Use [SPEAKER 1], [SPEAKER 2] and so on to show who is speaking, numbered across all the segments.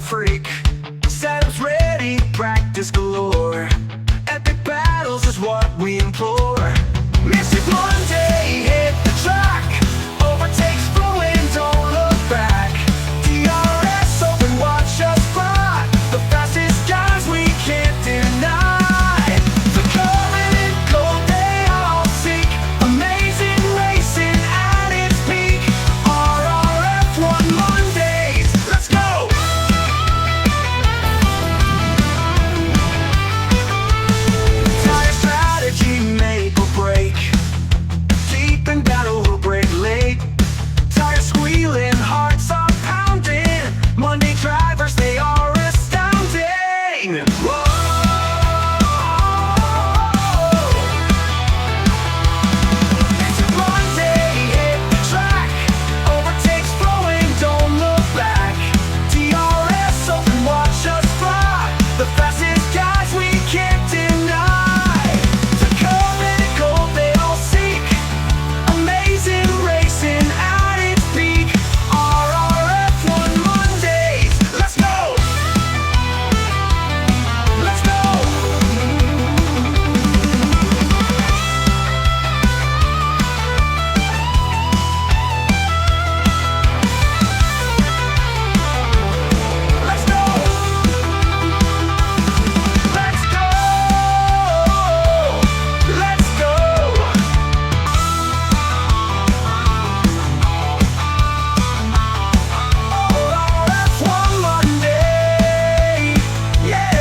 [SPEAKER 1] freak. Setups ready, practice galore. Epic battles is what we implore. Massive Monday, hit the track. Overtakes flowing, don't look back. DRS open, watch us fly. The fastest guys we can't deny. The covenant gold they all seek. Amazing racing at its peak. RRF1 Mondays, let's go! Tire strategy, make or break. Deep in battle, we'll break late. Tires squealing, hearts are pounding. Monday drivers, they are astounding. Whoa. It's a Monday, hit the track. Overtakes flowing, don't look back. DRS open, watch us fly. The fastest guys we can't deny. The covenant gold they all seek. Amazing racing at its peak. RRF1 Mondays, let's go! Let's go! Let's go! Let's go! Let's go! RRF1 Monday, yeah!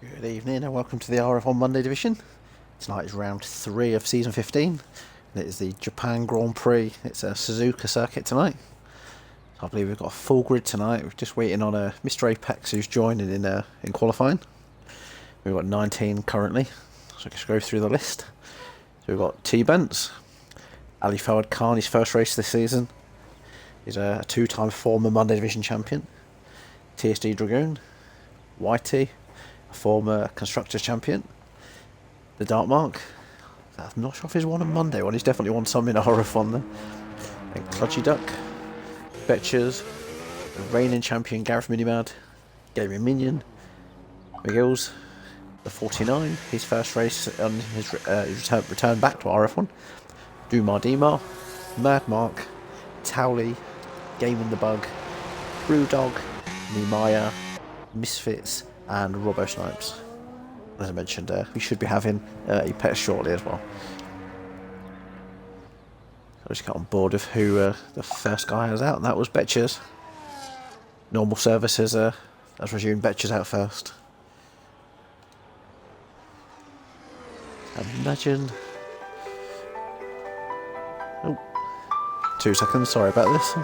[SPEAKER 2] Good evening and welcome to the RF1 Monday division. Tonight is round 3 of season 15. It is the Japan Grand Prix. It's a Suzuka circuit tonight. I believe we've got a full grid tonight. We're just waiting on Mr. Apex who's joining in qualifying. We've got 19 currently, so let's go through the list. So we've got T-Bents, Ali Fawad Khan, his first race this season. He's a 2-time former Monday division champion. TSD Dragoon, Whitey, a former Constructors champion. The Dark Mark, I'm not sure if he's won a Monday one, he's definitely won some in a Horror-Fon there. And Clutchy Duck, Betchers, the reigning champion Gareth Minimad, Gaming Minion, Miguel's, the 49, his first race on his return back to RF1, Dumar Dimar, Mad Mark, Towley, Gaming the Bug, Brewdog, Nimaya, Misfits, and Robbo Snipes. As I mentioned, we should be having Apex shortly as well. I'll just get on board with who the first guy has out, and that was Betchers. Normal services has resumed Betchers out first. Imagine. Oh, 2 seconds, sorry about this.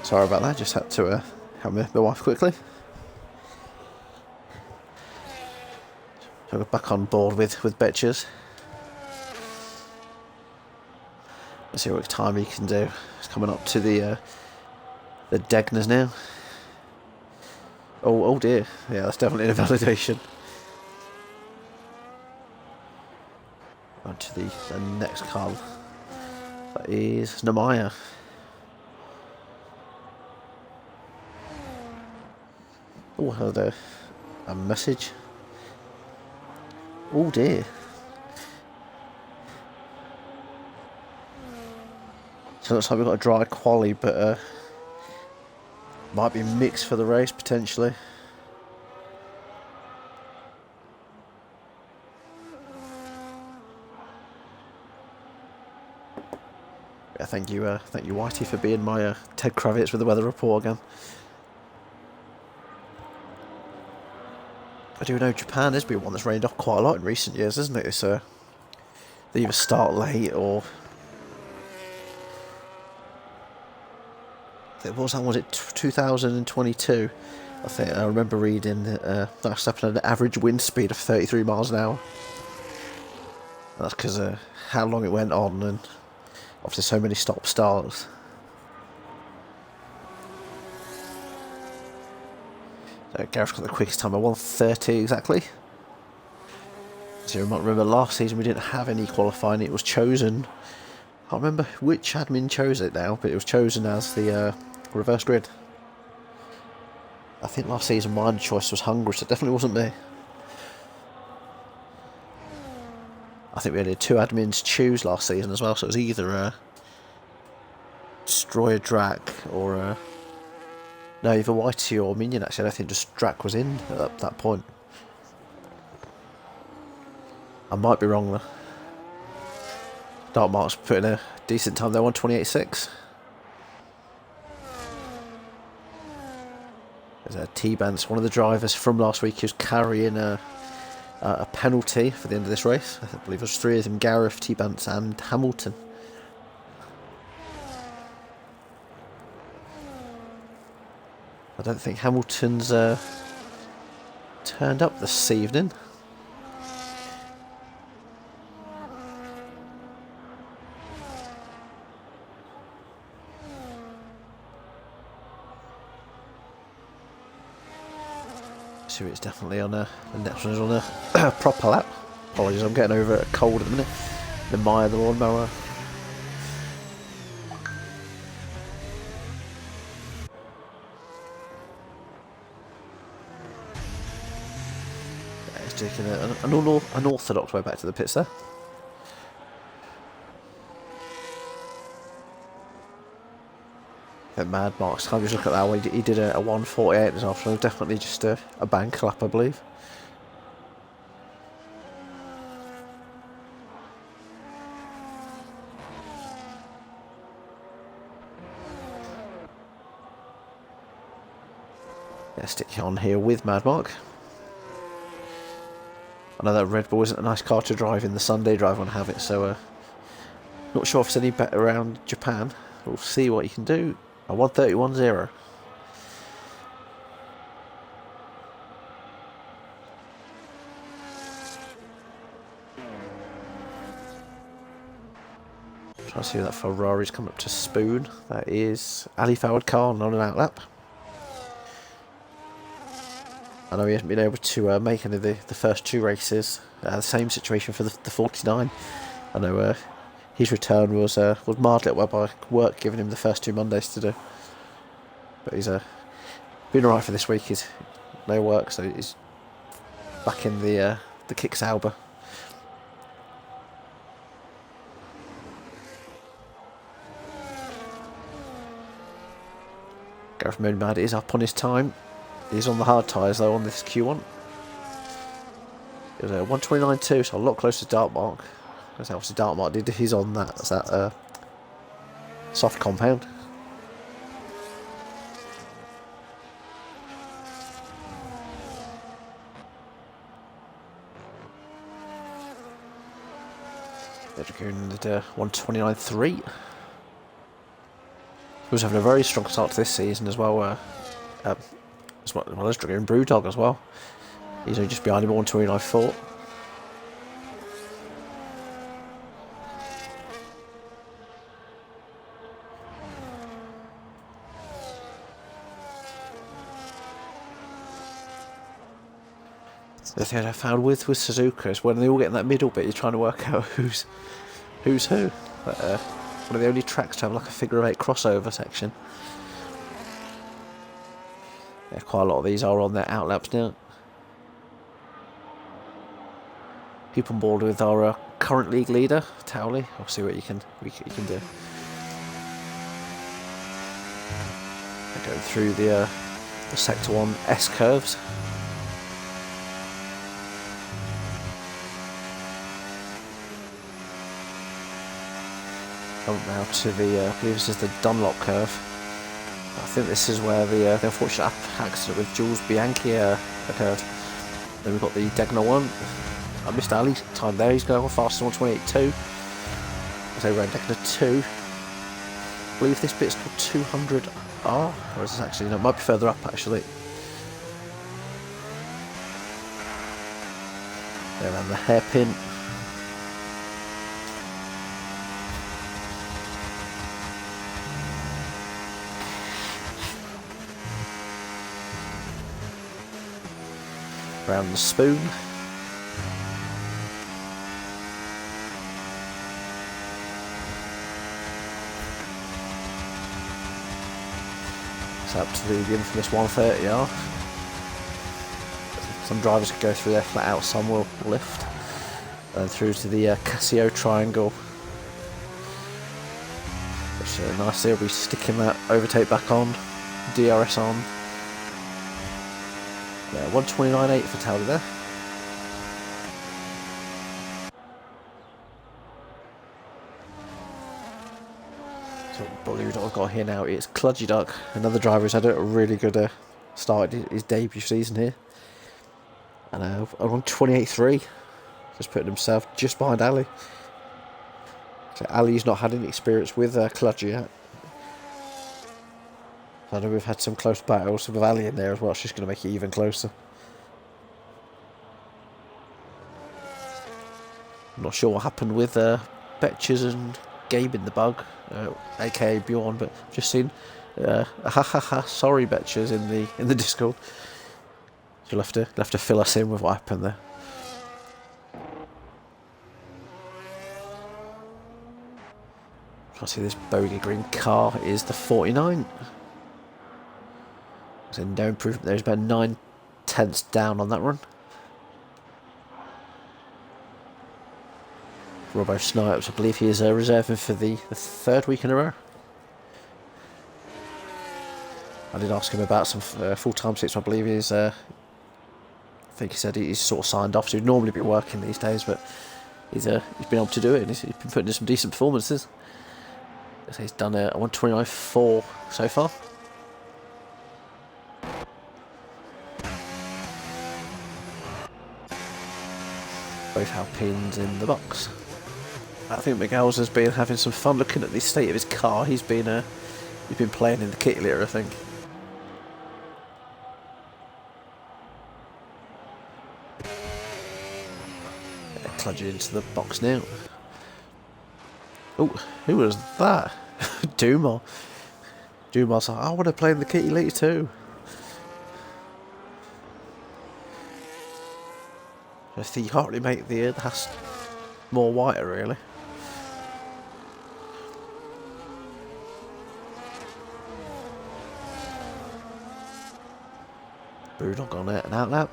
[SPEAKER 2] Sorry about that, just had to help my wife quickly. So we're back on board with Betches. Let's see what time he can do. It's coming up to the Degners now. Oh dear, yeah, that's definitely an validation. On to the next car. That is Namaya. Oh, hello there. A message. Oh dear. So it looks like we've got a dry quali, but might be mixed for the race potentially. Yeah, thank you, Whitey, for being my Ted Kravitz with the weather report again. I do know Japan has been one that's rained off quite a lot in recent years, isn't it? It's they either start late or what was that? Was it 2022? I think I remember reading that that's up at an average wind speed of 33 miles an hour. That's because how long it went on and obviously so many stop starts. So Gareth's got the quickest time at 1:30 exactly. So you might remember last season we didn't have any qualifying. It was chosen. I can't remember which admin chose it now, but it was chosen as the reverse grid. I think last season my choice was Hungary, so it definitely wasn't me. I think we only had 2 admins choose last season as well, so it was either Destroyer Drac or no, either Whitey or Minion. Actually, I don't think just Drac was in at that point. I might be wrong though. Dark Mark's put in a decent time there, 1:28.6. There's T-Bance, one of the drivers from last week, who's carrying a penalty for the end of this race. I believe there's 3 of them: Gareth, T-Bance and Hamilton. I don't think Hamilton's turned up this evening. So it's definitely on the next one is on a proper lap. Apologies, I'm getting over a cold at the minute. The Maya, the lawnmower. Yeah, he's taking an unorthodox way back to the pits there. Mad Marks, can't just look at that way. He did a 1:48 this afternoon. Definitely just a bank lap, I believe. Yeah, stick on here with Mad Mark. I know that Red Bull isn't a nice car to drive in the Sunday drive on Have It, so not sure if it's any better around Japan. We'll see what you can do. A 1:31.0. Trying to see that Ferrari's coming up to Spoon. That is Ali Foward car on an out lap. I know he hasn't been able to make any of the first 2 races. The same situation for the 49. I know his return was marred a little by work giving him the first 2 Mondays to do. But he's been alright for this week. He's no work, so he's back in the Kicks Alba. Gareth Moonmad is up on his time. He's on the hard tyres though on this Q1. It was a 1:29.2, so a lot closer to Dark Mark. Because obviously Dark Mark did his on that. That's that soft compound. Dragoon did 1:29.3. Who's having a very strong start to this season as well. As well as Dragon Brewdog as well. He's only just behind him on 29.4. The thing I found with Suzuka is when they all get in that middle bit, you're trying to work out who's who. But, one of the only tracks to have like a figure of 8 crossover section. Yeah, quite a lot of these are on their outlaps now. Keep on board with our current league leader, Towley. I'll see what you can do. Going through the Sector 1 S curves. Come now to the, I believe this is the Dunlop curve. I think this is where the unfortunate accident with Jules Bianchi occurred. Then we've got the Degner one. I missed Ali's time there, he's going on faster on 28.2. So around Degner 2. I believe this bit's called 200R, or is this actually, no, it might be further up actually. There around the hairpin. Around the spoon. It's up to the infamous 130R. Some drivers could go through there flat out, some will lift. And through to the Casio triangle. Which nicely will be sticking that overtake back on, DRS on. Yeah, 129.8 for Towley there. So what I've got here now is Kludgy Duck, another driver who's had a really good start his debut season here. And on 28.3, just putting himself just behind Ali. So Ali's not had any experience with Kludgy yet. I know we've had some close battles with Ali in there as well. It's just going to make it even closer. I'm not sure what happened with Betches and Gabe in the bug, aka Bjorn, but just seen sorry Betches in the Discord. So you'll have to fill us in with what happened there. I see this bogey green car is the 49. So no improvement. There's about 9/10 down on that run. Robbo Snipes, I believe he is reserving for the third week in a row. I did ask him about some full-time seats. I believe he's. I think he said he's sort of signed off. So he'd normally be working these days, but he's been able to do it, and he's been putting in some decent performances. So he's done a 129.4 so far. Both Alpines in the box. I think Miguel's has been having some fun looking at the state of his car. He's been playing in the kit litter, I think. Cludging into the box now. Oh, who was that? Dumar. Dumar's like, I want to play in the kitty litter too. I think you can't really make the hash more whiter, really. Brewdog on it, an outlap.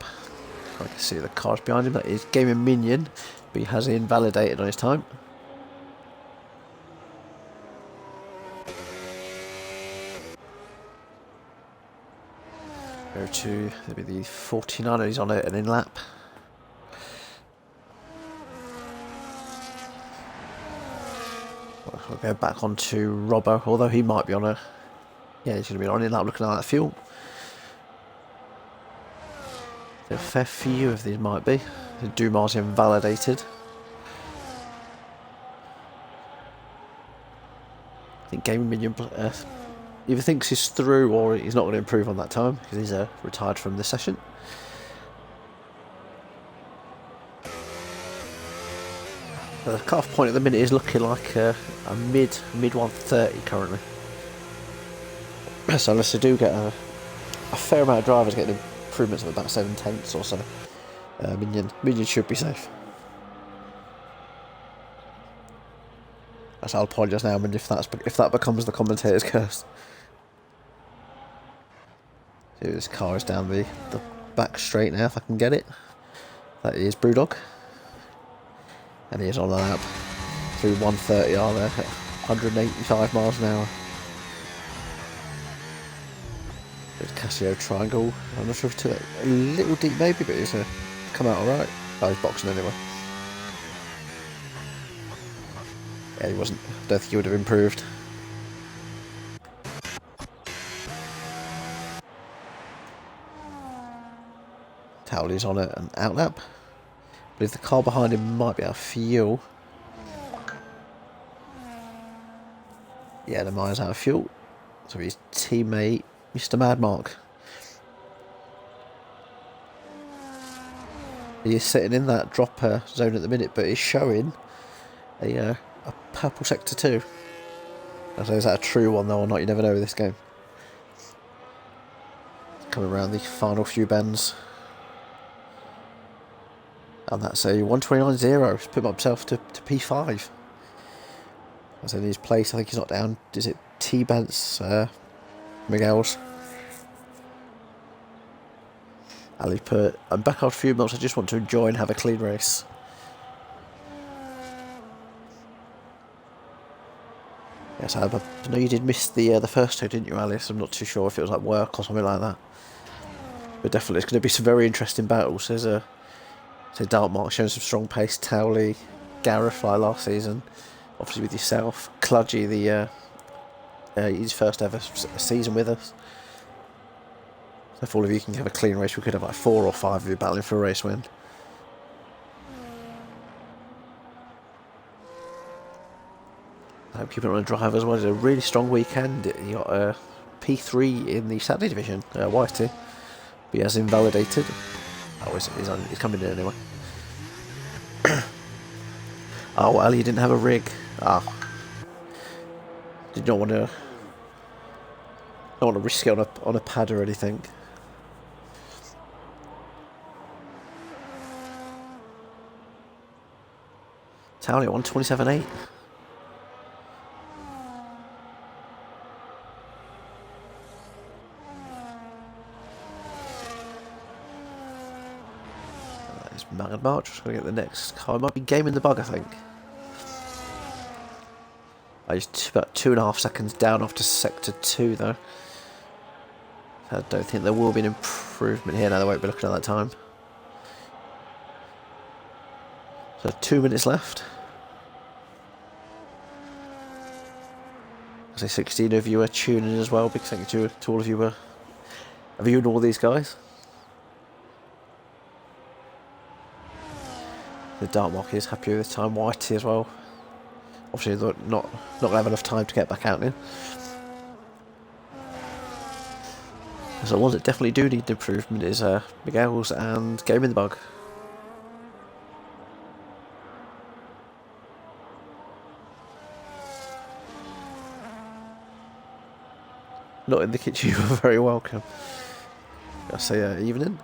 [SPEAKER 2] I can see the cars behind him. That is Gaming Minion, but he has invalidated on his time. Go to maybe the 49. He's on an in-lap. We'll go back on to Robbo, although he might be on a... Yeah, he's going to be on in-lap looking at that fuel. A fair few of these might be. Dumas invalidated. I think Gaming Minion either thinks he's through or he's not going to improve on that time because he's retired from the session. The cut-off point at the minute is looking like a mid 130 currently. So unless they do get a fair amount of drivers getting improvements of about 7/10 or so, Minion should be safe. I'll apologise now, and if that becomes the commentator's curse. So this car is down the back straight now, if I can get it. That is Brewdog. And he is on a lap through 130 are there, 185 miles an hour. There's Casio Triangle. I'm not sure if it took a little deep maybe, but he's come out alright. Oh, he's boxing anyway. Yeah, he wasn't. I don't think he would have improved. Towley's on an outlap. I believe the car behind him might be out of fuel. Yeah, the mine's out of fuel. So his teammate, Mr. Madmark. He is sitting in that drop zone at the minute, but he's showing a purple sector 2. I say, is that a true one though or not? You never know with this game. Coming around the final few bends. And that's a 129.0. He's put himself to P5. That's in his place. I think he's not down. Is it T-Bents? Miguel's. Ali put, I'm back after a few months. I just want to enjoy and have a clean race. Yes, I know you did miss the first two, didn't you, Alice? I'm not too sure if it was like work or something like that. But definitely, it's going to be some very interesting battles. There's Dartmark showing some strong pace. Towley, Gareth like last season. Obviously with yourself, Cludgy, his first ever season with us. So if all of you can have a clean race, we could have like 4 or 5 of you battling for a race win. I'm keeping on a drive as well. It's a really strong weekend. You got P3 in the Saturday division, Whitey. But he has invalidated. Oh, he's coming in anyway. Oh, well, he didn't have a rig. Ah. Did not want to risk it on a pad or anything. Towley 127.8. Magad March, just going to get the next car. It might be Game in the Bug, I think. I just about 2.5 seconds down off to sector 2 though. I don't think there will be an improvement here now. They won't be looking at that time. So 2 minutes left. I say 16 of you are tuning in as well. Big thank you to all of you who are viewing all these guys. The Dartmark is happy with this time. Whitey as well. Obviously, they're not going to have enough time to get back out now. So the ones that definitely do need improvement is Miguel's and Game in the Bug. Not in the kitchen, you are very welcome. I say evening.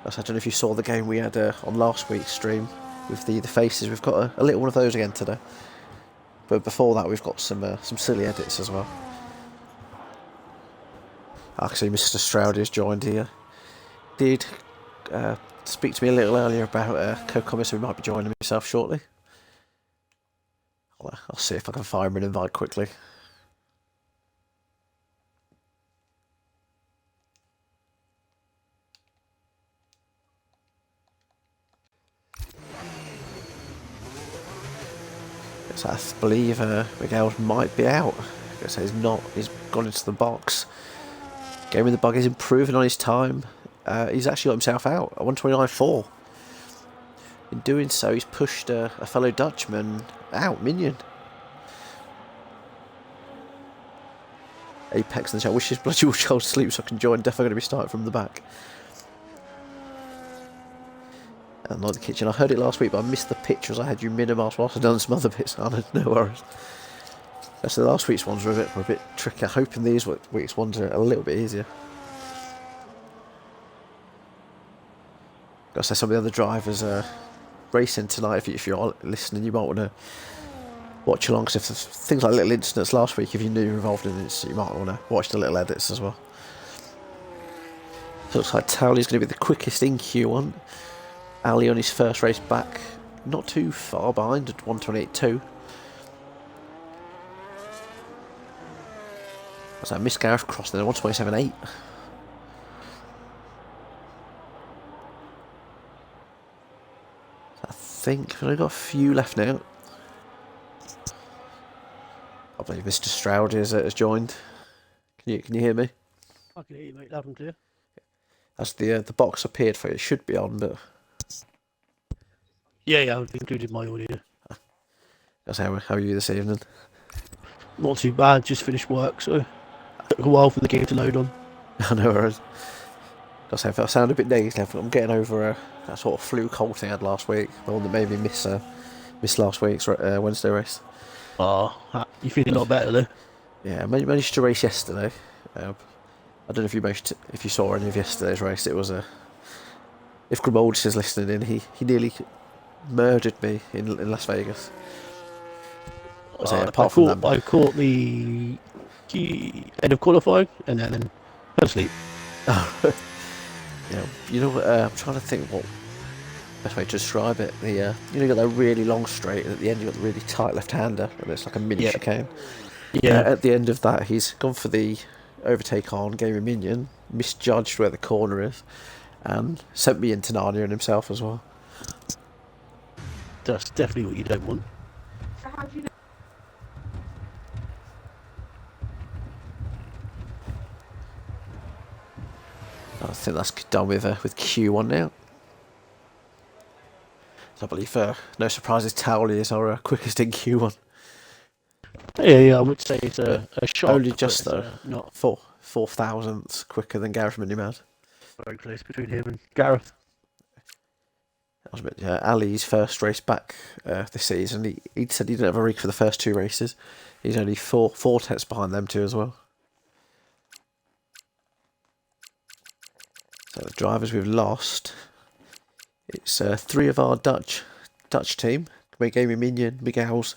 [SPEAKER 2] I don't know if you saw the game we had on last week's stream with the faces. We've got a little one of those again today. But before that, we've got some silly edits as well. Actually, Mr. Stroud has joined here. Did speak to me a little earlier about co-comments, so he might be joining himself shortly. I'll see if I can fire him an invite quickly. So I believe Miguel might be out. So he's not. He's gone into the box. Game in the Bug is improving on his time. He's actually got himself out at 129.4. In doing so, he's pushed a fellow Dutchman out, Minion. apex in the chat. Wish this bloody child to sleep so I can join. Definitely going to be starting from the back. And not the kitchen. I heard it last week, but I missed the pictures. I had you minimised whilst I'd done some other bits. I don't know worries. So the last week's ones were a bit tricky. I'm hoping these week's ones are a little bit easier. Gotta say, some of the other drivers are racing tonight. If you are listening, you might want to watch along. Because if there's things like little incidents last week, if you knew you were involved in it, you might want to watch the little edits as well. So it looks like Towley's going to be the quickest in Q1. Ali on his first race back, not too far behind at 1:28.2. So Miss Gareth crossed in 1:27.8. I think we've only got a few left now. I believe Mr. Stroud has joined. Can you hear me?
[SPEAKER 3] I can hear you, mate, loud and clear.
[SPEAKER 2] As the box appeared for it, should be on, but
[SPEAKER 3] Yeah, I've included my audio.
[SPEAKER 2] that's how are you this evening?
[SPEAKER 3] Not too bad, just finished work, so took a while for the game to load on.
[SPEAKER 2] I know. I say, if I sound a bit negative, I'm getting over that sort of flu cold thing I had last week, the one that made me miss last week's Wednesday race.
[SPEAKER 3] Oh, you feeling a lot better though?
[SPEAKER 2] Yeah, I managed to race yesterday. I don't know if you saw any of yesterday's race. It was if Grimoldus is listening in, he nearly murdered me in Las Vegas.
[SPEAKER 3] I caught the end of qualifying and then fell asleep.
[SPEAKER 2] Yeah, you know what? I'm trying to think what best way to describe it. You got that really long straight, and at the end you got the really tight left-hander, and it's like a mini chicane.
[SPEAKER 3] Yeah.
[SPEAKER 2] At the end of that, he's gone for the overtake on, gave him minion, misjudged where the corner is, and sent me into Narnia and himself as well.
[SPEAKER 3] That's definitely what you don't want.
[SPEAKER 2] I think that's done with Q1 now. So I believe, no surprises, Towley is our quickest in Q1.
[SPEAKER 3] Yeah, I would say it's a shock.
[SPEAKER 2] Only just though,
[SPEAKER 3] not
[SPEAKER 2] 4 thousandths quicker than Gareth Minimad.
[SPEAKER 3] very close between him and Gareth.
[SPEAKER 2] That was a bit, Ali's first race back this season. He said he didn't have a rig for the first 2 races. He's only four tenths behind them 2 as well. So the drivers we've lost, it's 3 of our Dutch team. We gave him Minion, Miguel's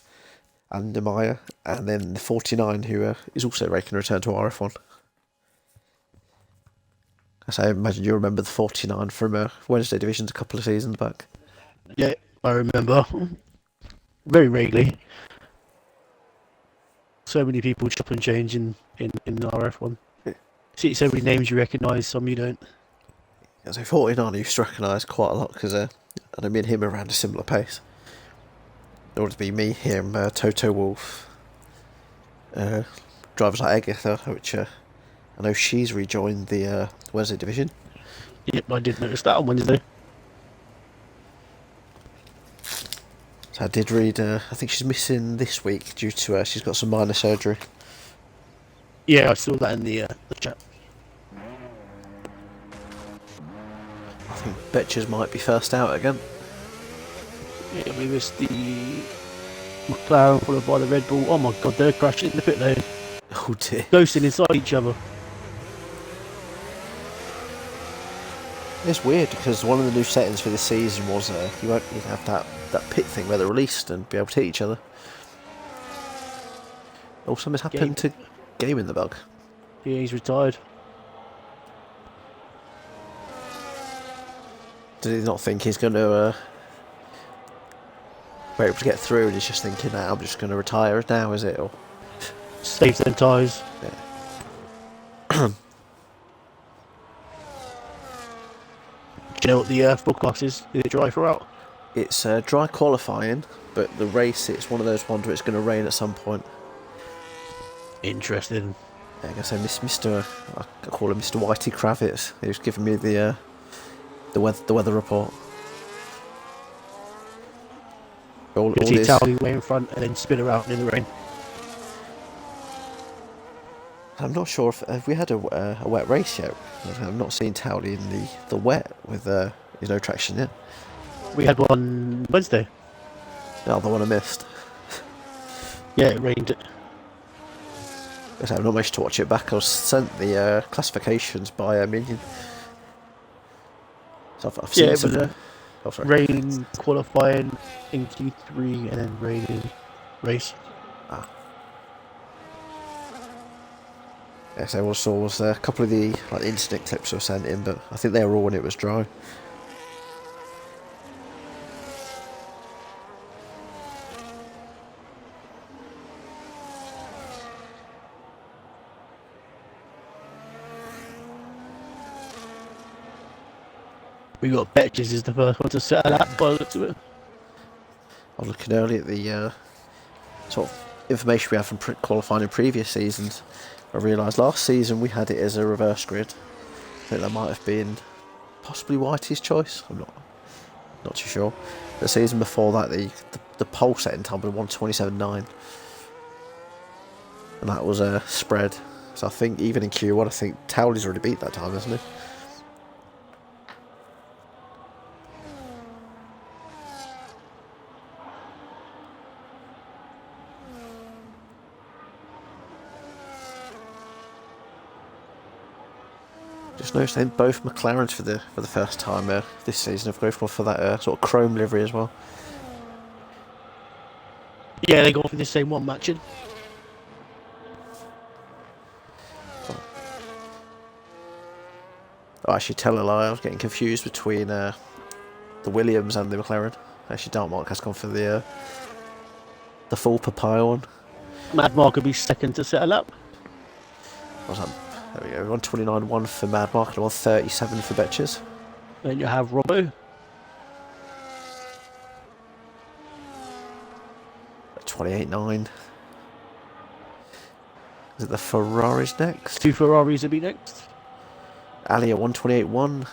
[SPEAKER 2] and Nemaya, and then the 49 who is also making a return to RRF1. As I imagine you remember the 49 from Wednesday Divisions a couple of seasons back.
[SPEAKER 3] Yeah, I remember. Very vaguely. So many people chop and change in RF1. See so many names you recognise, some you don't.
[SPEAKER 2] So 49 I used to recognise quite a lot because I know me and him are around a similar pace. It would be me, him, Toto Wolf, drivers like Agatha, which I know she's rejoined the Wednesday Division.
[SPEAKER 3] Yep, I did notice that on Wednesday.
[SPEAKER 2] So I did read, I think she's missing this week due to she's got some minor surgery.
[SPEAKER 3] Yeah, I saw that in the chat.
[SPEAKER 2] I think Betches might be first out again.
[SPEAKER 3] Yeah, I believe it's the McLaren followed by the Red Bull. Oh my god, they're crashing in the pit lane.
[SPEAKER 2] Oh dear.
[SPEAKER 3] Ghosting inside each other.
[SPEAKER 2] It's weird because one of the new settings for this season was you won't have that pit thing where they're released and be able to hit each other. Oh, something's happened to Game in the Bug.
[SPEAKER 3] Yeah, he's retired.
[SPEAKER 2] Did he not think he's going to be able to get through and he's just thinking, nah, I'm just going to retire now, is it? Or
[SPEAKER 3] Save them tyres.
[SPEAKER 2] yeah.
[SPEAKER 3] Do you know what the forecast is? Is it dry throughout?
[SPEAKER 2] It's dry qualifying, but the race, it's one of those ones where it's going to rain at some point.
[SPEAKER 3] Interesting.
[SPEAKER 2] Yeah, I guess Mr. I call him Mr. Whitey Kravitz. He was giving me the weather report. All
[SPEAKER 3] You see
[SPEAKER 2] this,
[SPEAKER 3] Towley way in front and then spin around in the rain.
[SPEAKER 2] I'm not sure if we had a wet race yet. I've not seen Towley in the wet with no traction yet.
[SPEAKER 3] We had one Wednesday.
[SPEAKER 2] Oh, the one I missed.
[SPEAKER 3] Yeah, it rained.
[SPEAKER 2] I've not managed to watch it back. I was sent the classifications by Minion. So I've seen
[SPEAKER 3] It
[SPEAKER 2] some.
[SPEAKER 3] was
[SPEAKER 2] Oh, sorry.
[SPEAKER 3] rain qualifying in Q3 and then rain in race.
[SPEAKER 2] Yes, I also saw was a couple of the incident clips were sent in, but I think they were all when it was dry.
[SPEAKER 3] We got Betches is the first one to settle that by the looks of it.
[SPEAKER 2] I was looking early at the sort of information we had from qualifying in previous seasons. I realised last season we had it as a reverse grid. I think that might have been possibly Whitey's choice. I'm not too sure. The season before that, the pole setting time was 1:27.9, and that was a spread. So I think even in Q1, I think Towley's already beat that time, hasn't he? Just noticed then both McLarens for the first time this season have both gone for that sort of chrome livery as well.
[SPEAKER 3] Yeah, they go for the same one matching.
[SPEAKER 2] Oh, actually, tell a lie, I was getting confused between the Williams and the McLaren. Actually, Dartmark has gone for the full Papaya one.
[SPEAKER 3] Mad Mark would be second to settle up.
[SPEAKER 2] What's that? There we go. 129.1 for Mad Mark and 137 for Betches.
[SPEAKER 3] Then you have Robbo.
[SPEAKER 2] 28.9. Is it the Ferraris next?
[SPEAKER 3] 2 Ferraris will be next.
[SPEAKER 2] Ali at 128.1.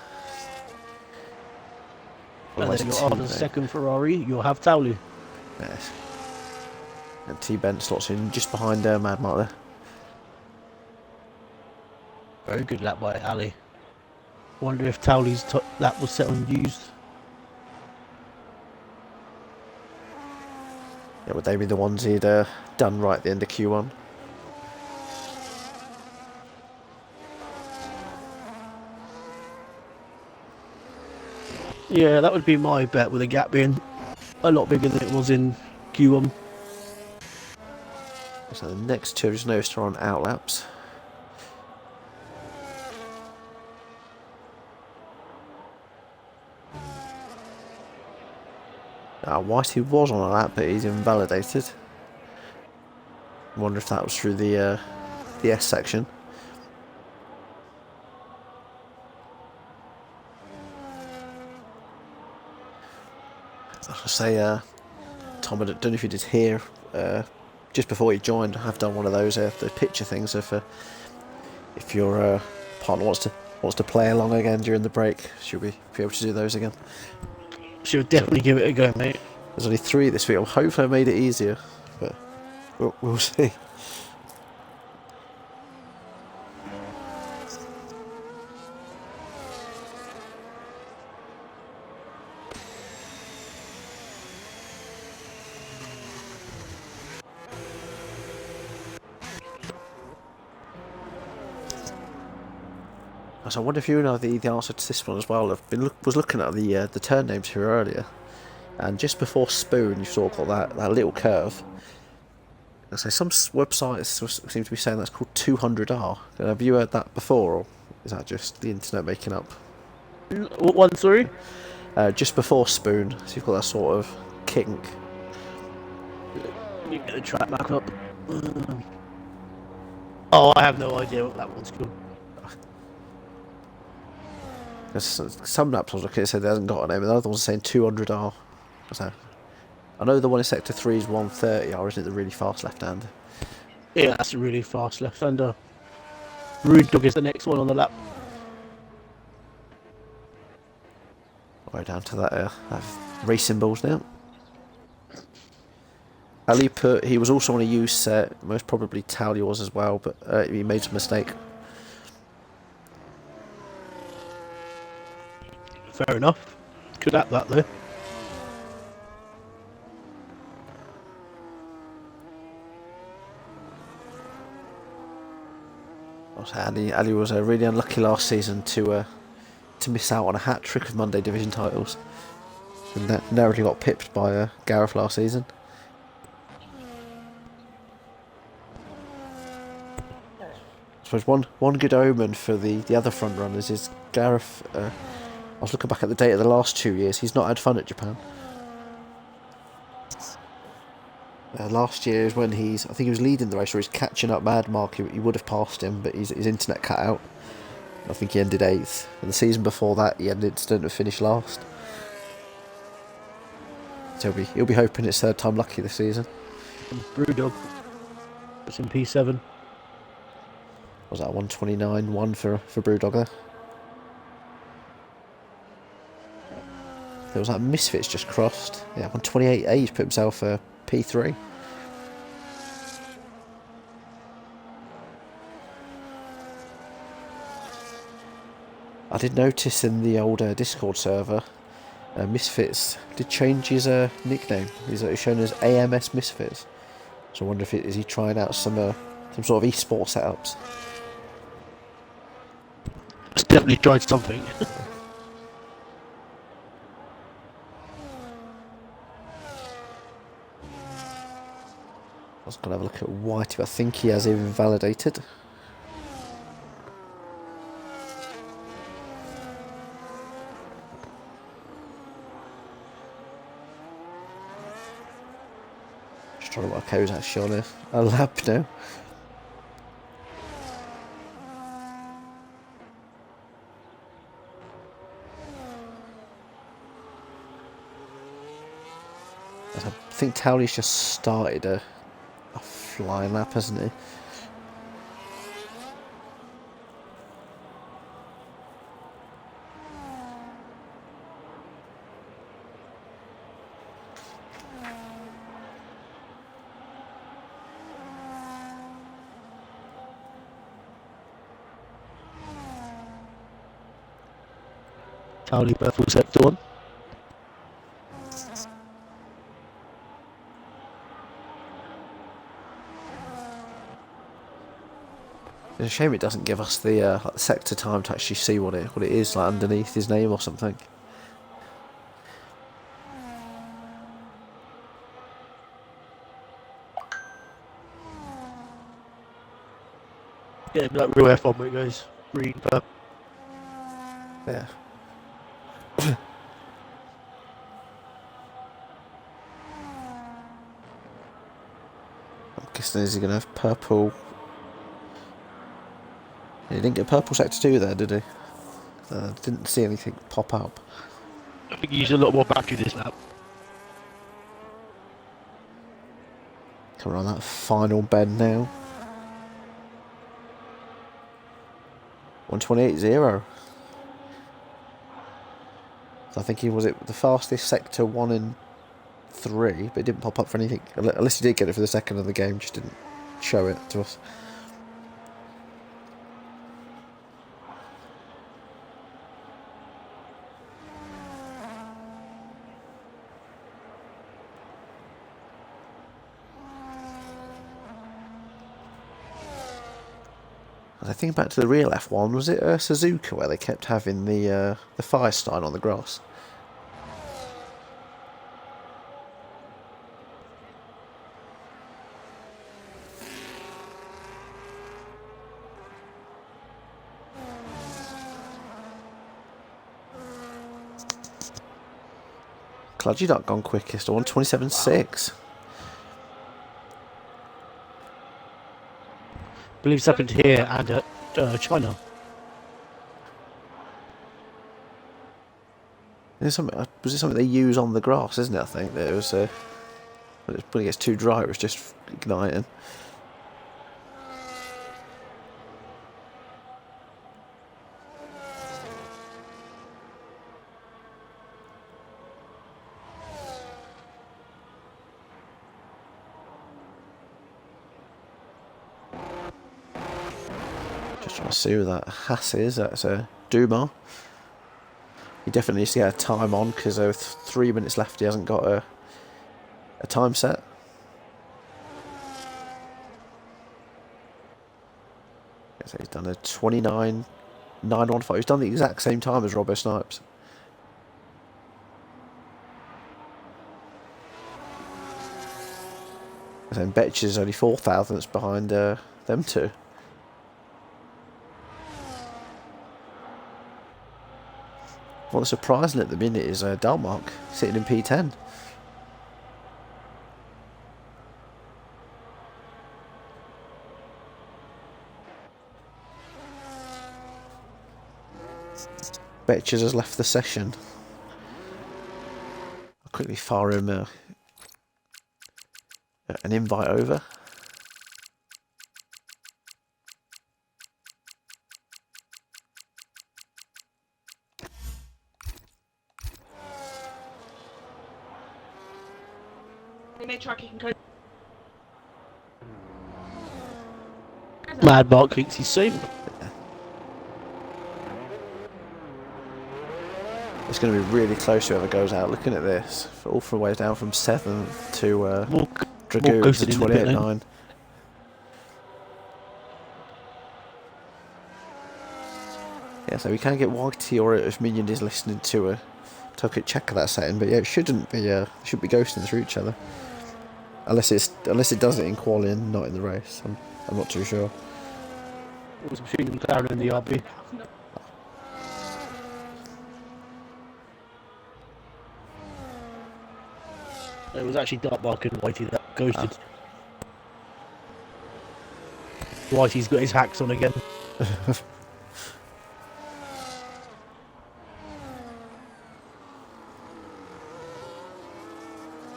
[SPEAKER 3] And then you're on the second Ferrari, you'll have Towley.
[SPEAKER 2] Yes. And T Bent slots in just behind Mad Mark there.
[SPEAKER 3] Very good lap by Ali. Wonder if Towley's lap was set unused.
[SPEAKER 2] Yeah, would they be the ones he'd done right at the end of Q1?
[SPEAKER 3] Yeah, that would be my bet, with the gap being a lot bigger than it was in Q1.
[SPEAKER 2] So the next two, just noticed, are on outlaps. Whitey was on a lap, but he's invalidated. Wonder if that was through the S section. I say, Tom, I don't know if you did hear, just before you joined, I have done one of those the picture things. If your partner wants to play along again during the break, she'll be able to do those again.
[SPEAKER 3] She'll definitely give it a go, mate.
[SPEAKER 2] There's only 3 this week. Hopefully I made it easier, but we'll see. So I wonder if you know the answer to this one as well. Was looking at the turn names here earlier, and just before Spoon, you've sort of got that little curve. I say some websites seem to be saying that's called 200R. Have you heard that before, or is that just the internet making up?
[SPEAKER 3] What one, sorry?
[SPEAKER 2] Just before Spoon, so you've got that sort of kink.
[SPEAKER 3] You get the track back up. Oh, I have no idea what that one's called.
[SPEAKER 2] Some maps I was looking at said they hasn't got a name, and the other one's saying 200R. So, I know the one in Sector 3 is 130R, isn't it? The really fast left-hander.
[SPEAKER 3] Yeah, that's a really fast left-hander. Rude Dog is the next one on the lap.
[SPEAKER 2] Right down to that race symbols now. Ali put he was also on a use set, most probably Tally was as well, but he made a mistake.
[SPEAKER 3] Fair enough. Could have that though.
[SPEAKER 2] Ali was really unlucky last season to miss out on a hat trick of Monday Division titles, and narrowly got pipped by Gareth last season. I suppose one good omen for the other front runners is Gareth. I was looking back at the data of the last 2 years. He's not had fun at Japan. Last year is when I think he was leading the race, or he's catching up Mad Mark. He would have passed him, but his internet cut out. I think he ended 8th. And the season before that, he had an incident and finished last. So he'll be hoping it's third time lucky this season.
[SPEAKER 3] Brewdog. It's in P7.
[SPEAKER 2] Was that 129.1 for Brewdog there? There was that Misfits just crossed. Yeah, 128.8. He's put himself P3. I did notice in the old Discord server, Misfits did change his nickname. He's shown as AMS Misfits. So I wonder if is he trying out some sort of esports setups.
[SPEAKER 3] It's definitely tried something.
[SPEAKER 2] I was going to have a look at Whitey, but I think he has invalidated. Just trying to work out who's actually on a lap now. I think Towley's just started a flying lap, hasn't he?
[SPEAKER 3] Towley purple sector 1.
[SPEAKER 2] It's a shame it doesn't give us the sector time to actually see what it is like underneath his name or something.
[SPEAKER 3] Yeah, like real F1 where it goes green, purple.
[SPEAKER 2] Yeah. I'm guessing is he going to have purple? He didn't get purple sector 2 there, did he? Didn't see anything pop up.
[SPEAKER 3] I think he used a lot more battery this lap.
[SPEAKER 2] Come on, that final bend now. 128.0. So I think he was the fastest sector 1 and 3, but it didn't pop up for anything. Unless he did get it for the second of the game, just didn't show it to us. I think back to the real F1, was it Suzuka where they kept having the Firestein on the grass? Cludgy Duck gone quickest, 127.6.
[SPEAKER 3] I believe it's happened here and at China.
[SPEAKER 2] Was it something they use on the grass, isn't it? I think that it was when it gets too dry, it was just igniting. trying to see who that Haas is. That's a Duma. He definitely needs to get a time on because with 3 minutes left, he hasn't got a time set. So he's done a 29.915. He's done the exact same time as Robbo Snipes. And then Betch is only 4 thousandths behind them two. What's surprising at the minute is Dalmark sitting in P10. Betches has left the session. I'll quickly fire him an invite over.
[SPEAKER 3] Mad Mark thinks he's safe.
[SPEAKER 2] It's going to be really close whoever goes out. Looking at this, all the way down from 7th to Dragoon to 28.9. Yeah, so we can get Whitey, or if Minion is listening to a check that setting, but yeah, it shouldn't be should be ghosting through each other, unless it does it in quali and not in the race. I'm not too sure.
[SPEAKER 3] It was between McLaren and the RB. It was actually Dartmark and Whitey that ghosted. Whitey's got his hacks on again.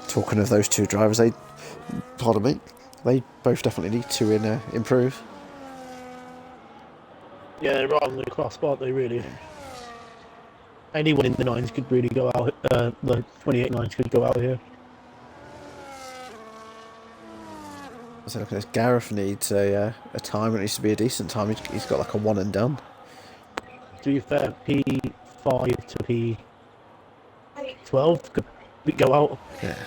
[SPEAKER 2] Talking of those two drivers, they both definitely need to improve.
[SPEAKER 3] Yeah, they're right on the cusp, aren't they, really? Anyone in the 9s could really go out, the 28.9s could go out here.
[SPEAKER 2] So look at this, Gareth needs a time, it needs to be a decent time. He's got like a 1 and done.
[SPEAKER 3] To be fair, P5 to P12 could go out.
[SPEAKER 2] Yeah.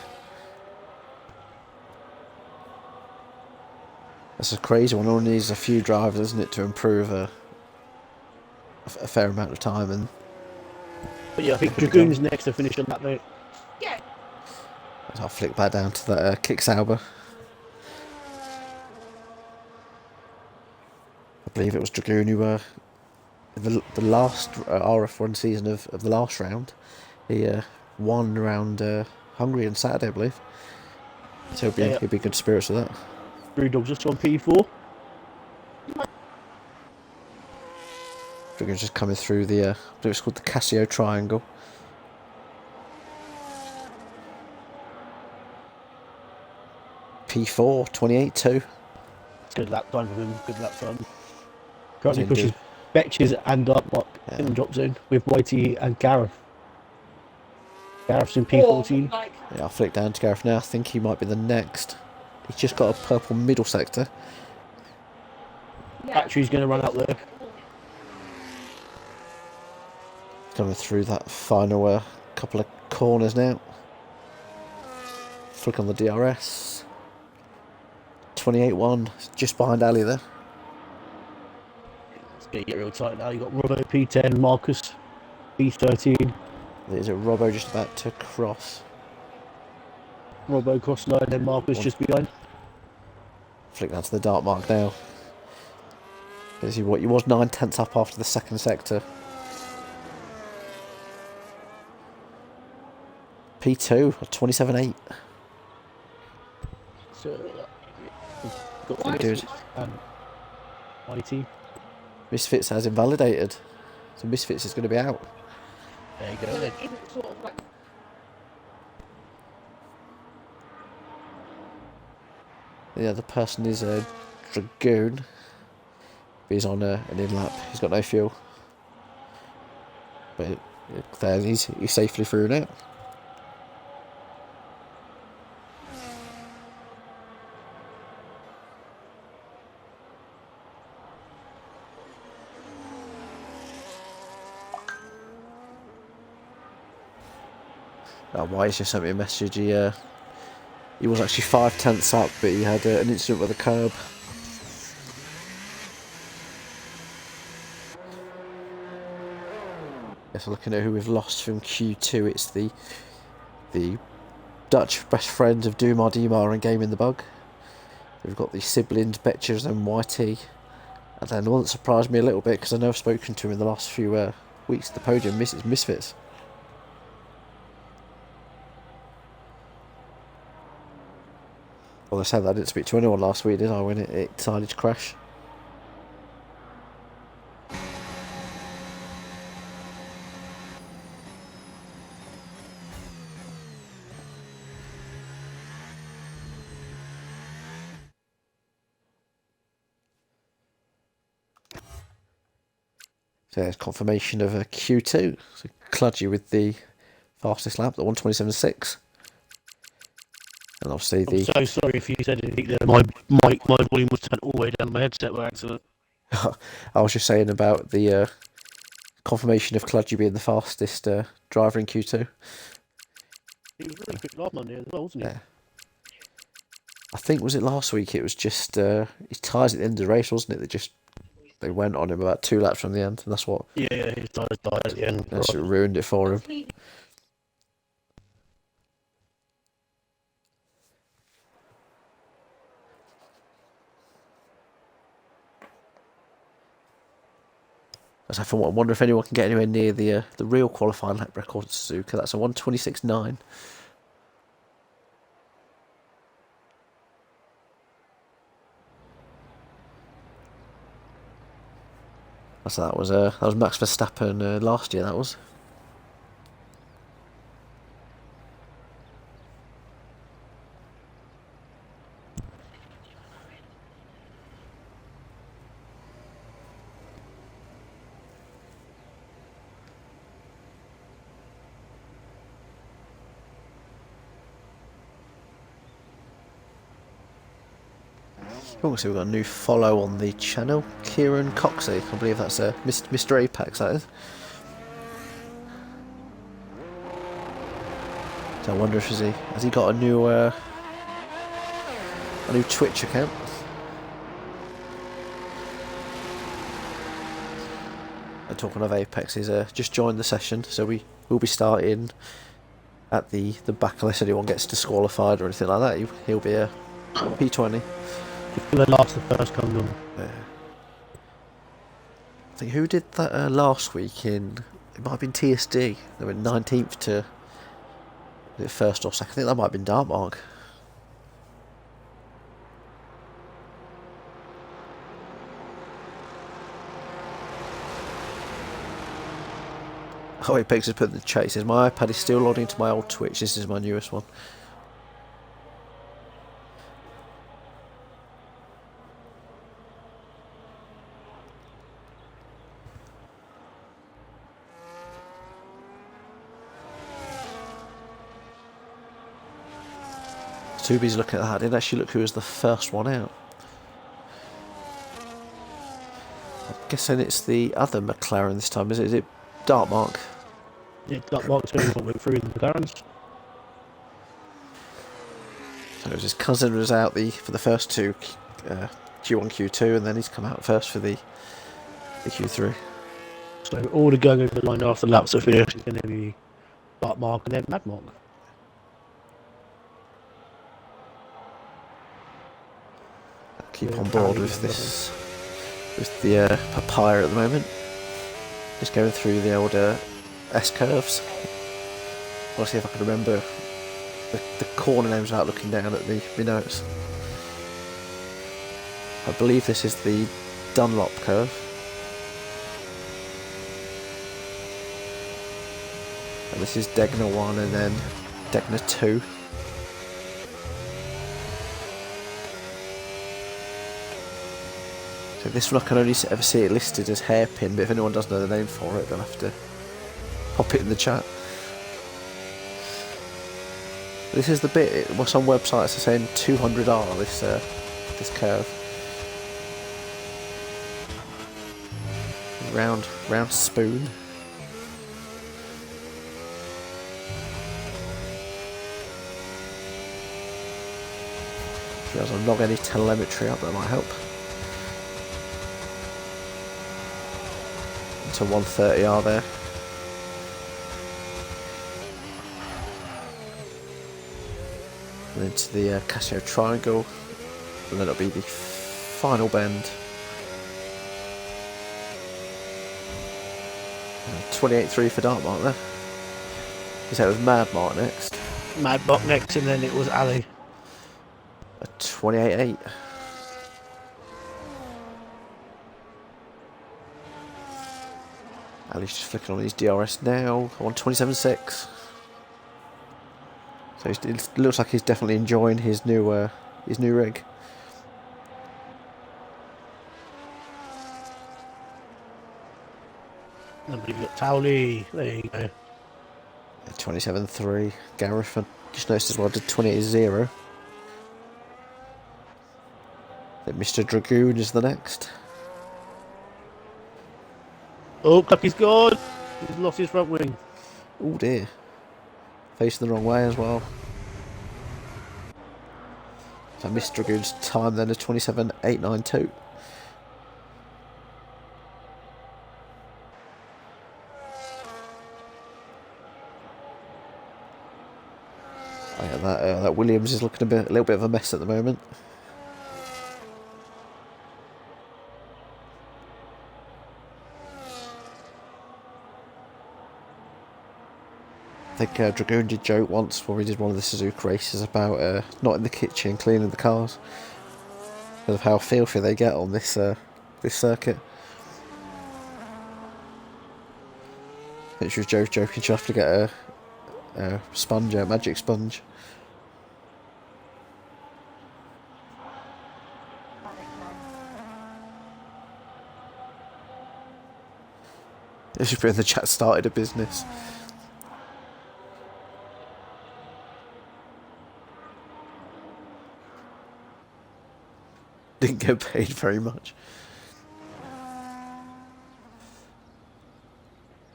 [SPEAKER 2] That's a crazy one. Only needs a few drivers, isn't it, to improve a fair amount of time.
[SPEAKER 3] But yeah, I think Dragoon's next to finish on that note.
[SPEAKER 1] Yeah.
[SPEAKER 2] I'll flick back down to that Kick Sauber. I believe it was Dragoon who the last RF1 season of the last round, he won around Hungary on Saturday, I believe. So he'll be good spirits with that.
[SPEAKER 3] Brewdog's just on P4.
[SPEAKER 2] Dragoon's just coming through the, I believe it's called the Casio Triangle. P4, 28.2.
[SPEAKER 3] It's good lap time for him, good lap time. Currently pushes Betches and Dartmark in the drop zone with Whitey and Gareth. Gareth's in P14.
[SPEAKER 2] Yeah, I'll flick down to Gareth now. I think he might be the next. He's just got a purple middle sector.
[SPEAKER 3] Battery's going to run out there.
[SPEAKER 2] Coming through that final couple of corners now. Flick on the DRS. 28.1, just behind Ali there.
[SPEAKER 3] It's going to get real tight now. You've got Robbo P10, Marcus P13.
[SPEAKER 2] There's a Robbo just about to cross.
[SPEAKER 3] Robbo cross line, then Marcus just behind.
[SPEAKER 2] Flick down to the dark mark now. Is he what? He was 9/10 up after the second sector. P2, 27.8.
[SPEAKER 3] So, got
[SPEAKER 2] Good.
[SPEAKER 3] And Whitey.
[SPEAKER 2] Misfits has invalidated. So Misfits is going to be out.
[SPEAKER 3] There you go then.
[SPEAKER 2] The other person is a Dragoon. He's on an in-lap. He's got no fuel. But there, he's safely through now. White just sent me a message. He was actually 5/10 up, but he had an incident with a curb. So looking at who we've lost from Q2, it's the Dutch best friend of Doomar Demar and Game in the Bug. We've got the siblings Betchers and Whitey, and then the one that surprised me a little bit, because I know I've spoken to him in the last few weeks at the podium, Mrs. Misfits. Well, I said that I didn't speak to anyone last week, did I, when it decided to crash? So there's confirmation of a Q2. So Cludgy with the fastest lap, the 1:27.6. And obviously
[SPEAKER 3] I'm so sorry if you said anything there. My volume was turned all the way down my headset by accident.
[SPEAKER 2] I was just saying about the confirmation of Cludgy being the fastest driver in Q2.
[SPEAKER 3] He was really quick last Monday as well, wasn't he?
[SPEAKER 2] Yeah. I think, was it last week? It was just his tyres at the end of the race, wasn't it? They went on him about 2 laps from the end, and that's what
[SPEAKER 3] Yeah, his tyres died at the end.
[SPEAKER 2] that's what ruined it for him. I wonder if anyone can get anywhere near the real qualifying lap record at Suzuka. That's a 1:26.9. So that was Max Verstappen last year. That was. Obviously, we've got a new follow on the channel, Kieran Coxey. I believe that's Mr. Apex, that is. So I wonder if has he got a new Twitch account? And talking of Apex, he's just joined the session, so we will be starting at the back unless anyone gets disqualified or anything like that. He'll be a P20.
[SPEAKER 3] The last the first come on.
[SPEAKER 2] I think who did that last week in? It might have been TSD. They went 19th to first or second. I think that might have been Dartmark. Oh, it Pegs has put in the chat. He says, my iPad is still logging into my old Twitch. This is my newest one. Too busy looking at that. I didn't actually look who was the first one out. I'm guessing it's the other McLaren this time, is it? Is it Dartmark?
[SPEAKER 3] Yeah, Dartmark's only what went through in the McLarens.
[SPEAKER 2] So it was his cousin was out for the first two, Q1, Q2, and then he's come out first for the Q3.
[SPEAKER 3] So all the going over the line after laps are finished is going to be Dartmark and then Madmark.
[SPEAKER 2] Keep on board with this, with the papaya at the moment. Just going through the old S-curves. I'll see if I can remember the corner names without looking down at the notes. I believe this is the Dunlop curve. And this is Degner 1 and then Degner 2. So this one I can only ever see it listed as hairpin, but if anyone does know the name for it, they'll have to pop it in the chat. This is the bit, some websites are saying 200R, this curve. Round spoon. If he doesn't log any telemetry up, that might help. Into 130R there. And into the Casio Triangle, and then it'll be the final bend. 28.3 for Dartmark there. You said it was Mad Mark next.
[SPEAKER 3] Mad Bot next, and then it was Ali.
[SPEAKER 2] A 28.8. Ali's just flicking on his DRS now on 27.6. So it looks like he's definitely enjoying his new rig.
[SPEAKER 3] And we've got Towley. There you go.
[SPEAKER 2] 27.3. Gareth, I just noticed as well, did 28.0. Then Mr. Dragoon is the next.
[SPEAKER 3] Oh, Clucky's gone. He's lost his front wing.
[SPEAKER 2] Oh dear. Facing the wrong way as well. So Mr. Dragoon's time then is 27.892. Oh yeah, that Williams is looking a little bit of a mess at the moment. I think Dragoon did joke once when we did one of the Suzuka races about not in the kitchen cleaning the cars because of how filthy they get on this this circuit. I think she was joking she'll have to get a sponge, a magic sponge. This should be in the chat started a business. Didn't get paid very much.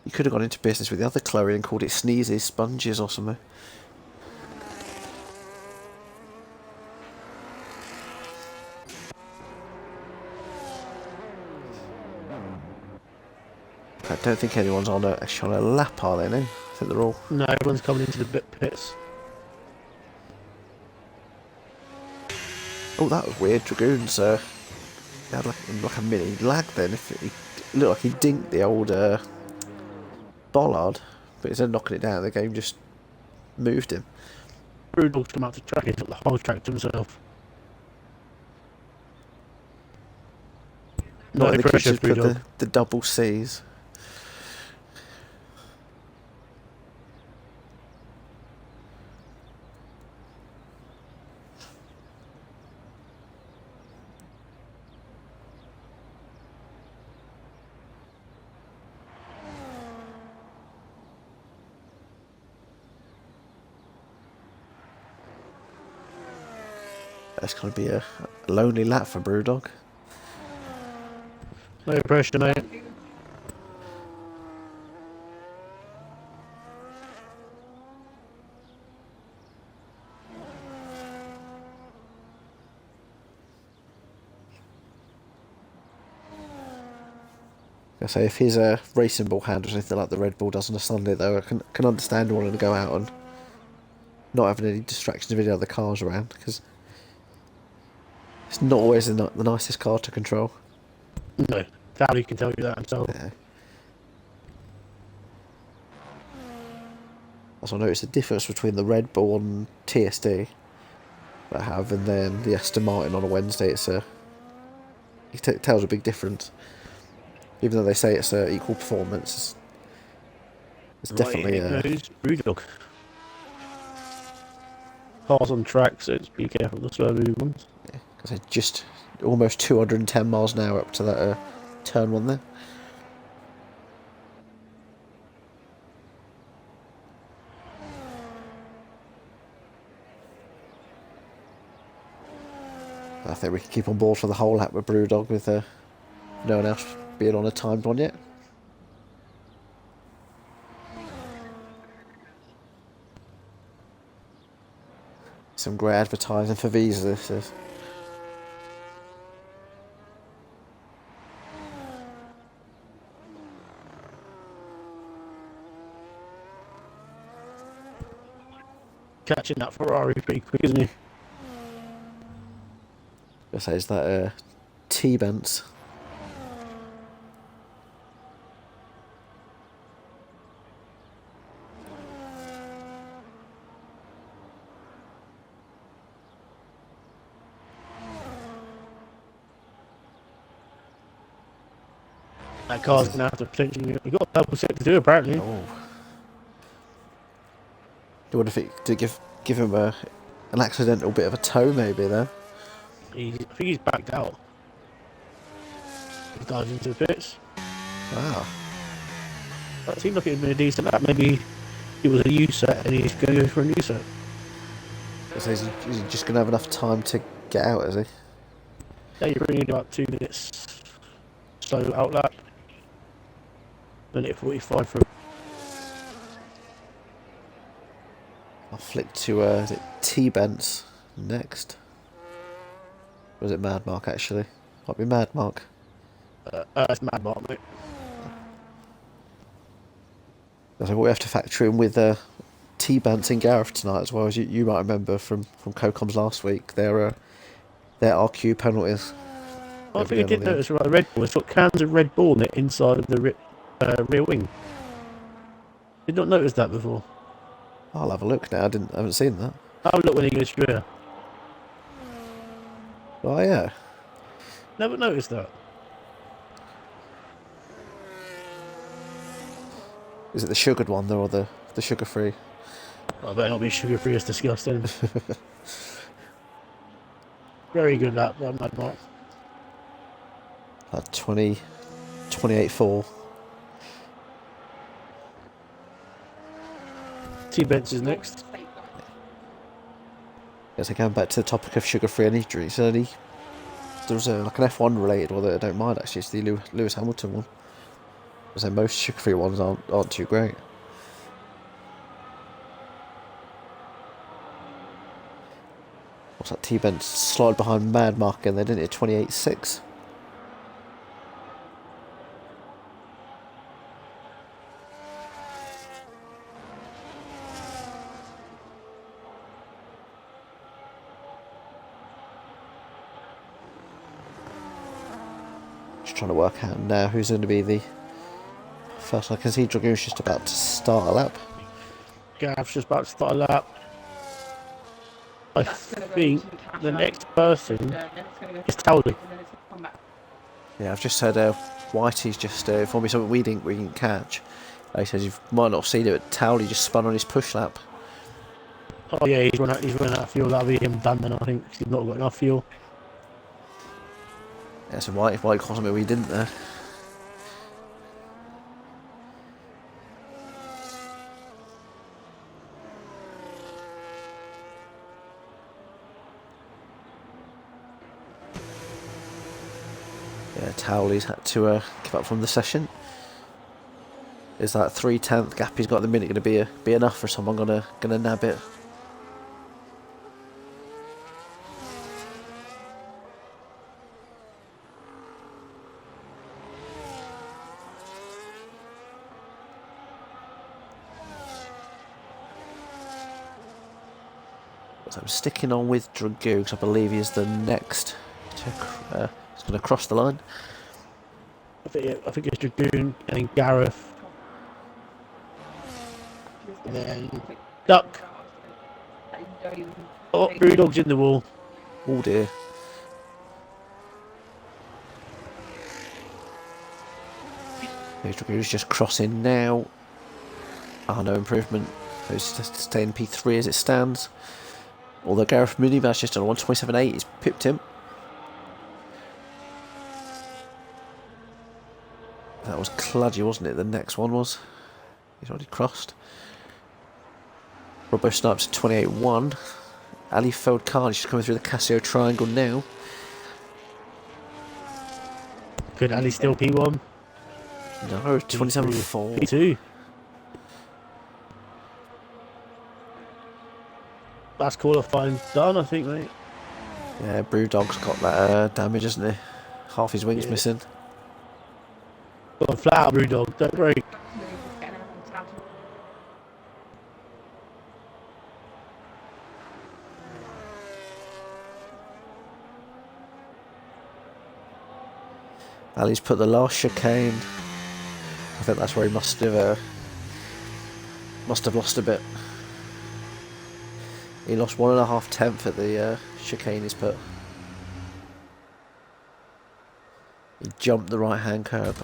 [SPEAKER 2] You could have gone into business with the other Chloe and called it Sneezes, Sponges or something. I don't think anyone's actually on a lap, are they now? I think they're all...
[SPEAKER 3] No, everyone's coming into the pits.
[SPEAKER 2] Oh, that was weird. Dragoon's he had like a mini lag then. It looked like he dinked the old bollard, but instead of knocking it down, the game just moved him.
[SPEAKER 3] Brewdog's come out to track it, took the whole track to himself.
[SPEAKER 2] Not in the
[SPEAKER 3] pressure,
[SPEAKER 2] kitchen, but
[SPEAKER 3] Brewdog.
[SPEAKER 2] the double C's. That's going to be a lonely lap for Brewdog.
[SPEAKER 3] No pressure, mate.
[SPEAKER 2] I say if his racing ball handles anything like the Red Bull does on a Sunday, though, I can understand wanting to go out and not having any distractions of any other cars around, because it's not always the nicest car to control.
[SPEAKER 3] No, Towley can tell you that himself.
[SPEAKER 2] Yeah. Also, I noticed the difference between the Red Bull and TSD that I have, and then the Aston Martin on a Wednesday. It tells a big difference. Even though they say it's equal performance, it's definitely...
[SPEAKER 3] Who's Brewdog? Cars on track, so just be careful of the slow moving ones.
[SPEAKER 2] Yeah, because it's just almost 210 miles an hour up to that turn one there. I think we can keep on board for the whole lap with Brewdog with no one else being on a timed one yet. Some great advertising for Visa, this is.
[SPEAKER 3] catching that Ferrari pretty quick, isn't he?
[SPEAKER 2] I say, is that T-Benz?
[SPEAKER 3] That car's gonna have to potentially. You got a double set to do apparently.
[SPEAKER 2] Oh. I wonder if it did give him an accidental bit of a toe maybe there.
[SPEAKER 3] I think he's backed out. He dives into the pits.
[SPEAKER 2] Wow.
[SPEAKER 3] That seemed like it'd been a decent lap. Maybe it was a U set and he's going to go for a new set.
[SPEAKER 2] So is he just going to have enough time to get out, is he?
[SPEAKER 3] Yeah, you really need about 2 minutes slow out lap. Minute 45 for.
[SPEAKER 2] I'll flick to is it T-Benz next? Or was it Mad Mark actually? Might be Mad Mark.
[SPEAKER 3] It's Mad Mark, mate.
[SPEAKER 2] So we have to factor in with T-Benz and Gareth tonight as well, as you might remember from CoComs last week. Their RQ penalties.
[SPEAKER 3] I think I did notice about the Red Bull. It's got cans of Red Bull in it inside of the rear wing. Did not notice that before.
[SPEAKER 2] I'll have a look now. I haven't seen that.
[SPEAKER 3] Have a look when he goes through here.
[SPEAKER 2] Oh yeah.
[SPEAKER 3] Never noticed that.
[SPEAKER 2] Is it the sugared one though, or the sugar-free?
[SPEAKER 3] I better not be sugar free. It's disgusting. Very good lap, that Mad Mark.
[SPEAKER 2] 28.4.
[SPEAKER 3] T-Benz is next.
[SPEAKER 2] Yes, again back to the topic of sugar-free energy. So there was like an F1 related one that I don't mind actually. It's the Lewis Hamilton one. So most sugar-free ones aren't too great. What's that? T-Benz slide behind Mad Mark and they didn't it 28.6. Just trying to work out now who's going to be the first. I can see Dragoon's just about to start a lap.
[SPEAKER 3] Gareth's just about to start a lap. I think the next person is Towley.
[SPEAKER 2] Yeah, I've just heard Whitey's just informed me something we didn't catch. He says you might not have seen it, but Towley just spun on his push lap.
[SPEAKER 3] Oh yeah, he's run out of fuel. That'll be him done then, I think. He's not got enough fuel.
[SPEAKER 2] Yeah, so White caused something we didn't there. Yeah, Towley's had to give up from the session. Is that 3/10 gap he's got at the minute going to be enough for someone gonna nab it? So I'm sticking on with Dragoon because I believe he's the next. He's going to cross the line.
[SPEAKER 3] I think it's Dragoon and then Gareth. And then Duck. Oh, Brewdog's in the wall.
[SPEAKER 2] Oh dear. Dragoon's just crossing now. Oh, no improvement. He's just staying P3 as it stands. Although Gareth Mooneyman's just on 127.8, he's pipped him. That was Cludgy, wasn't it? The next one was. He's already crossed. Robbo Snipes 28.1. Ali Feldkar is just coming through the Casio triangle now.
[SPEAKER 3] Could Ali still P1?
[SPEAKER 2] No, 27.4.
[SPEAKER 3] P2. That's qualifying done, I think, mate.
[SPEAKER 2] Yeah, Brewdog's got that damage, hasn't he? Half his wings missing.
[SPEAKER 3] Got flat out Brewdog, don't break.
[SPEAKER 2] Ali's put the last chicane. I think that's where he must have lost a bit. He lost 1.5 tenths at the chicane he's put. He jumped the right hand curve.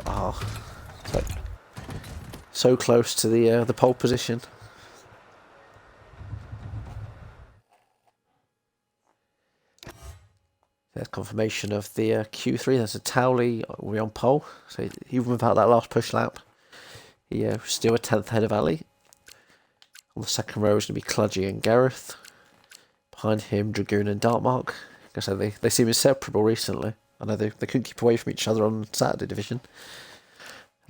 [SPEAKER 2] So close to the pole position. There's confirmation of the Q3. There's a Towley. We're on pole. So even without that last push lap, he still a 10th ahead of Ali. On the second row is going to be Cludgy and Gareth. Behind him, Dragoon and Dartmark. Like I said, they seem inseparable recently. I know they couldn't keep away from each other on Saturday division.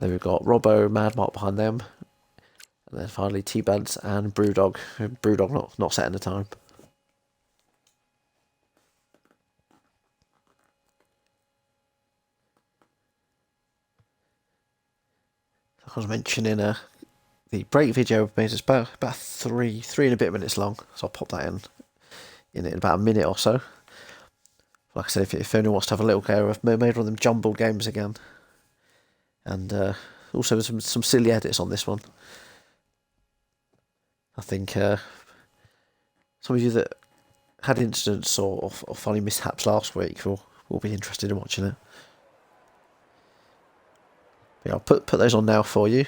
[SPEAKER 2] Then we've got Robbo, Madmark behind them. And then finally T-Bads and Brewdog. Brewdog not setting the time. Like I was mentioning, the break video made us about three and a bit minutes long. So I'll pop that in about a minute or so. Like I said, if anyone wants to have a little go, I've made one of them jumbled games again. And also some silly edits on this one. I think some of you that had incidents or funny mishaps last week will be interested in watching it. But yeah, I'll put those on now for you.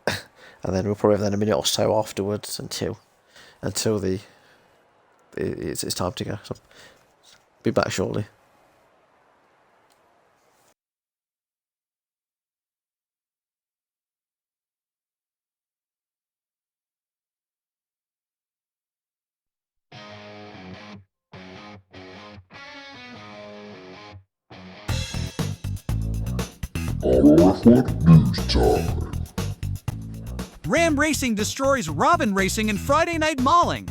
[SPEAKER 2] And then we'll probably have a minute or so afterwards until it's time to go. So be back shortly.
[SPEAKER 4] RRF1 News Time.
[SPEAKER 5] Ram Racing destroys Robin Racing in Friday Night Mauling.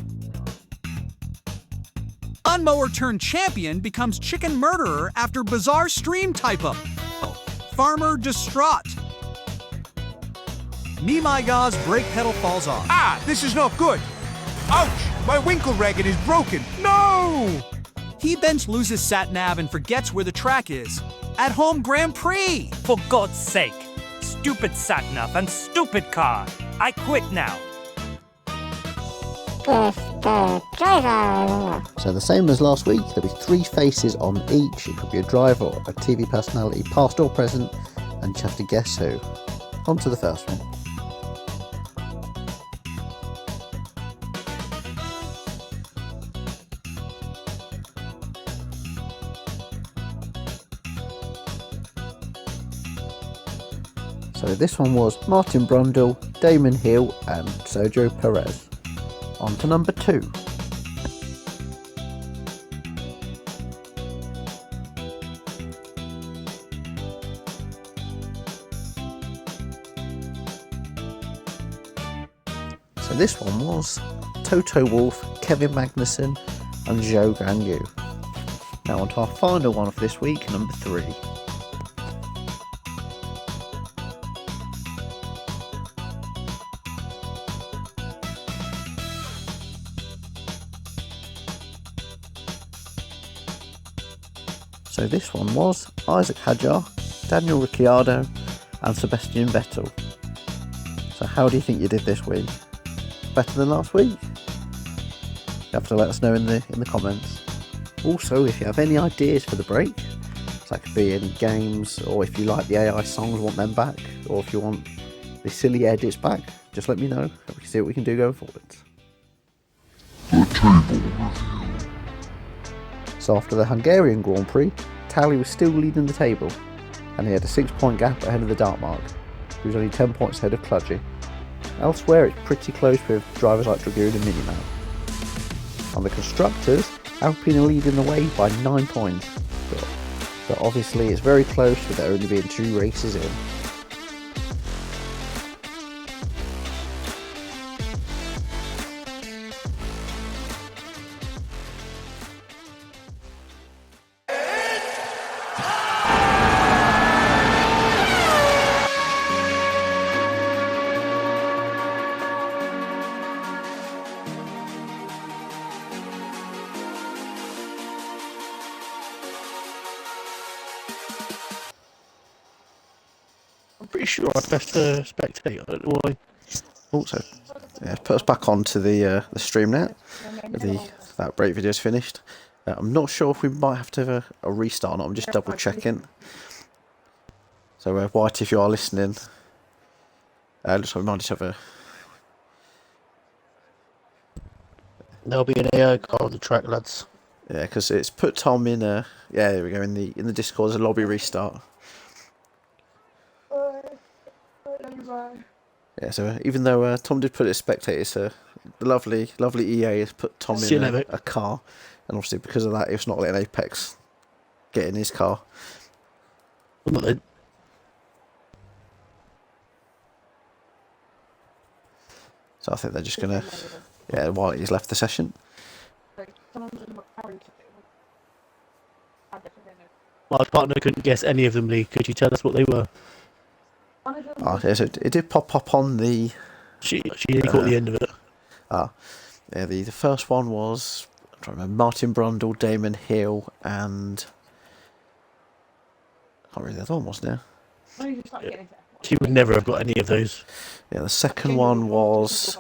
[SPEAKER 5] Unmower turned champion becomes chicken murderer after bizarre stream typo. Farmer distraught. Me My Gauze brake pedal falls off.
[SPEAKER 6] Ah, this is not good. Ouch! My winkle ragged is broken. No!
[SPEAKER 5] He bench loses sat nav and forgets where the track is. At home Grand Prix.
[SPEAKER 7] For God's sake. Stupid sat-nav and stupid car. I quit now.
[SPEAKER 2] So the same as last week, there'll be 3 faces on each. It could be a driver or a TV personality, past or present, and you have to guess who. On to the first one. So this one was Martin Brundle, Damon Hill and Sergio Perez. On to number 2. So this one was Toto Wolff, Kevin Magnussen and Zhou Guanyu. Now on to our final one for this week, number 3. So this one was Isaac Hadjar, Daniel Ricciardo and Sebastian Vettel. So how do you think you did this week? Better than last week? You have to let us know in the comments. Also, if you have any ideas for the break, so that could be in games, or if you like the AI songs, want them back, or if you want the silly edits back, just let me know. We can see what we can do going forward.
[SPEAKER 4] The table review.
[SPEAKER 2] So after the Hungarian Grand Prix, Tally was still leading the table, and he had a 6-point gap ahead of the Dartmark, who was only 10 points ahead of Cludgy. Elsewhere it's pretty close with drivers like Dragoon and Miniman. On the Constructors, Alpine are leading the way by 9 points, but obviously it's very close with there only being 2 races in.
[SPEAKER 3] Pretty sure I pressed spectate. I don't know why.
[SPEAKER 2] Also, yeah, put us back onto the stream now. That break video's finished. I'm not sure if we might have to have a restart or not. I'm just double checking. So, White, if you are listening, looks like we might just have a.
[SPEAKER 3] There'll be an AI car on the track, lads.
[SPEAKER 2] Yeah, because it's put Tom in. Yeah, there we go. In the Discord, there's a lobby restart. Yeah, so even though Tom did put it as spectators, the lovely EA has put Tom
[SPEAKER 3] See you
[SPEAKER 2] in
[SPEAKER 3] later.
[SPEAKER 2] a car, and obviously because of that, it's not letting Apex get in his car.
[SPEAKER 3] Well, not then.
[SPEAKER 2] So I think they're just gonna, while he's left the session.
[SPEAKER 3] My partner couldn't guess any of them, Lee. Could you tell us what they were?
[SPEAKER 2] Oh, yeah, so it did pop up on the.
[SPEAKER 3] She only caught the end of it.
[SPEAKER 2] Yeah, the first one was, I'm trying to remember, Martin Brundle, Damon Hill, and I can't remember the other one, wasn't there?
[SPEAKER 3] She would never have got any of those.
[SPEAKER 2] Yeah, the second one was.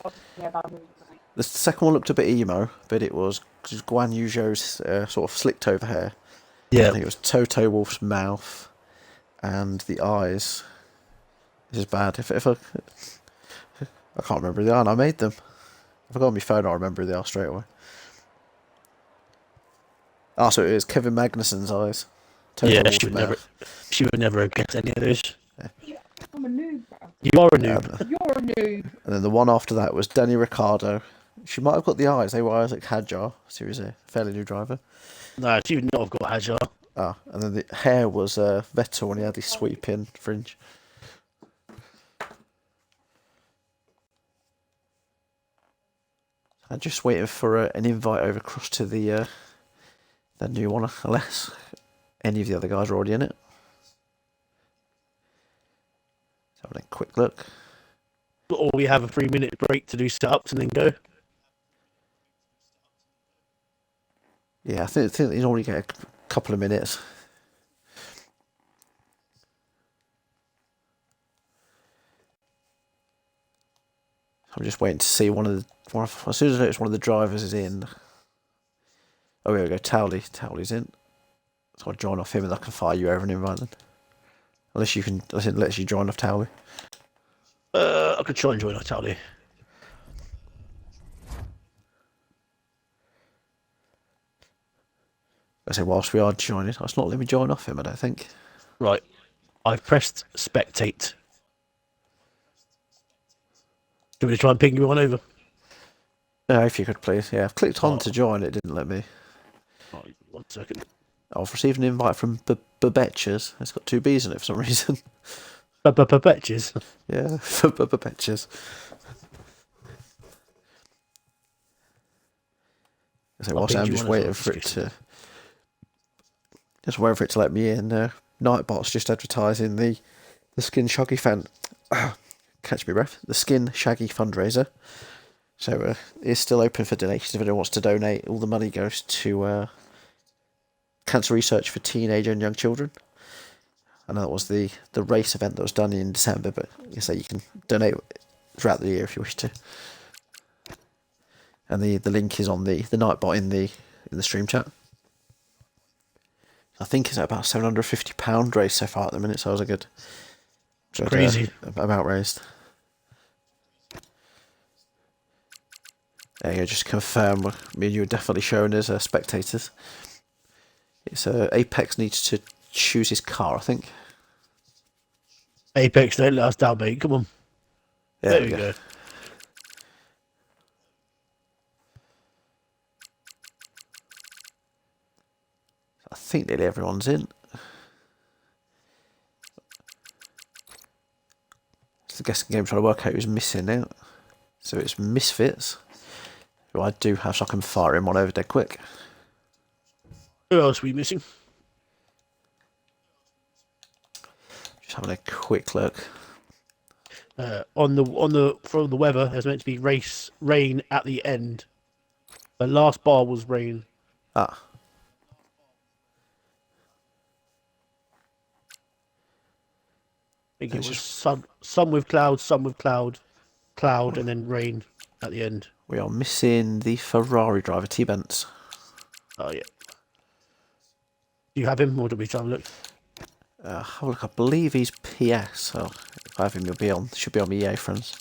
[SPEAKER 2] The second one looked a bit emo, but it was Guan Yu Zhou's sort of slicked over hair.
[SPEAKER 3] Yeah.
[SPEAKER 2] I think it was Toto Wolf's mouth and the eyes. This is bad. If I can't remember who they are, and I made them. If I go on my phone, I'll remember who they are straight away. Ah, so it was Kevin Magnuson's eyes. Toto
[SPEAKER 3] Yeah,
[SPEAKER 2] Wolf's mouth.
[SPEAKER 3] she would never have guessed any of those.
[SPEAKER 8] I'm a noob, bro.
[SPEAKER 3] You are a noob.
[SPEAKER 8] You're a noob.
[SPEAKER 2] And then the one after that was Danny Ricciardo. She might have got the eyes. They were Isaac Hadjar, so he was a fairly new driver.
[SPEAKER 3] No, she would not have got Hajar.
[SPEAKER 2] Ah, and then the hair was Vettel when he had his sweeping fringe. I'm just waiting for an invite over across to the new one, unless any of the other guys are already in it. Let's have a quick look.
[SPEAKER 3] Or we have a 3-minute break to do setups and then go.
[SPEAKER 2] Yeah, I think you normally get a couple of minutes. I'm just waiting to see as soon as I notice one of the drivers is in. Oh, here we go. Towley's in. So I'll join off him and I can fire you over an invite then. Unless it lets you join off Towley.
[SPEAKER 3] I could try and join, I'll tell you.
[SPEAKER 2] I say whilst we are joining, it's not letting me join off him, I don't think.
[SPEAKER 3] Right. I've pressed spectate. Do you want me to try and ping you on over?
[SPEAKER 2] No, if you could please. Yeah, I've clicked on to join, it didn't let me.
[SPEAKER 3] Right, 1 second.
[SPEAKER 2] I've received an invite from Babetches. It's got 2 B's in it for some reason.
[SPEAKER 3] Betches.
[SPEAKER 2] Yeah, for Babetches. So whilst I'm just waiting for it to... Just waiting for it to let me in. Nightbot's just advertising the Skin Shaggy catch me breath. The Skin Shaggy fundraiser. So it's still open for donations if anyone wants to donate. All the money goes to cancer research for teenage and young children. I know that was the race event that was done in December, but you say you can donate throughout the year if you wish to. And the link is on the Nightbot in the stream chat. I think it's at about £750 raised so far at the minute, so that was a good
[SPEAKER 3] Crazy
[SPEAKER 2] amount raised. There you go, just confirm me and you are definitely shown as spectators. It's Apex needs to choose his car, I think.
[SPEAKER 3] Apex, don't let us down, mate. Come on.
[SPEAKER 2] Yeah,
[SPEAKER 3] there we go.
[SPEAKER 2] I think nearly everyone's in. It's the guessing game trying to work out who's missing out. So it's Misfits, who I do have, so I can fire him on over dead quick.
[SPEAKER 3] Who else are we missing?
[SPEAKER 2] Just having a quick look.
[SPEAKER 3] From the weather, there's meant to be rain at the end. The last bar was rain.
[SPEAKER 2] Ah.
[SPEAKER 3] think
[SPEAKER 2] And
[SPEAKER 3] it
[SPEAKER 2] it's
[SPEAKER 3] was
[SPEAKER 2] just
[SPEAKER 3] some with cloud, some with cloud, and then rain at the end.
[SPEAKER 2] we are missing the Ferrari driver, T Bents.
[SPEAKER 3] Oh yeah. Do you have him, or do we try and look?
[SPEAKER 2] Have a look. I believe he's PS. So if I have him, he'll be on. Should be on my EA friends.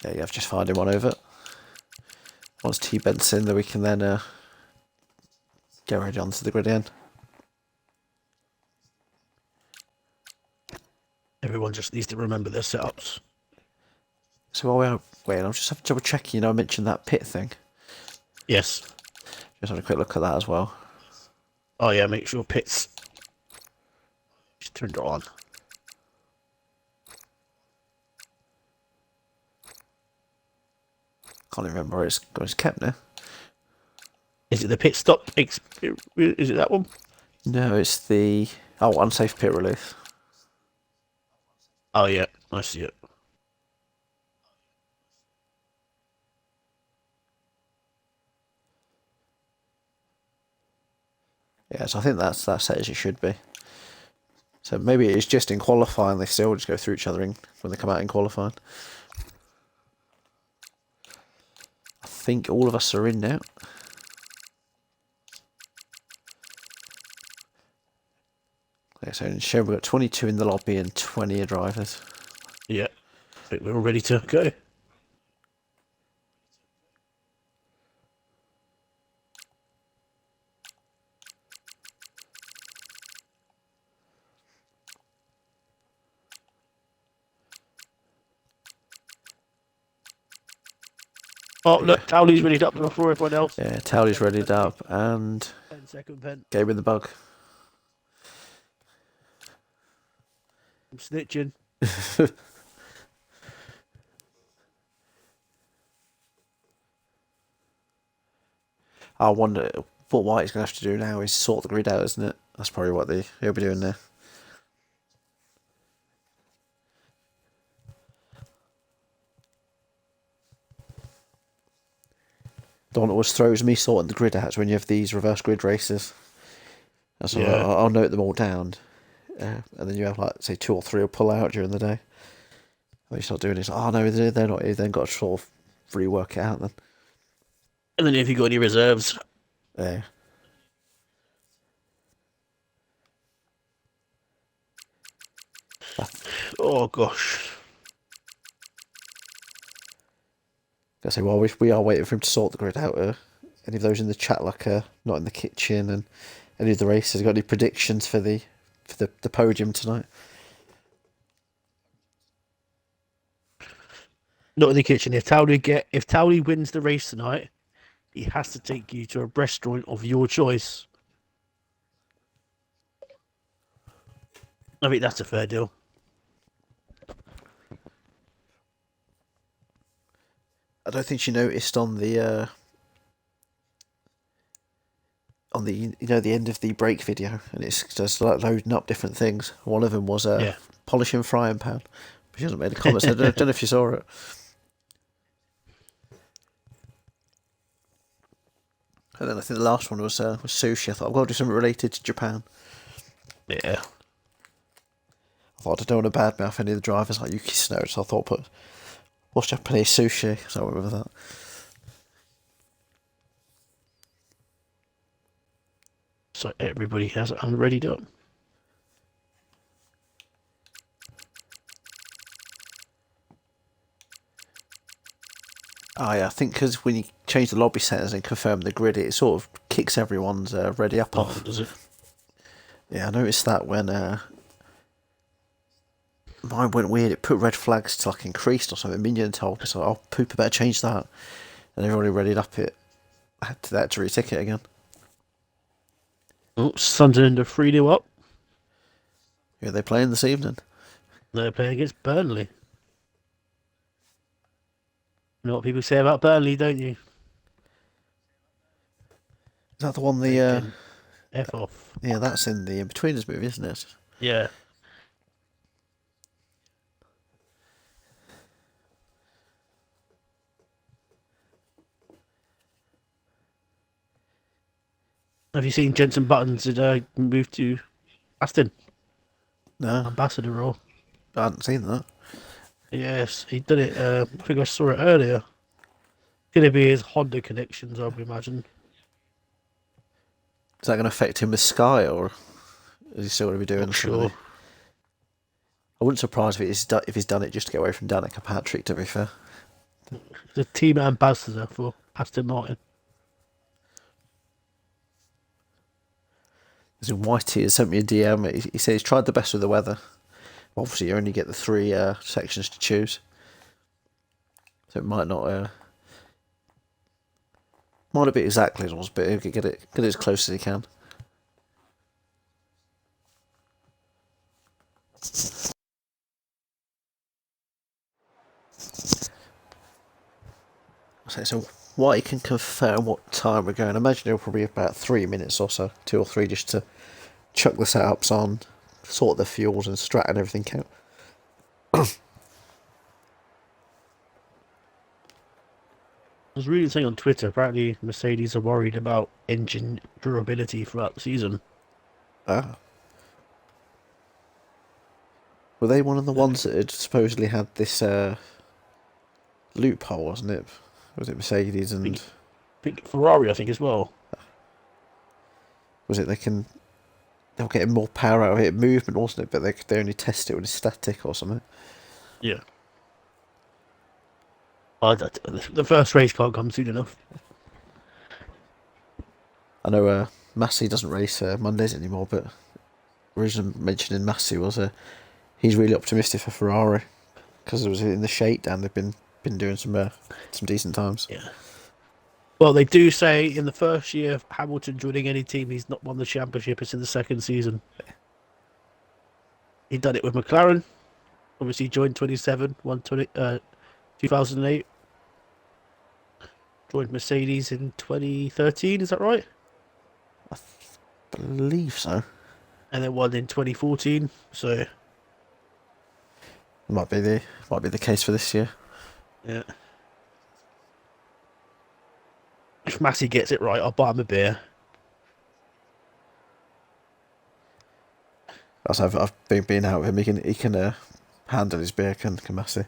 [SPEAKER 2] Yeah, I've just fired him one over. Once T Bent's in, then we can then get ready onto the grid again.
[SPEAKER 3] Everyone just needs to remember their setups.
[SPEAKER 2] So while we're waiting, I'm just double checking. You know, I mentioned that pit thing.
[SPEAKER 3] Yes.
[SPEAKER 2] Just had a quick look at that as well.
[SPEAKER 3] Oh yeah, make sure pits. Just turned it on.
[SPEAKER 2] Can't even remember where it's kept now.
[SPEAKER 3] Is it the pit stop? Is it that one?
[SPEAKER 2] No, it's the unsafe pit release.
[SPEAKER 3] Oh yeah, I see it.
[SPEAKER 2] Yeah, so I think that's set as it should be. So maybe it's just in qualifying they still just go through each other when they come out in qualifying. I think all of us are in now. Yeah, so in show we've got 22 in the lobby and 20 are drivers.
[SPEAKER 3] Yeah, I think we're all ready to go. Oh
[SPEAKER 2] Yeah.
[SPEAKER 3] look, Towley's ready up before everyone else.
[SPEAKER 2] Yeah, Towley's readied up and
[SPEAKER 3] 10-second vent.
[SPEAKER 2] Game in the bug.
[SPEAKER 3] I'm snitching.
[SPEAKER 2] I wonder what White's going to have to do now is sort the grid out, isn't it? That's probably what he'll be doing there. The one that always throws me sorting the grid out is when you have these reverse grid races. So
[SPEAKER 3] Yeah.
[SPEAKER 2] I'll note them all down, and then you have like say 2 or 3 will pull out during the day. And you start doing this. Oh no, they're not. You've then got to sort of rework it out then.
[SPEAKER 3] And then if you got any reserves,
[SPEAKER 2] Yeah.
[SPEAKER 3] oh gosh.
[SPEAKER 2] I say, well, we are waiting for him to sort the grid out. Any of those in the chat, like not in the kitchen, and any of the races, got any predictions for the podium tonight?
[SPEAKER 3] Not in the kitchen. If Towley wins the race tonight, he has to take you to a restaurant of your choice. I think that's a fair deal.
[SPEAKER 2] I don't think she noticed on the the end of the break video, and it's just like loading up different things. One of them was polishing frying pan. But she hasn't made a comment. So I don't know if you saw it. And then I think the last one was sushi. I thought I've got to do something related to Japan.
[SPEAKER 3] Yeah.
[SPEAKER 2] I thought I don't want to badmouth any of the drivers like Yuki Tsunoda, so I thought what's Japanese sushi? So I went with that.
[SPEAKER 3] So everybody has it already done.
[SPEAKER 2] Oh yeah, I think because when you change the lobby settings and confirm the grid, it sort of kicks everyone's ready up off.
[SPEAKER 3] Oh, does it?
[SPEAKER 2] Yeah, I noticed that when mine went weird. It put red flags to like increased or something. Minion told me, so I better change that. And they've already readied up it. I had to retick it again.
[SPEAKER 3] Oh, Sunderland are 3-0 up.
[SPEAKER 2] Who are they playing this evening?
[SPEAKER 3] They're playing against Burnley. You know what people say about Burnley, don't you?
[SPEAKER 2] Is that the one the
[SPEAKER 3] F off.
[SPEAKER 2] yeah, that's in the In-Betweeners movie, isn't it?
[SPEAKER 3] Yeah. Have you seen Jensen Buttons move to Aston
[SPEAKER 2] No,
[SPEAKER 3] ambassador role?
[SPEAKER 2] I hadn't seen that.
[SPEAKER 3] Yes, he did it. I think I saw it earlier. Gonna be his Honda connections, I would imagine.
[SPEAKER 2] Is that going to affect him with Sky, or is he still going to be doing
[SPEAKER 3] Not
[SPEAKER 2] some of the...
[SPEAKER 3] sure.
[SPEAKER 2] I wouldn't surprise if he's done it just to get away from Danica Patrick, to be fair.
[SPEAKER 3] The team ambassador for Aston Martin.
[SPEAKER 2] As in Whitey has sent me a DM. He said he's tried the best with the weather. Obviously, you only get the 3 sections to choose, so it might not be exactly as it was, but he'll get it as close as he can. So Whitey can confirm what time we're going. I imagine it'll probably be about 3 minutes or so, 2 or 3, just to chuck the setups on, sort the fuels and strat and everything out.
[SPEAKER 3] I was reading something on Twitter. Apparently, Mercedes are worried about engine durability throughout the season.
[SPEAKER 2] Ah. Were they one of the ones that had supposedly had this loophole, wasn't it? Was it Mercedes and...
[SPEAKER 3] I think Ferrari, I think, as well.
[SPEAKER 2] Was it they'll get more power out of it, movement, wasn't it? But they only test it when it's static or something.
[SPEAKER 3] Yeah. The first race can't come soon enough.
[SPEAKER 2] I know Massey doesn't race Mondays anymore, but the reason I'm mentioning Massey was he's really optimistic for Ferrari because it was in the shakedown. They've been doing some decent times.
[SPEAKER 3] Yeah. Well, they do say in the first year of Hamilton joining any team, he's not won the championship. It's in the second season. He done it with McLaren. Obviously, joined 27, won 2008. Joined Mercedes in 2013. Is that right?
[SPEAKER 2] I believe so.
[SPEAKER 3] And then won in 2014. So
[SPEAKER 2] It might be the case for this year.
[SPEAKER 3] yeah. If Massey gets it right, I'll buy him a beer.
[SPEAKER 2] I've been out with him. He can handle his beer. Can Massey?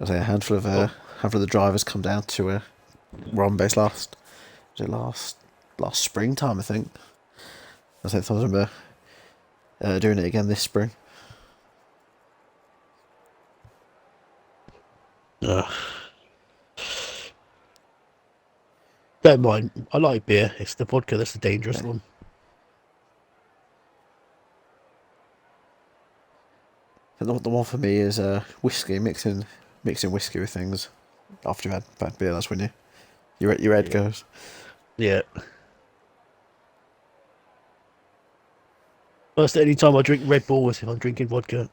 [SPEAKER 2] I say a handful of the drivers come down to were on base last springtime, I think. I think some of them are doing it again this spring.
[SPEAKER 3] Don't mind. I like beer. It's the vodka that's the dangerous one.
[SPEAKER 2] And the one for me is whiskey, mixing whiskey with things after you've had bad beer. That's when your head goes.
[SPEAKER 3] Yeah. First, any time I drink Red Bull is if I'm drinking vodka.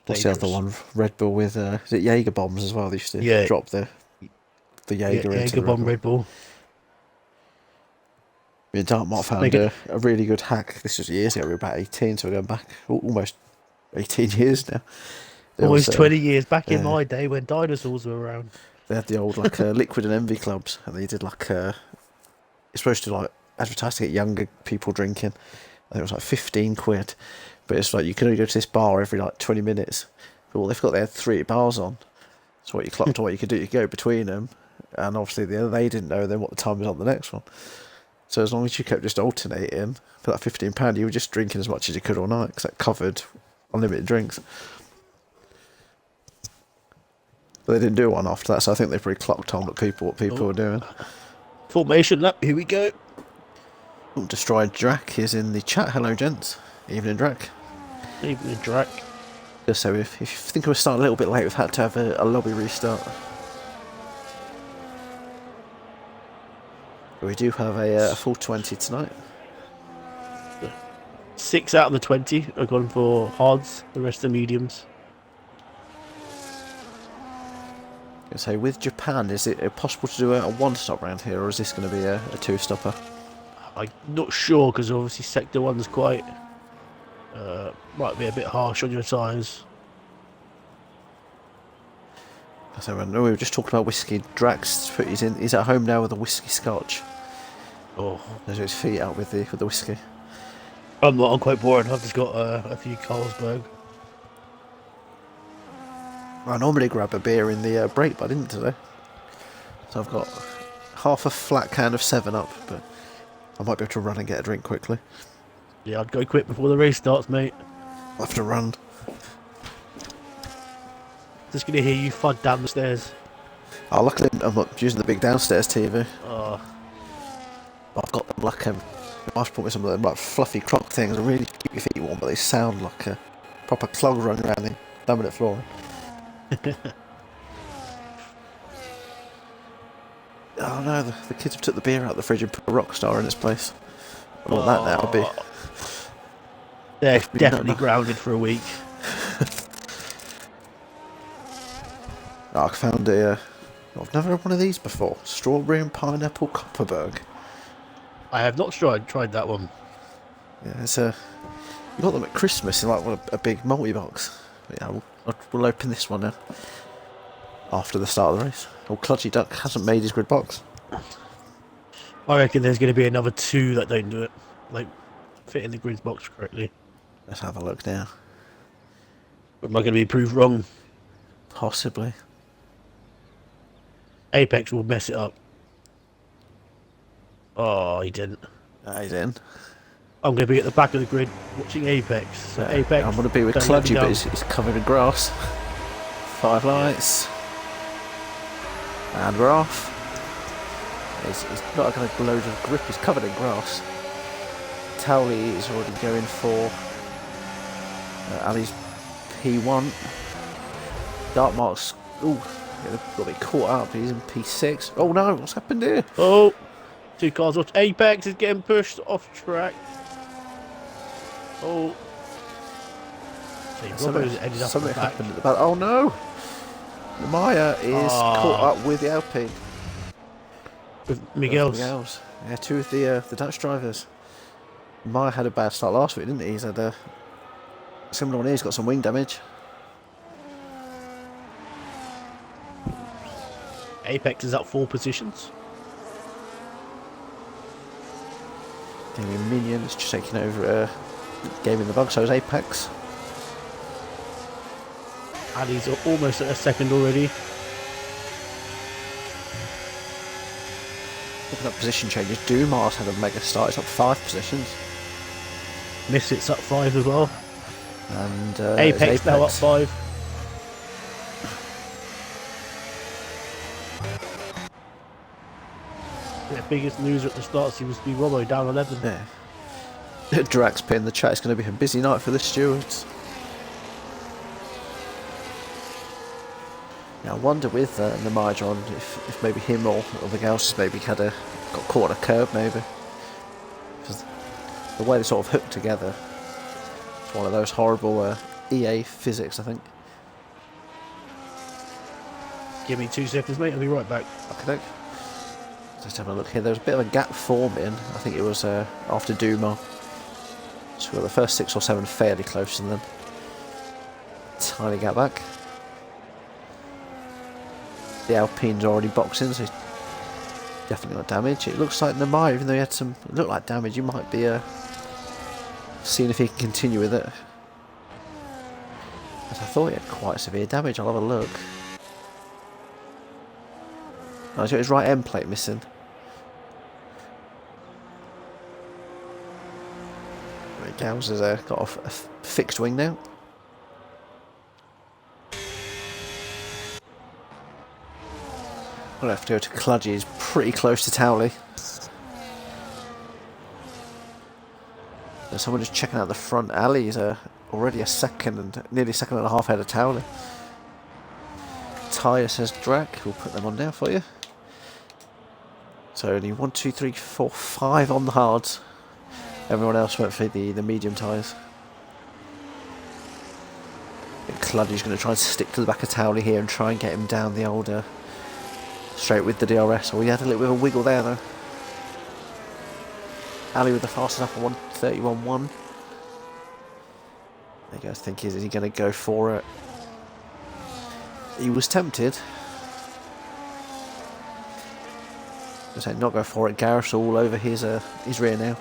[SPEAKER 2] What's the other one? Red Bull with is it Jaeger bombs as well? They used to drop the Jaeger into
[SPEAKER 3] Jaeger bomb Red Bull.
[SPEAKER 2] Me and Dartmouth found a really good hack. This was years ago. We were about 18, so we're going back almost 18 years now.
[SPEAKER 3] Almost 20 years back in my day when dinosaurs were around.
[SPEAKER 2] They had the old Liquid and Envy clubs, and they did it's supposed to advertise to get younger people drinking. I think it was like 15 quid, but it's like you can only go to this bar every 20 minutes. But all they've got, they had 3 bars on. So what you clocked on, what you could do, you go between them, and obviously they didn't know then what the time was on the next one. So as long as you kept just alternating for that £15, you were just drinking as much as you could all night because that covered unlimited drinks. But they didn't do one after that, so I think they probably clocked on what people were doing.
[SPEAKER 3] Formation lap, here we go.
[SPEAKER 2] Destroyed Drac is in the chat. Hello, gents. Evening, Drac.
[SPEAKER 3] Evening, Drac.
[SPEAKER 2] So if you think we're starting a little bit late, we've had to have a lobby restart. We do have a full 20 tonight.
[SPEAKER 3] 6 out of the 20 are gone for hards, the rest are mediums.
[SPEAKER 2] So with Japan, is it possible to do a one-stop round here, or is this going to be a two-stopper?
[SPEAKER 3] I'm not sure because obviously Sector 1's quite might be a bit harsh on your tyres.
[SPEAKER 2] So we were just talking about whiskey. Drax, he's at home now with a whiskey scotch.
[SPEAKER 3] Oh,
[SPEAKER 2] There's his feet out with the whiskey.
[SPEAKER 3] I'm not. I'm quite bored. I've just got a few Carlsberg.
[SPEAKER 2] I normally grab a beer in the break, but I didn't today. So I've got half a flat can of 7-Up, but I might be able to run and get a drink quickly.
[SPEAKER 3] Yeah, I'd go quick before the race starts, mate.
[SPEAKER 2] I'll have to run.
[SPEAKER 3] Just gonna hear you thud down the stairs.
[SPEAKER 2] Oh, luckily I'm not using the big downstairs TV.
[SPEAKER 3] Oh,
[SPEAKER 2] I've got them like Marsh brought me some of them like fluffy croc things that really keep your feet warm, but they sound like a proper clog running around the laminate flooring. Oh no, the kids have took the beer out of the fridge and put a Rockstar in its place. I don't want that now, would be.
[SPEAKER 3] they're definitely grounded for a week.
[SPEAKER 2] Oh, I found I've never had one of these before. Strawberry and pineapple Copperberg.
[SPEAKER 3] I have not tried that one.
[SPEAKER 2] Yeah, it's you got them at Christmas in like a big multi-box. But yeah, we'll open this one now. After the start of the race. Old Clutchy Duck hasn't made his grid box.
[SPEAKER 3] I reckon there's going to be another 2 that don't do it. Like, fit in the grid box correctly.
[SPEAKER 2] Let's have a look now.
[SPEAKER 3] Am I going to be proved wrong?
[SPEAKER 2] Possibly.
[SPEAKER 3] Apex will mess it up. Oh, he didn't.
[SPEAKER 2] He's in.
[SPEAKER 3] I'm going to be at the back of the grid watching Apex. So Apex.
[SPEAKER 2] I'm going to be with
[SPEAKER 3] don't let me
[SPEAKER 2] Clutchy, but
[SPEAKER 3] down.
[SPEAKER 2] he's covered in grass. 5 lights. And we're off. He's not got a load of grip, he's covered in grass. Towley is already going for Ali's P1. Dartmark's got to be caught up, he's in P6. Oh no, what's happened here?
[SPEAKER 3] Oh, 2 cars off. Apex is getting pushed off track. Oh. See, Robbo's ended up
[SPEAKER 2] Something
[SPEAKER 3] at the back.
[SPEAKER 2] happened at the back. Oh no! Maya is caught up with the Alpine.
[SPEAKER 3] With Miguel's.
[SPEAKER 2] Miguel's. Yeah, 2 of the Dutch drivers. Maya had a bad start last week, didn't he? He's had a similar one here. He's got some wing damage.
[SPEAKER 3] Apex is up 4 positions.
[SPEAKER 2] Damien Minion is just taking over game in the bug, so is Apex.
[SPEAKER 3] Ali's almost at a second already.
[SPEAKER 2] Looking at position changes, Dumas had a mega start, it's up 5 positions.
[SPEAKER 3] Misfits up 5 as well.
[SPEAKER 2] And
[SPEAKER 3] Apex now up 5. The biggest loser at the start seems to be Robbo down 11.
[SPEAKER 2] Yeah. Drax put in the chat, it's going to be a busy night for the stewards. Now, I wonder with the Marjon if maybe him or the Gauss maybe got caught on a curb maybe. Because the way they sort of hook together, it's one of those horrible EA physics, I think.
[SPEAKER 3] Give me 2 seconds, mate. I'll be right back.
[SPEAKER 2] Okay. Just having a look here. There was a bit of a gap forming. I think it was after Duma. So we got the first 6 or 7 fairly close, and then tiny gap back. The Alpine's already boxing, so he's definitely got damage. It looks like Namai, even though he had some, it looked like damage, he might be seeing if he can continue with it. But I thought he had quite severe damage. I'll have a look. Oh, he's got his right end plate missing. Gauss has got a fixed wing now. I'm going to have to go to Cludgy, he's pretty close to Towley. There's someone just checking out the front. Ali is already nearly a second and a half ahead of Towley. Tyre says Drac, we'll put them on now for you. So only 1, 2, 3, 4, 5 on the hards. Everyone else went for the medium tyres. Cludgy's going to try and stick to the back of Towley here and try and get him down the older straight with the DRS. Oh, he had a little bit of a wiggle there though. Ali with the fastest up on 131.1. There you guys think, is he going to go for it? He was tempted. I say not go for it. Gareth's all over his rear now.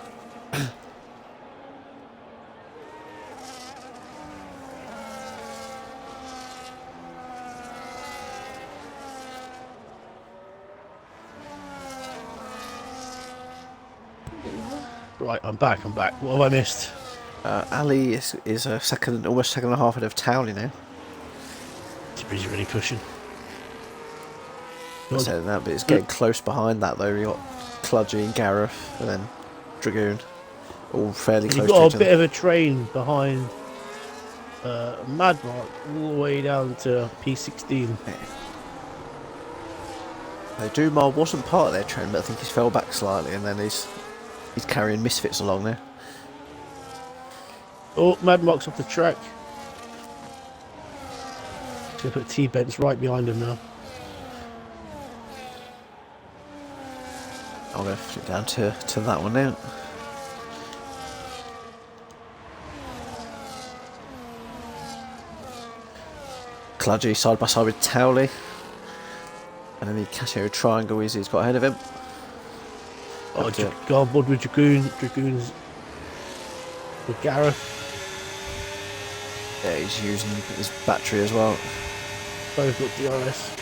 [SPEAKER 3] Right, I'm back. What have I missed?
[SPEAKER 2] Ali is a second, almost second and a half ahead of Towley now.
[SPEAKER 3] He's really pushing.
[SPEAKER 2] So that bit is getting close behind that though. You got Cludgy and Gareth, and then Dragoon, all fairly close
[SPEAKER 3] You've
[SPEAKER 2] to
[SPEAKER 3] got
[SPEAKER 2] each
[SPEAKER 3] a
[SPEAKER 2] other.
[SPEAKER 3] bit of a train behind Mad Mark all the way down to P16.
[SPEAKER 2] Dumar wasn't part of their trend, but I think he's fell back slightly, and then he's carrying Misfits along there.
[SPEAKER 3] Oh, Mad Mark's off the track. Gonna put T-Bents right behind him now.
[SPEAKER 2] I'm going to flip down to that one now. Cludgy side by side with Towley. And then the Casio Triangle he's got ahead of him.
[SPEAKER 3] Oh, go on board with Dragoon. Dragoon's with Gareth.
[SPEAKER 2] Yeah, he's using his battery as well.
[SPEAKER 3] Both got DRS.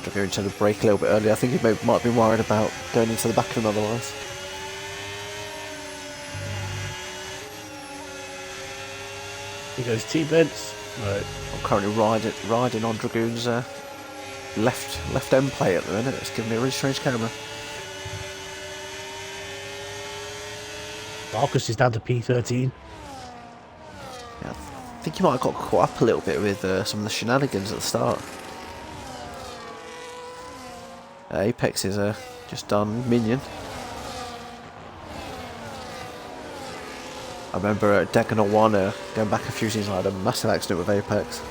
[SPEAKER 2] Dragoon tried to brake a little bit earlier. I think he might have been worried about going into the back of him otherwise.
[SPEAKER 3] Here goes T-Bents. Right.
[SPEAKER 2] I'm currently riding on Dragoon's left end plate at the minute. It's giving me a really strange camera.
[SPEAKER 3] Marcus is down to P13.
[SPEAKER 2] Yeah, I think he might have got caught up a little bit with some of the shenanigans at the start. Apex is just done Minion. I remember at Deccan 1, going back a few seasons, I had a massive accident with Apex.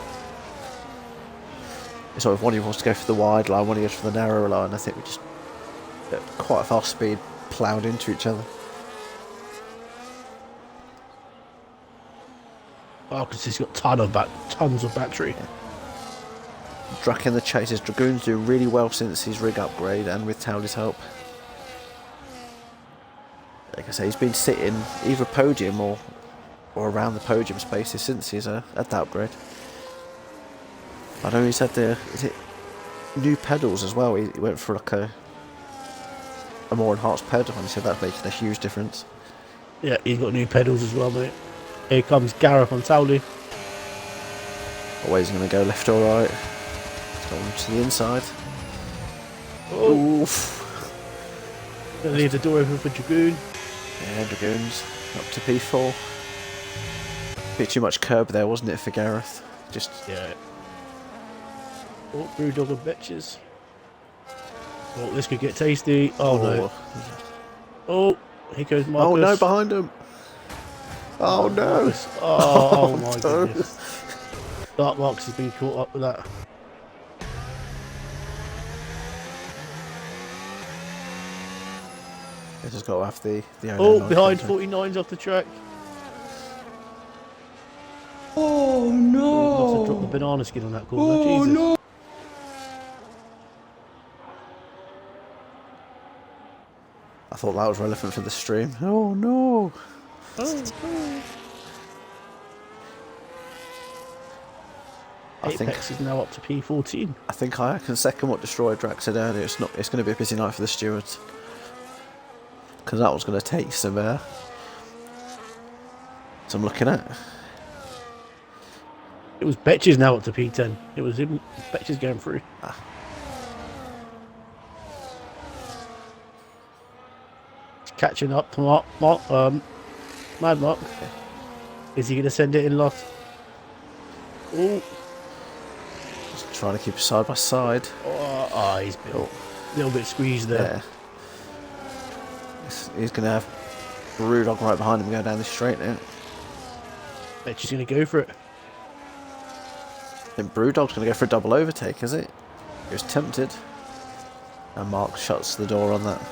[SPEAKER 2] It's sort of one of you wants to go for the wide line, one of you goes for the narrow line. I think we just, at quite a fast speed, ploughed into each other.
[SPEAKER 3] Marcus has got tons of battery.
[SPEAKER 2] Yeah. Drac in the chase. His Dragoon's doing really well since his rig upgrade and with Towley's help. Like I say, he's been sitting either podium or around the podium spaces since he's had that upgrade. I know he's had new pedals as well. He went for like a more enhanced pedal and he said that's making a huge difference.
[SPEAKER 3] Yeah, he's got new pedals as well, mate. Here comes Gareth on Towley.
[SPEAKER 2] Always going to go left or right. He's going to the inside.
[SPEAKER 3] Oh.
[SPEAKER 2] Oof.
[SPEAKER 3] Gonna leave the door open for Dragoon.
[SPEAKER 2] Yeah, Dragoons up to P4. Bit too much curb there, wasn't it, for Gareth? Just
[SPEAKER 3] Yeah. Oh, Brewdog and Betches. Oh, this could get tasty. Oh no. Oh, here goes Marcus.
[SPEAKER 2] Oh no, behind him. Oh no.
[SPEAKER 3] Marcus. Oh, my
[SPEAKER 2] no.
[SPEAKER 3] goodness. Dark Marks has been caught up with that.
[SPEAKER 2] He's just got to have the
[SPEAKER 3] Oh, behind 49's off the track.
[SPEAKER 8] Oh
[SPEAKER 3] Must have
[SPEAKER 8] no!
[SPEAKER 3] dropped the banana skin on that corner.
[SPEAKER 8] Oh
[SPEAKER 3] Jesus.
[SPEAKER 8] no!
[SPEAKER 2] I thought that was relevant for the stream. Oh no.
[SPEAKER 3] Oh.
[SPEAKER 2] I think
[SPEAKER 3] Apex is now up to P14.
[SPEAKER 2] I think I can second what Destroyer Drax said earlier. It's going to be a busy night for the stewards. Because that one's going to take some looking at.
[SPEAKER 3] It was Betches now up to P10. It was him, Betches going through. He's catching up to Mad Mark. Is he going to send it in last? Oh,
[SPEAKER 2] Just trying to keep it side by side.
[SPEAKER 3] he's been a little bit squeezed there.
[SPEAKER 2] Yeah. He's going to have Brewdog right behind him going down this straight now.
[SPEAKER 3] Betches going to go for it.
[SPEAKER 2] I think Brewdog's going to go for a double overtake, is it? He was tempted. And Mark shuts the door on that.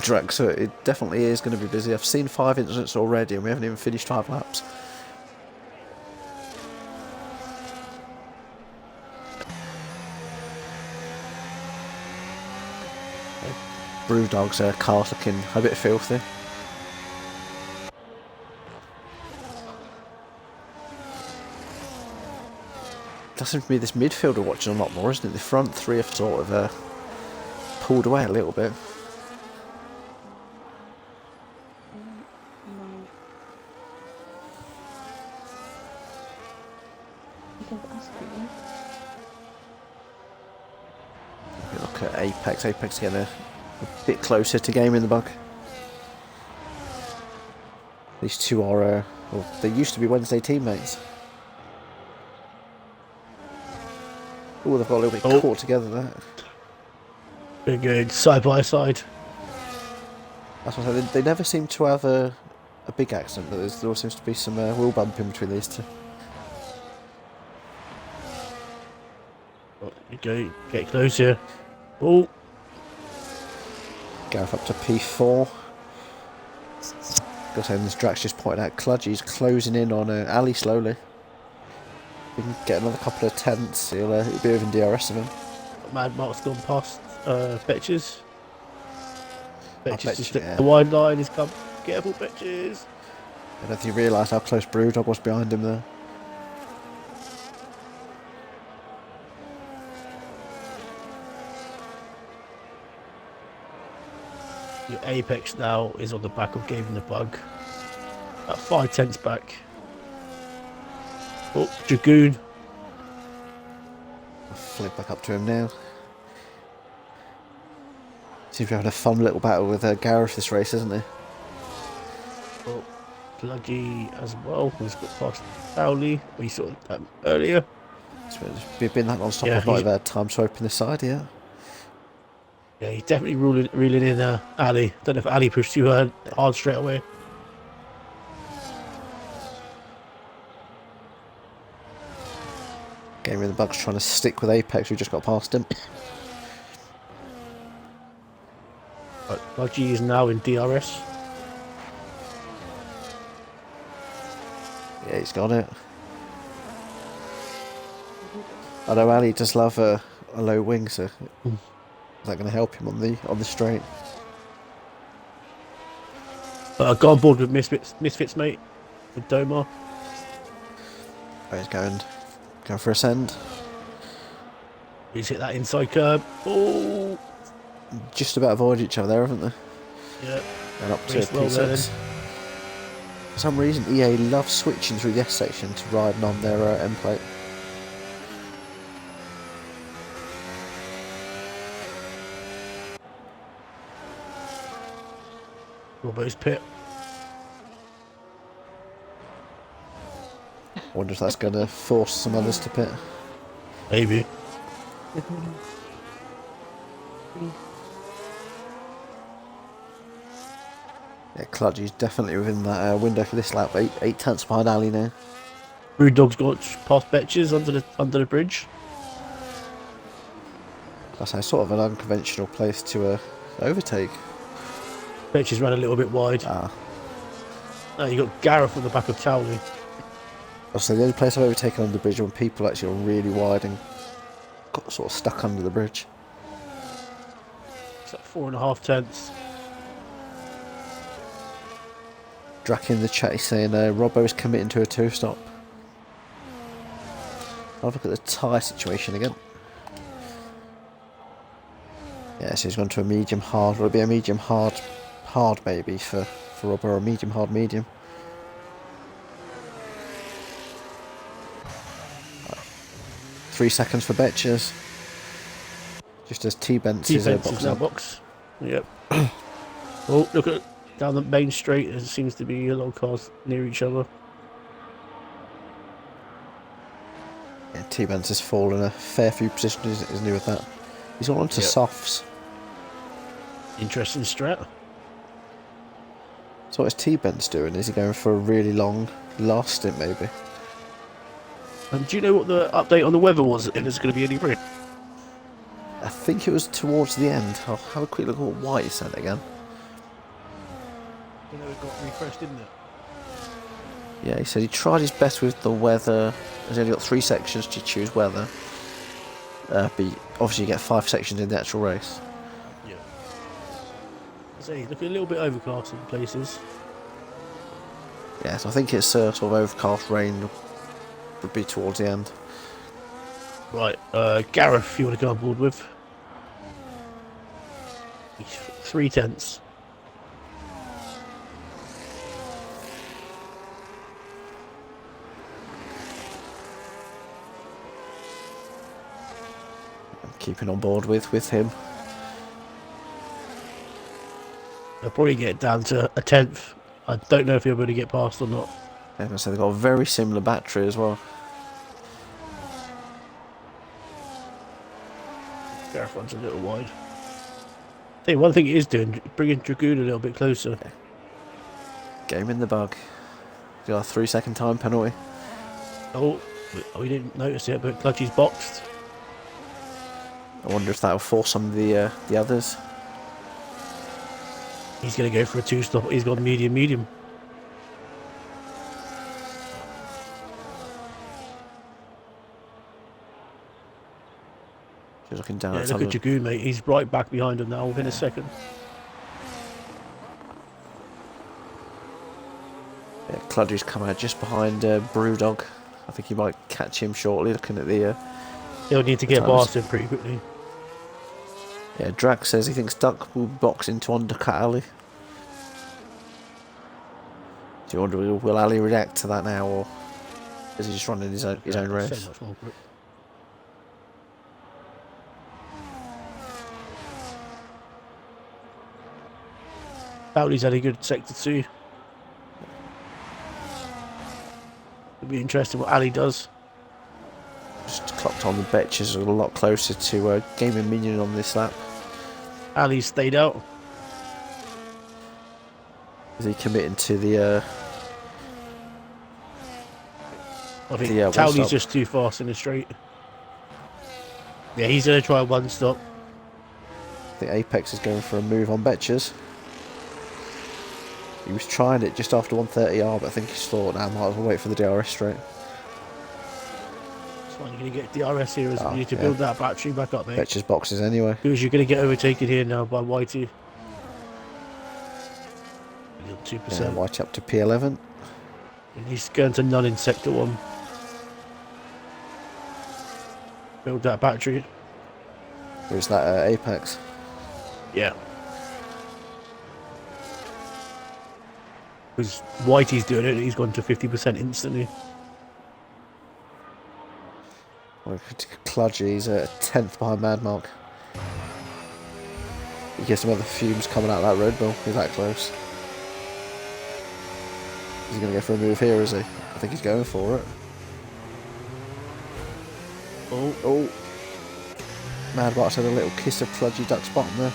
[SPEAKER 2] Drax, so it definitely is going to be busy. I've seen 5 incidents already and we haven't even finished 5 laps. Brewdog's car's looking a bit filthy. Does seem to be this midfield we're watching a lot more, isn't it? The front three have sort of pulled away a little bit. Look at Apex. Apex getting a bit closer to gaming the bug. These two are, well, they used to be Wednesday teammates. Oh, they've got a little bit caught together there.
[SPEAKER 3] Very good, side by side.
[SPEAKER 2] That's what I said. They never seem to have a big accident, but there always seems to be some wheel bumping between these two.
[SPEAKER 3] Okay, get closer. Oh,
[SPEAKER 2] Gareth up to P4. Got to say, this Drax just pointed out Kludgy's closing in on Ali slowly. We can get another couple of tenths, he'll be within DRS of him.
[SPEAKER 3] Mad Mark's gone past Betches. Betches just
[SPEAKER 2] yeah.
[SPEAKER 3] the wide line is come. Careful, Betches.
[SPEAKER 2] I don't think he realised how close Brewdog was behind him there.
[SPEAKER 3] Your Apex now is on the back of Gaming the Bug. About 5 tenths back. Oh, Dragoon.
[SPEAKER 2] I'll flip back up to him now. Seems to be having a fun little battle with Gareth this race, isn't he?
[SPEAKER 3] Oh, Kludgy as well. He's got past Cowley. We saw that earlier.
[SPEAKER 2] It's been that non-stop.
[SPEAKER 3] Yeah,
[SPEAKER 2] I've not even had time to open this side yet.
[SPEAKER 3] Yeah, he's definitely reeling in Ali. Don't know if Ali pushed too hard straight away.
[SPEAKER 2] Gaming the Bug's trying to stick with Apex, who just got past him.
[SPEAKER 3] Right, Kludgy is now in DRS.
[SPEAKER 2] Yeah, he's got it. I know Ali does love a low wing, so is that going to help him on the straight?
[SPEAKER 3] Go on board with Misfits, mate. With Domar.
[SPEAKER 2] Oh, he's going for a send.
[SPEAKER 3] He's hit that inside curb. Oh,
[SPEAKER 2] Just about avoided each other there, haven't they?
[SPEAKER 3] yeah.
[SPEAKER 2] And up to
[SPEAKER 3] Race well there,
[SPEAKER 2] P6. For some reason, EA loves switching through the S section to riding on their end plate.
[SPEAKER 3] Robbo's pit.
[SPEAKER 2] I wonder if that's going to force some others to pit.
[SPEAKER 3] Maybe.
[SPEAKER 2] Yeah, Kludgy's definitely within that window for this lap. 8 tenths behind Ali now.
[SPEAKER 3] Brewdog's got past Betches under the bridge.
[SPEAKER 2] That's sort of an unconventional place to overtake.
[SPEAKER 3] Betches ran a little bit wide. No, you got Gareth on the back of Cowley.
[SPEAKER 2] So the only place I've overtaken under the bridge when people actually are really wide and got sort of stuck under the bridge.
[SPEAKER 3] It's like 4.5 tenths.
[SPEAKER 2] Drac in the chat is saying Robbo is committing to a 2-stop. I'll look at the tyre situation again. Yeah, so he's gone to a medium hard. Will it be a medium hard maybe for Robbo, or a medium hard medium? 3 seconds for Betches. Just as T-Bents is
[SPEAKER 3] T-Bents now box. Yep. Oh, look at down the main straight. There seems to be a lot of cars near each other.
[SPEAKER 2] Yeah, T-Bents has fallen a fair few positions, isn't he, with that? He's gone on to softs.
[SPEAKER 3] Interesting strat.
[SPEAKER 2] So what is T-Bents doing? Is he going for a really long last stint maybe?
[SPEAKER 3] Do you know what the update on the weather was? If there's going to be any rain?
[SPEAKER 2] I think it was towards the end. I'll have a quick look at what White said again.
[SPEAKER 3] You know, it got refreshed, didn't it?
[SPEAKER 2] Yeah, he said he tried his best with the weather. He's only got 3 sections to choose weather. But obviously you get 5 sections in the actual race.
[SPEAKER 3] Yeah. Say, looking a little bit overcast in places.
[SPEAKER 2] Yeah, so I think it's sort of overcast rain would be towards the end.
[SPEAKER 3] Right, Gareth, you want to go on board with? 3/10.
[SPEAKER 2] I'm keeping on board with him.
[SPEAKER 3] They'll probably get down to a 10th. I don't know if he'll be able to get past or not.
[SPEAKER 2] Yeah, so they've got a very similar battery as well.
[SPEAKER 3] Gareth runs a little wide. I think one thing it is doing, bringing Dragoon a little bit closer.
[SPEAKER 2] Yeah. Game in the bug. Got a 3-second time penalty.
[SPEAKER 3] Oh, we didn't notice it, but Clutchy's boxed.
[SPEAKER 2] I wonder if that will force some of the others.
[SPEAKER 3] He's going to go for a 2-stop. He's got medium.
[SPEAKER 2] Just looking down
[SPEAKER 3] Yeah,
[SPEAKER 2] at
[SPEAKER 3] look at Dragoon, mate. He's right back behind him now within a second.
[SPEAKER 2] Yeah, Cludgy's come out just behind Brewdog. I think he might catch him shortly, looking at the...
[SPEAKER 3] He'll need to get past him pretty quickly.
[SPEAKER 2] Yeah, Drac says he thinks Duck will box into undercut Ali. Do you wonder, will Ali react to that now, or is he just running his own race?
[SPEAKER 3] So much more grip. Bowley's had a good sector 2. It'll be interesting what Ali does.
[SPEAKER 2] Just clocked on the Betches a lot closer to Gaming Minion on this lap.
[SPEAKER 3] Ali stayed out.
[SPEAKER 2] Is he committing to the...
[SPEAKER 3] I think
[SPEAKER 2] one
[SPEAKER 3] Towley's
[SPEAKER 2] stop?
[SPEAKER 3] just too fast in the straight. Yeah, he's going to try one stop.
[SPEAKER 2] I think Apex is going for a move on Betches. He was trying it just after 130R, but I think he's thought, now I might as well wait for the DRS straight.
[SPEAKER 3] That's why you're going to get DRS here, you need to build that battery back up, mate.
[SPEAKER 2] Betches boxes anyway.
[SPEAKER 3] Because you're going to get overtaken here now by Whitey. 2%.
[SPEAKER 2] Yeah, White up to P11.
[SPEAKER 3] And he's going to none in sector 1. Build that battery.
[SPEAKER 2] Or is that Apex?
[SPEAKER 3] Yeah. Because Whitey's doing it, he's gone to 50% instantly.
[SPEAKER 2] Well, Cludgy, he's a 10th behind Madmark. You get some other fumes coming out of that Red Bull. He's that close. Is he going to go for a move here, is he? I think he's going for it. Oh. Madmark's had a little kiss of Cludgy Duck's bottom there.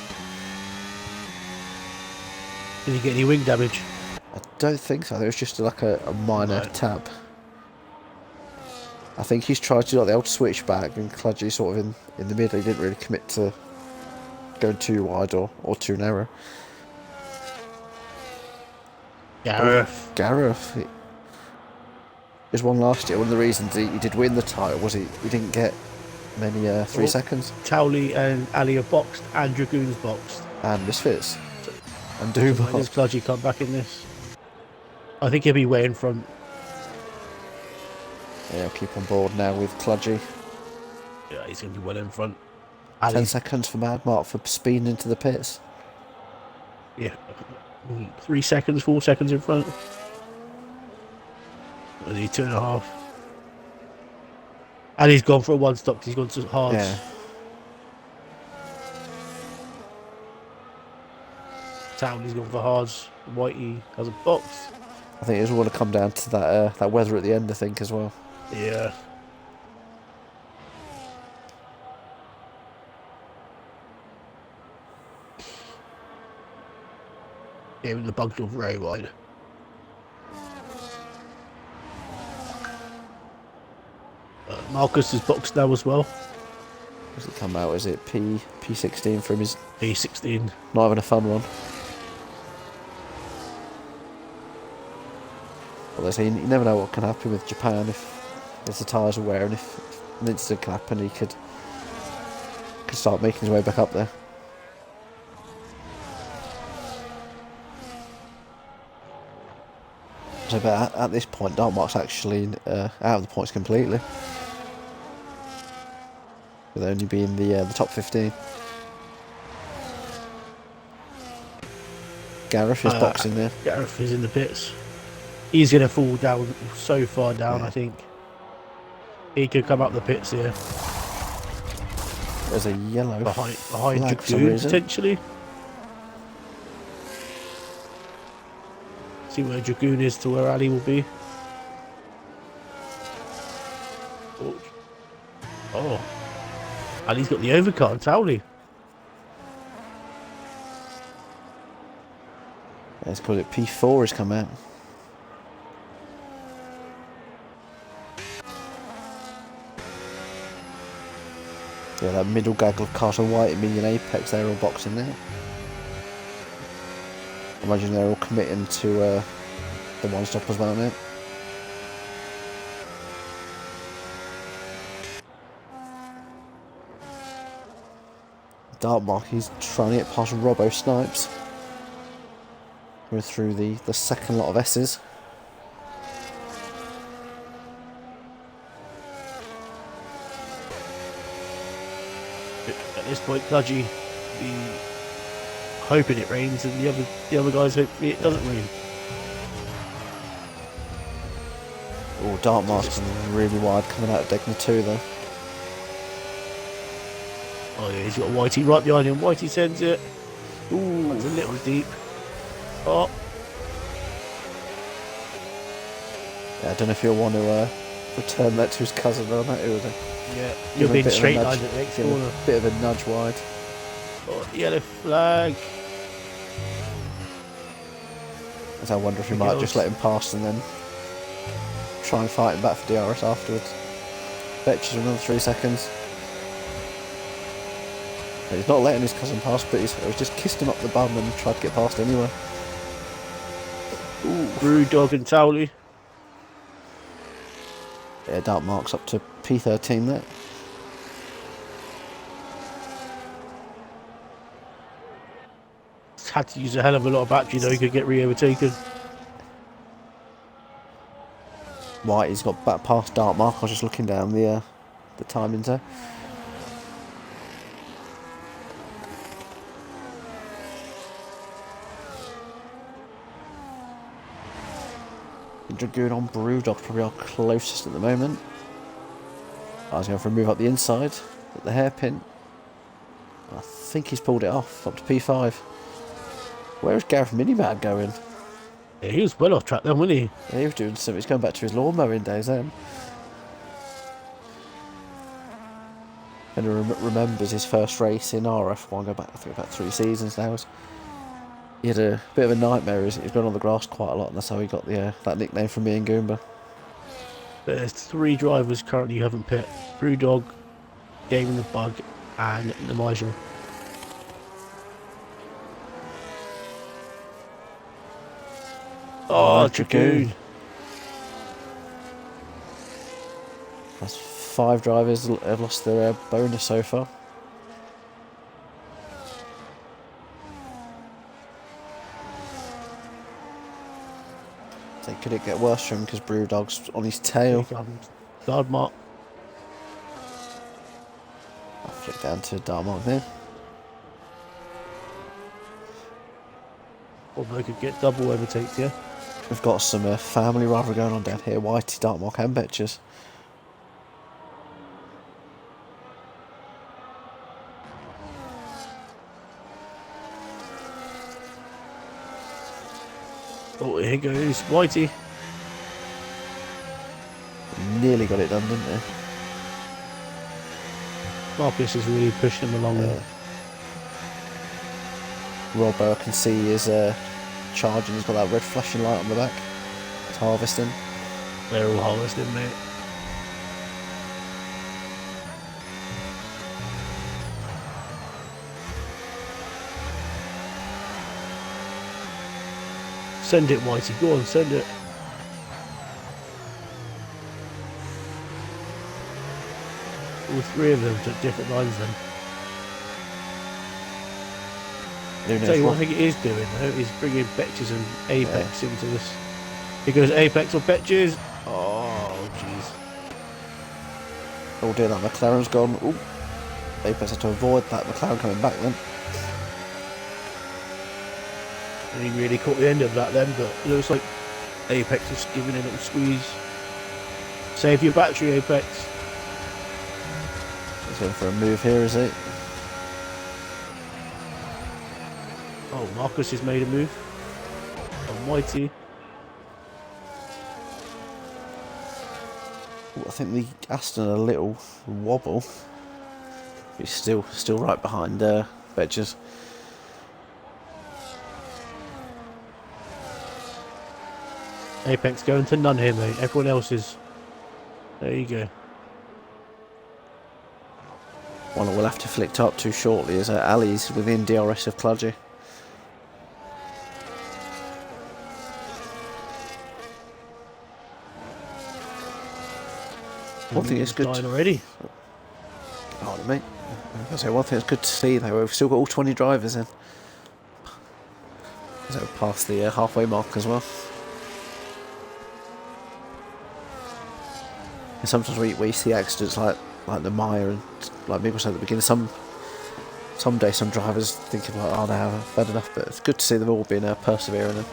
[SPEAKER 3] Did he get any wing damage?
[SPEAKER 2] I don't think so. It was just like a minor tap. I think he's tried to do like the old switchback, and Cludgy sort of in the middle. He didn't really commit to going too wide or too narrow. Gareth. He was one last year. One of the reasons he did win the title was he didn't get many 3 seconds.
[SPEAKER 3] Towley and Ali are boxed, and Dragoon's boxed.
[SPEAKER 2] And Misfits. And Duma.
[SPEAKER 3] When does Cludgy come back in this? I think he'll be way in front.
[SPEAKER 2] Yeah, I'll keep on board now with Cludgy.
[SPEAKER 3] Yeah, he's going to be well in front.
[SPEAKER 2] 10 seconds for Madmark for speeding into the pits.
[SPEAKER 3] Yeah. 3 seconds, 4 seconds in front. Only 2.5. And he's gone for a 1-stop. He's gone to hards.
[SPEAKER 2] Yeah.
[SPEAKER 3] Townley's gone for hards. Whitey has a box.
[SPEAKER 2] I think it's all going to come down to that weather at the end, I think, as well.
[SPEAKER 3] Yeah. Yeah, the bugs are very wide. Marcus is boxed now as well.
[SPEAKER 2] Does it come out? Is it P16 from his...
[SPEAKER 3] P16.
[SPEAKER 2] Not having a fun one. Well, they say you never know what can happen with Japan if the tyres are wearing. If an incident can happen, he could start making his way back up there. So, but at this point, Dartmark's actually out of the points completely, with only being the top 15. Gareth is boxing there.
[SPEAKER 3] Gareth is in the pits. He's going to fall down so far down,
[SPEAKER 2] Yeah.
[SPEAKER 3] I think. He could come up the pits here.
[SPEAKER 2] There's a yellow
[SPEAKER 3] Behind
[SPEAKER 2] flag for some
[SPEAKER 3] Dragoon,
[SPEAKER 2] reason.
[SPEAKER 3] potentially. See where Dragoon is to where Ali will be. Oh. Ali's got the overcut on Towley.
[SPEAKER 2] Let's call it P4 has come out. Yeah, that middle gaggle of Carter White and Minion Apex, they're all boxing there. I imagine they're all committing to the one stop as well now. Dartmark, he's trying to get past Robbo Snipes. We're through the second lot of S's.
[SPEAKER 3] At this point, Kludgy be hoping it rains, and the other guys hope it doesn't rain.
[SPEAKER 2] Oh, Dartmark's really wide coming out of Degner 2 though.
[SPEAKER 3] Oh yeah, he's got Whitey right behind him. Whitey sends it. Ooh, it's a little deep. Oh,
[SPEAKER 2] Yeah, I don't know if you'll want to return that to his cousin or not. It was
[SPEAKER 3] yeah,
[SPEAKER 2] give
[SPEAKER 3] you're
[SPEAKER 2] him a
[SPEAKER 3] being
[SPEAKER 2] bit of a
[SPEAKER 3] straight
[SPEAKER 2] nudge-
[SPEAKER 3] lined at the next
[SPEAKER 2] give him
[SPEAKER 3] corner.
[SPEAKER 2] a bit of a nudge wide.
[SPEAKER 3] Oh, yellow flag.
[SPEAKER 2] As I wonder if he might just let him pass and then try and fight him back for DRS afterwards. Betches another 3 seconds. He's not letting his cousin pass, but he's just kissed him up the bum and tried to get past anyway.
[SPEAKER 3] Brewdog and Towley.
[SPEAKER 2] Yeah, Dartmark's up to P13 there.
[SPEAKER 3] Had to use a hell of a lot of battery though, he could get re-overtaken.
[SPEAKER 2] White, he's got back past Dartmark. I was just looking down the timings there. Dragoon on Brewdog, probably our closest at the moment. I was going for a move up the inside at the hairpin. I think he's pulled it off up to P5. Where is Gareth Minimad going?
[SPEAKER 3] Yeah, he was well off track then, wasn't he?
[SPEAKER 2] Yeah, he was doing something. He's going back to his lawn mowing days then. And he remembers his first race in RRF1, go back I think about 3 seasons now. He had a bit of a nightmare. He's been on the grass quite a lot, and that's how he got that nickname from me and Goomba.
[SPEAKER 3] There's 3 drivers currently who haven't pit. Brewdog, Gaming the Bug, and the Major. Oh, Dragoon.
[SPEAKER 2] That's 5 drivers have lost their bonus so far. So could it get worse for him because Brewdog's on his tail?
[SPEAKER 3] Dartmark.
[SPEAKER 2] I'll flick down to Dartmark there.
[SPEAKER 3] Although could get double overtakes here.
[SPEAKER 2] We've got some family rivalry going on down here. Whitey, Dartmark and Betches.
[SPEAKER 3] Oh, here goes Whitey.
[SPEAKER 2] Nearly got it done, didn't they?
[SPEAKER 3] Marcus is really pushing him along there.
[SPEAKER 2] Robbo, I can see, is charging. He's got that red flashing light on the back. It's harvesting.
[SPEAKER 3] They're all harvesting, mate. Send it, Whitey. Go on, send it. All 3 of them took different lines then.
[SPEAKER 2] Who knows
[SPEAKER 3] Tell you what I
[SPEAKER 2] what-
[SPEAKER 3] think it is doing though, is bringing Betches and Apex into this Here goes Apex or Betches. Oh, jeez.
[SPEAKER 2] Oh dear, that McLaren's gone. Ooh. Apex had to avoid that McLaren coming back then.
[SPEAKER 3] And he really caught the end of that then, but it looks like Apex is giving it a little squeeze. Save your battery, Apex.
[SPEAKER 2] He's going for a move here, is he?
[SPEAKER 3] Oh, Marcus has made a move. On Whitey.
[SPEAKER 2] Ooh, I think the Aston a little wobble. He's still right behind Betches.
[SPEAKER 3] Apex going to none here, mate. Everyone else is. There you go.
[SPEAKER 2] One that we'll have to flick top to shortly is Ali's within DRS of Cludgy. One thing is good.
[SPEAKER 3] Dying already.
[SPEAKER 2] Pardon me. I say one thing that's good to see though, we've still got all 20 drivers in. So past the halfway mark as well. And sometimes we see accidents like the Maya and like Miguel said at the beginning. Some days some drivers thinking like, oh, they haven't had enough, but it's good to see them all being persevering and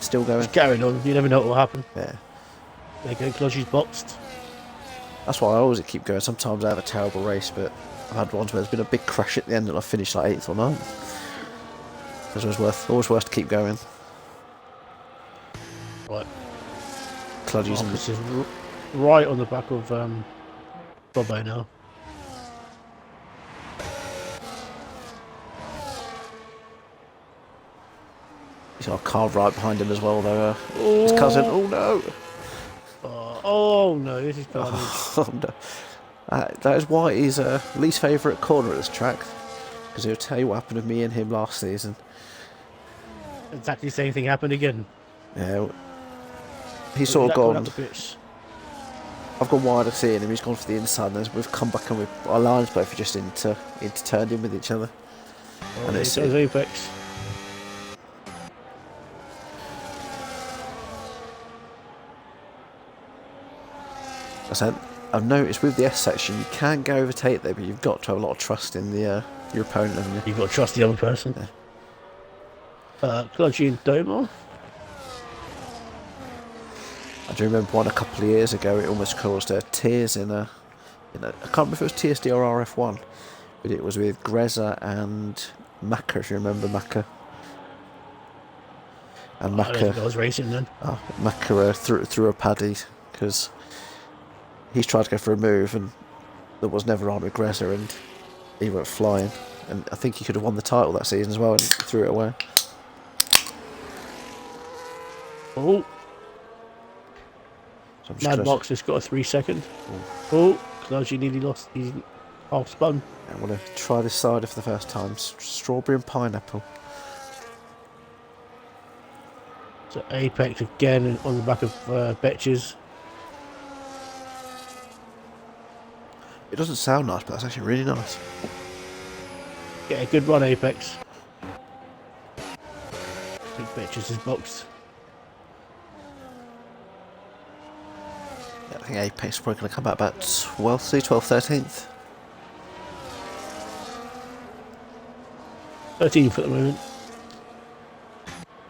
[SPEAKER 2] still going.
[SPEAKER 3] Just carrying on. You never know what will happen.
[SPEAKER 2] Yeah.
[SPEAKER 3] There you go. Clodgy's boxed.
[SPEAKER 2] That's why I always keep going. Sometimes I have a terrible race, but I've had ones where there's been a big crash at the end and I've finished like 8th or 9th. It's always worth to keep going.
[SPEAKER 3] Right.
[SPEAKER 2] Cludgy's
[SPEAKER 3] Marcus is right on the back of Bobo now.
[SPEAKER 2] He's got a car right behind him as well, though. His cousin. Oh no!
[SPEAKER 3] Oh no, this is carnage.
[SPEAKER 2] Oh, no. That is Whitey's least favourite corner at this track, because he'll tell you what happened with me and him last season.
[SPEAKER 3] Exactly the same thing happened again.
[SPEAKER 2] Yeah, he's sort of gone. I've gone wide of seeing him. He's gone for the inside, and we've come back and our lines both are just turned in with each other.
[SPEAKER 3] Oh,
[SPEAKER 2] and it's
[SPEAKER 3] Apex.
[SPEAKER 2] I've noticed with the S section you can go overtake there, but you've got to have a lot of trust in the your opponent, haven't you?
[SPEAKER 3] You've got to trust the other person.
[SPEAKER 2] Yeah.
[SPEAKER 3] Cludgy and Domar.
[SPEAKER 2] I do remember one a couple of years ago. It almost caused tears in a. I can't remember if it was TSD or RF1, but it was with Greza and Macca. If you remember Macca. And
[SPEAKER 3] I don't think I was racing then.
[SPEAKER 2] Macca threw a paddy because he's tried to go for a move and there was never on with Greza and he went flying. And I think he could have won the title that season as well and threw it away.
[SPEAKER 3] Oh.
[SPEAKER 2] So
[SPEAKER 3] Mad Box has got a 3 second. Oh, Cludgy nearly lost. He's half spun.
[SPEAKER 2] I want to try this side for the first time. Strawberry and pineapple.
[SPEAKER 3] So Apex again on the back of Betches.
[SPEAKER 2] It doesn't sound nice, but that's actually really nice.
[SPEAKER 3] Get a good run, Apex. I think Betches is boxed.
[SPEAKER 2] Yeah, I think Apex is probably going to come out about 12th, 13th.
[SPEAKER 3] 13th at the moment.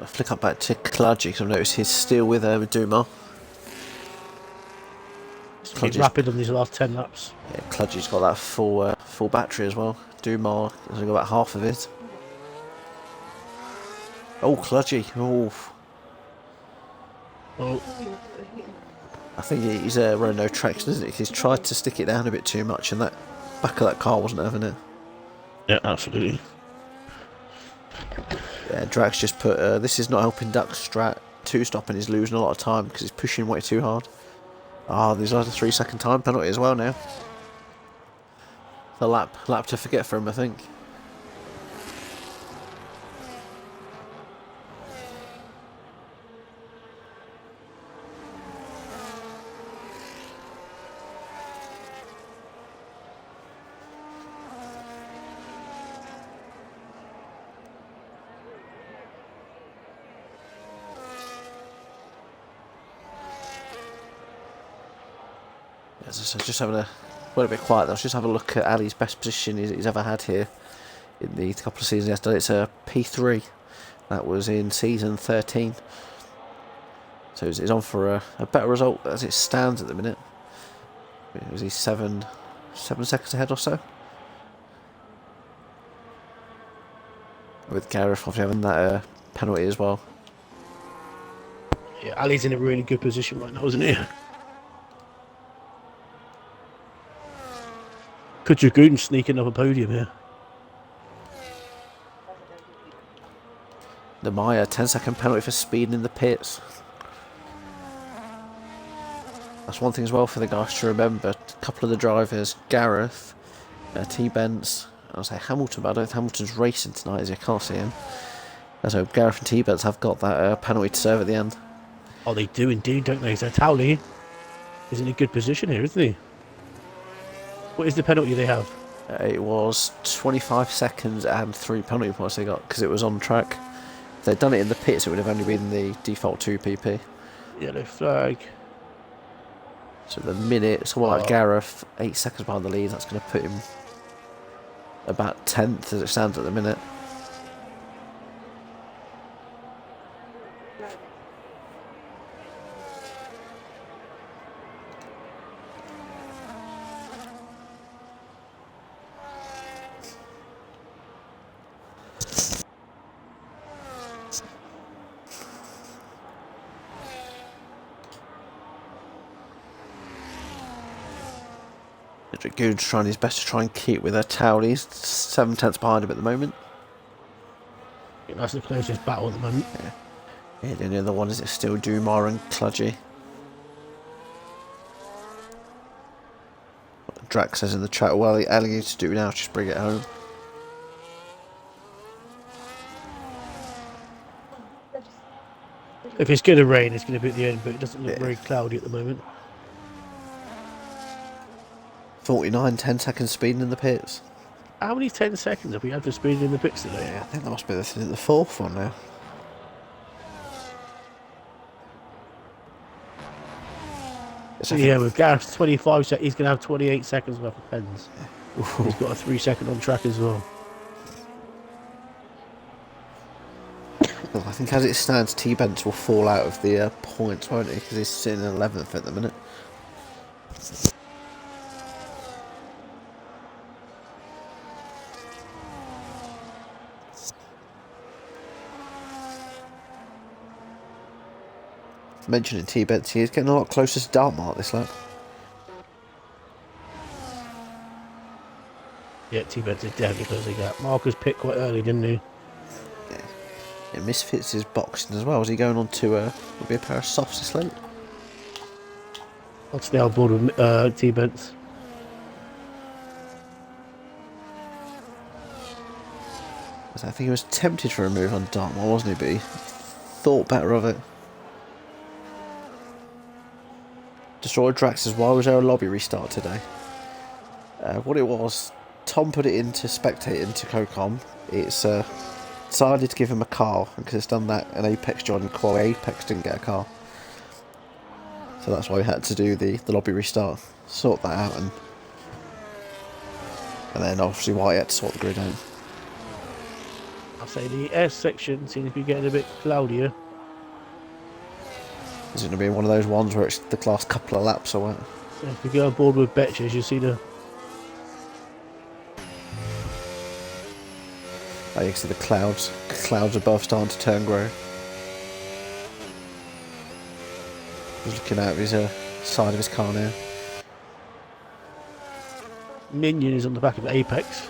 [SPEAKER 2] I'll flick up back to Cludgy because I've noticed he's still with Duma.
[SPEAKER 3] He's rapid on these last 10 laps.
[SPEAKER 2] Yeah, Cludgy's got that full battery as well. Duma has only got about half of it. Oh, Cludgy. Oh. I think he's running no traction, isn't he? He's tried to stick it down a bit too much and that back of that car wasn't having it.
[SPEAKER 3] Yeah, absolutely.
[SPEAKER 2] Yeah, Drax just put, this is not helping Duck's strat. 2-stop and he's losing a lot of time because he's pushing way too hard. There's like a 3-second time penalty as well now. The lap to forget for him, I think. Yeah, so just having a bit quiet. I was just having a look at Ali's best position he's ever had here in the couple of seasons he has done. It's a P3. That was in season 13. So he's on for a better result as it stands at the minute. Was he 7 seconds ahead or so? With Gareth obviously having that penalty as well.
[SPEAKER 3] Yeah, Ali's in a really good position right now, isn't he? Could Dragoon sneak another podium here?
[SPEAKER 2] The Maya 10-second penalty for speeding in the pits. That's one thing as well for the guys to remember. A couple of the drivers, Gareth, T-Bents, I'll say Hamilton, but I don't think Hamilton's racing tonight, as you can't see him. So Gareth and T-Bents have got that penalty to serve at the end.
[SPEAKER 3] Oh, they do indeed, don't they? So Towley is in a good position here, isn't he? What is the penalty they have?
[SPEAKER 2] It was 25 seconds and 3 penalty points they got because it was on track. If they'd done it in the pits, it would have only been the default 2 PP.
[SPEAKER 3] Yellow flag.
[SPEAKER 2] So the minute, someone like Gareth, 8 seconds behind the lead, that's going to put him about 10th as it stands at the minute. Dragoon's trying his best to try and keep with her towel. He's 7 tenths behind him at the moment.
[SPEAKER 3] I think that's the closest battle at the moment.
[SPEAKER 2] Yeah, the other one is still Dumar and Kludgy. Drax says in the chat, well, all he needs to do now is just bring it home.
[SPEAKER 3] If it's going to rain, it's going to be at the end, but it doesn't look very cloudy at the moment.
[SPEAKER 2] 49, 10 seconds speeding in the pits.
[SPEAKER 3] How many 10 seconds have we had for speeding in the pits today?
[SPEAKER 2] Yeah, I think that must be the 4th one now.
[SPEAKER 3] So yeah, with Gareth's 25 seconds, he's going to have 28 seconds worth of pens. Yeah. He's got a 3 second on track as well.
[SPEAKER 2] Well, I think as it stands, T-Bents will fall out of the points, won't he? Because he's sitting in 11th at the minute. Mentioning T-Bents, he is getting a lot closer to Dartmouth this lap.
[SPEAKER 3] Yeah, T-Beds is definitely closing that. Marcus pit quite early, didn't he?
[SPEAKER 2] Yeah, Misfits is boxing as well. Is he going on to will be a pair of softs this late?
[SPEAKER 3] I'll stay on board with T-Beds.
[SPEAKER 2] I think he was tempted for a move on Dartmouth, wasn't he? But he thought better of it. Destroyed Drax says, why was there a lobby restart today? What it was, Tom put it into spectate into COCOM. It's decided to give him a car because it's done that in Apex joining qual. Apex didn't get a car, so that's why we had to do the lobby restart, sort that out, and then obviously White had to sort the grid out.
[SPEAKER 3] I'll say the S section seems to be getting a bit cloudier.
[SPEAKER 2] Is it going to be one of those ones where it's the last couple of laps or what?
[SPEAKER 3] So if we go on board with Betches, you see the...
[SPEAKER 2] Oh, you can see the clouds above starting to turn grey. He's looking out of his side of his car now.
[SPEAKER 3] Minion is on the back of Apex.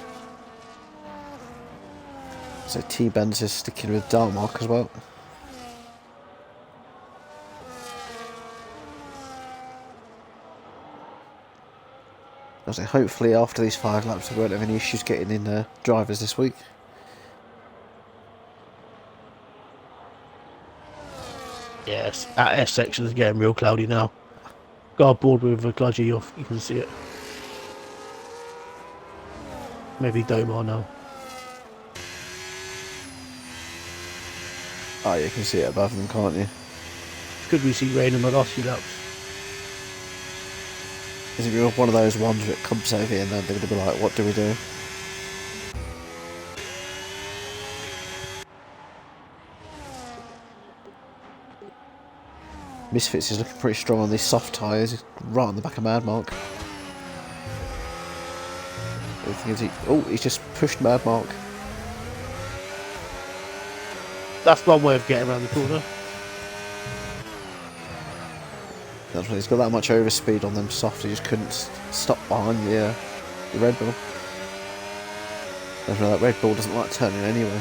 [SPEAKER 2] So T-Benz is sticking with Dartmark as well. So hopefully after these 5 laps we won't have any issues getting in drivers this week.
[SPEAKER 3] Yes, that S section is getting real cloudy now. Go on board with Kludgy, you can see it. Maybe Domar now.
[SPEAKER 2] Oh, you can see it above them, can't you?
[SPEAKER 3] Could we see rain in the last few laps?
[SPEAKER 2] Is it one of those ones that comes over here and then they're going to be like, what do we do? Misfits is looking pretty strong on these soft tyres, right on the back of Mad Mark. He's just pushed Mad Mark.
[SPEAKER 3] That's one way of getting around the corner.
[SPEAKER 2] That's when he's got that much overspeed on them soft, he just couldn't stop behind the Red Bull. That Red Bull doesn't like turning anyway.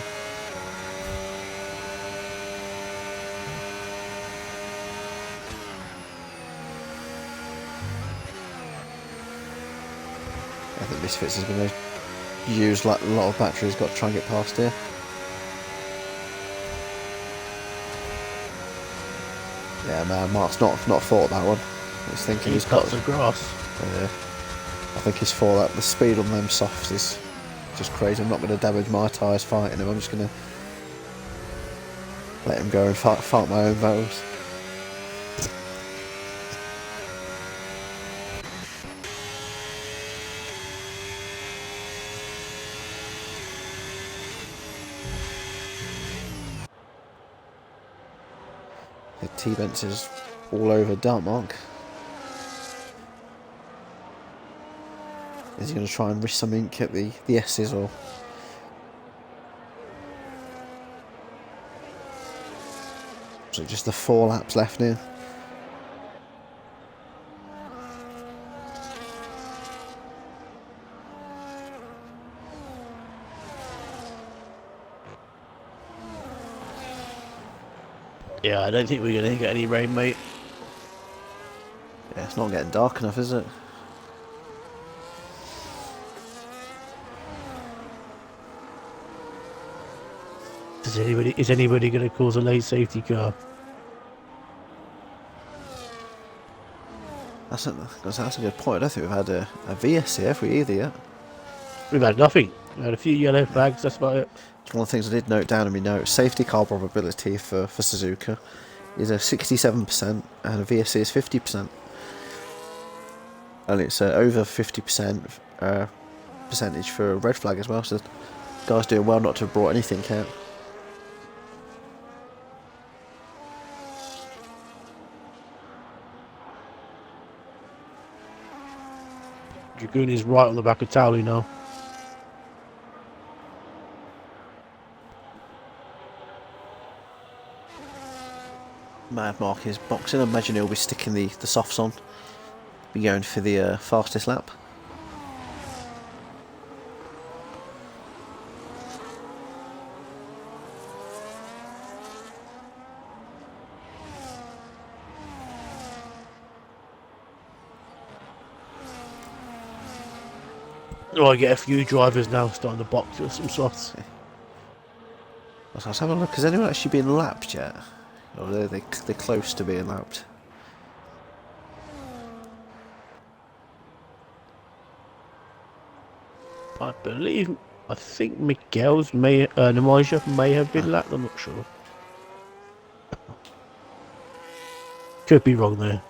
[SPEAKER 2] I think Misfits is going to use like a lot of batteries, got to try and get past here. Yeah, man, Mark's not thought that one. He's thinking he's got
[SPEAKER 3] the grass.
[SPEAKER 2] Yeah, I think he's thought that the speed on them softs is just crazy. I'm not going to damage my tyres fighting him. I'm just going to let him go and fight my own battles. The T-Benz is all over Dark Mark. Is he going to try and risk some ink at the S's or? So just the 4 laps left now.
[SPEAKER 3] Yeah, I don't think we're going to get any rain, mate.
[SPEAKER 2] Yeah, it's not getting dark enough, is it?
[SPEAKER 3] Is anybody going to cause a late safety car?
[SPEAKER 2] That's a good point. I don't think we've had a VSC, have we, either yet?
[SPEAKER 3] We've had nothing. We had a few yellow flags, that's about it.
[SPEAKER 2] It's one of the things I did note down in my notes. Safety car probability for Suzuka is a 67% and a VSC is 50%. And it's over 50% percentage for a red flag as well, so the guy's doing well not to have brought anything out.
[SPEAKER 3] Dragoon is right on the back of Towley now.
[SPEAKER 2] Mad Mark is boxing. I imagine he'll be sticking the softs on. Be going for the fastest lap.
[SPEAKER 3] Oh, I get a few drivers now starting to box with some softs.
[SPEAKER 2] Yeah. I was having a look. Has anyone actually been lapped yet? Or are they're close to being lapped?
[SPEAKER 3] I think Miguel's Namaja may have been lapped, I'm not sure. Could be wrong there.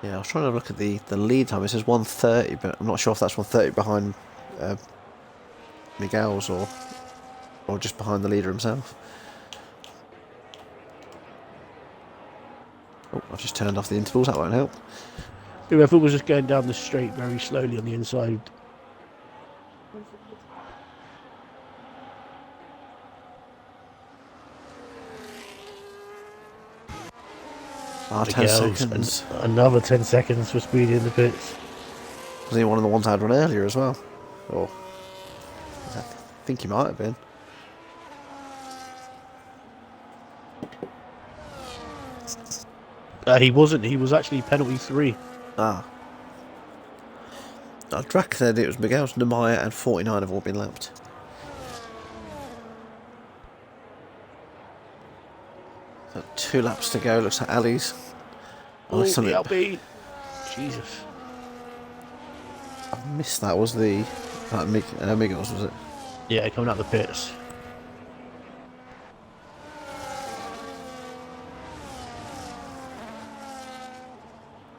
[SPEAKER 2] Yeah, I was trying to look at the lead time. It says 1:30, but I'm not sure if that's 1:30 behind Miguel's or just behind the leader himself. Oh, I've just turned off the intervals. That won't help.
[SPEAKER 3] Whoever was just going down the straight very slowly on the inside.
[SPEAKER 2] Ah, 10 seconds.
[SPEAKER 3] Another 10 seconds for speed in the pits.
[SPEAKER 2] Was he one of the ones I'd run earlier as well? Or I think he might have been.
[SPEAKER 3] He wasn't. He was actually penalty 3.
[SPEAKER 2] Ah. Drac said it was Miguel's, Nemaya and 49 have all been lapped. So 2 laps to go. Looks like Ali's.
[SPEAKER 3] Oh, the LB. Jesus.
[SPEAKER 2] I missed that. Was the Miguel's, was it?
[SPEAKER 3] Yeah, coming out the pits.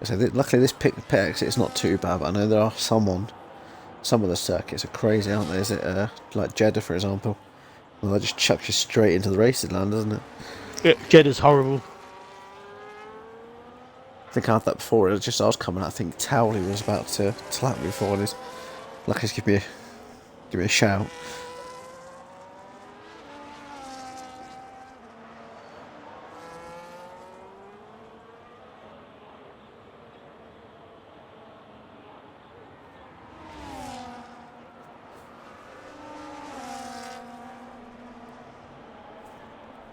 [SPEAKER 2] So luckily this pit exit is not too bad, but I know there are some of the circuits are crazy, aren't they? Is it like Jeddah, for example? Well, that just chucks you straight into the racing land, doesn't it?
[SPEAKER 3] Yeah, Jeddah's horrible.
[SPEAKER 2] I think I had that before. It was just I was coming out. I think Towley was about to slap me before, and he's lucky to give me a shout.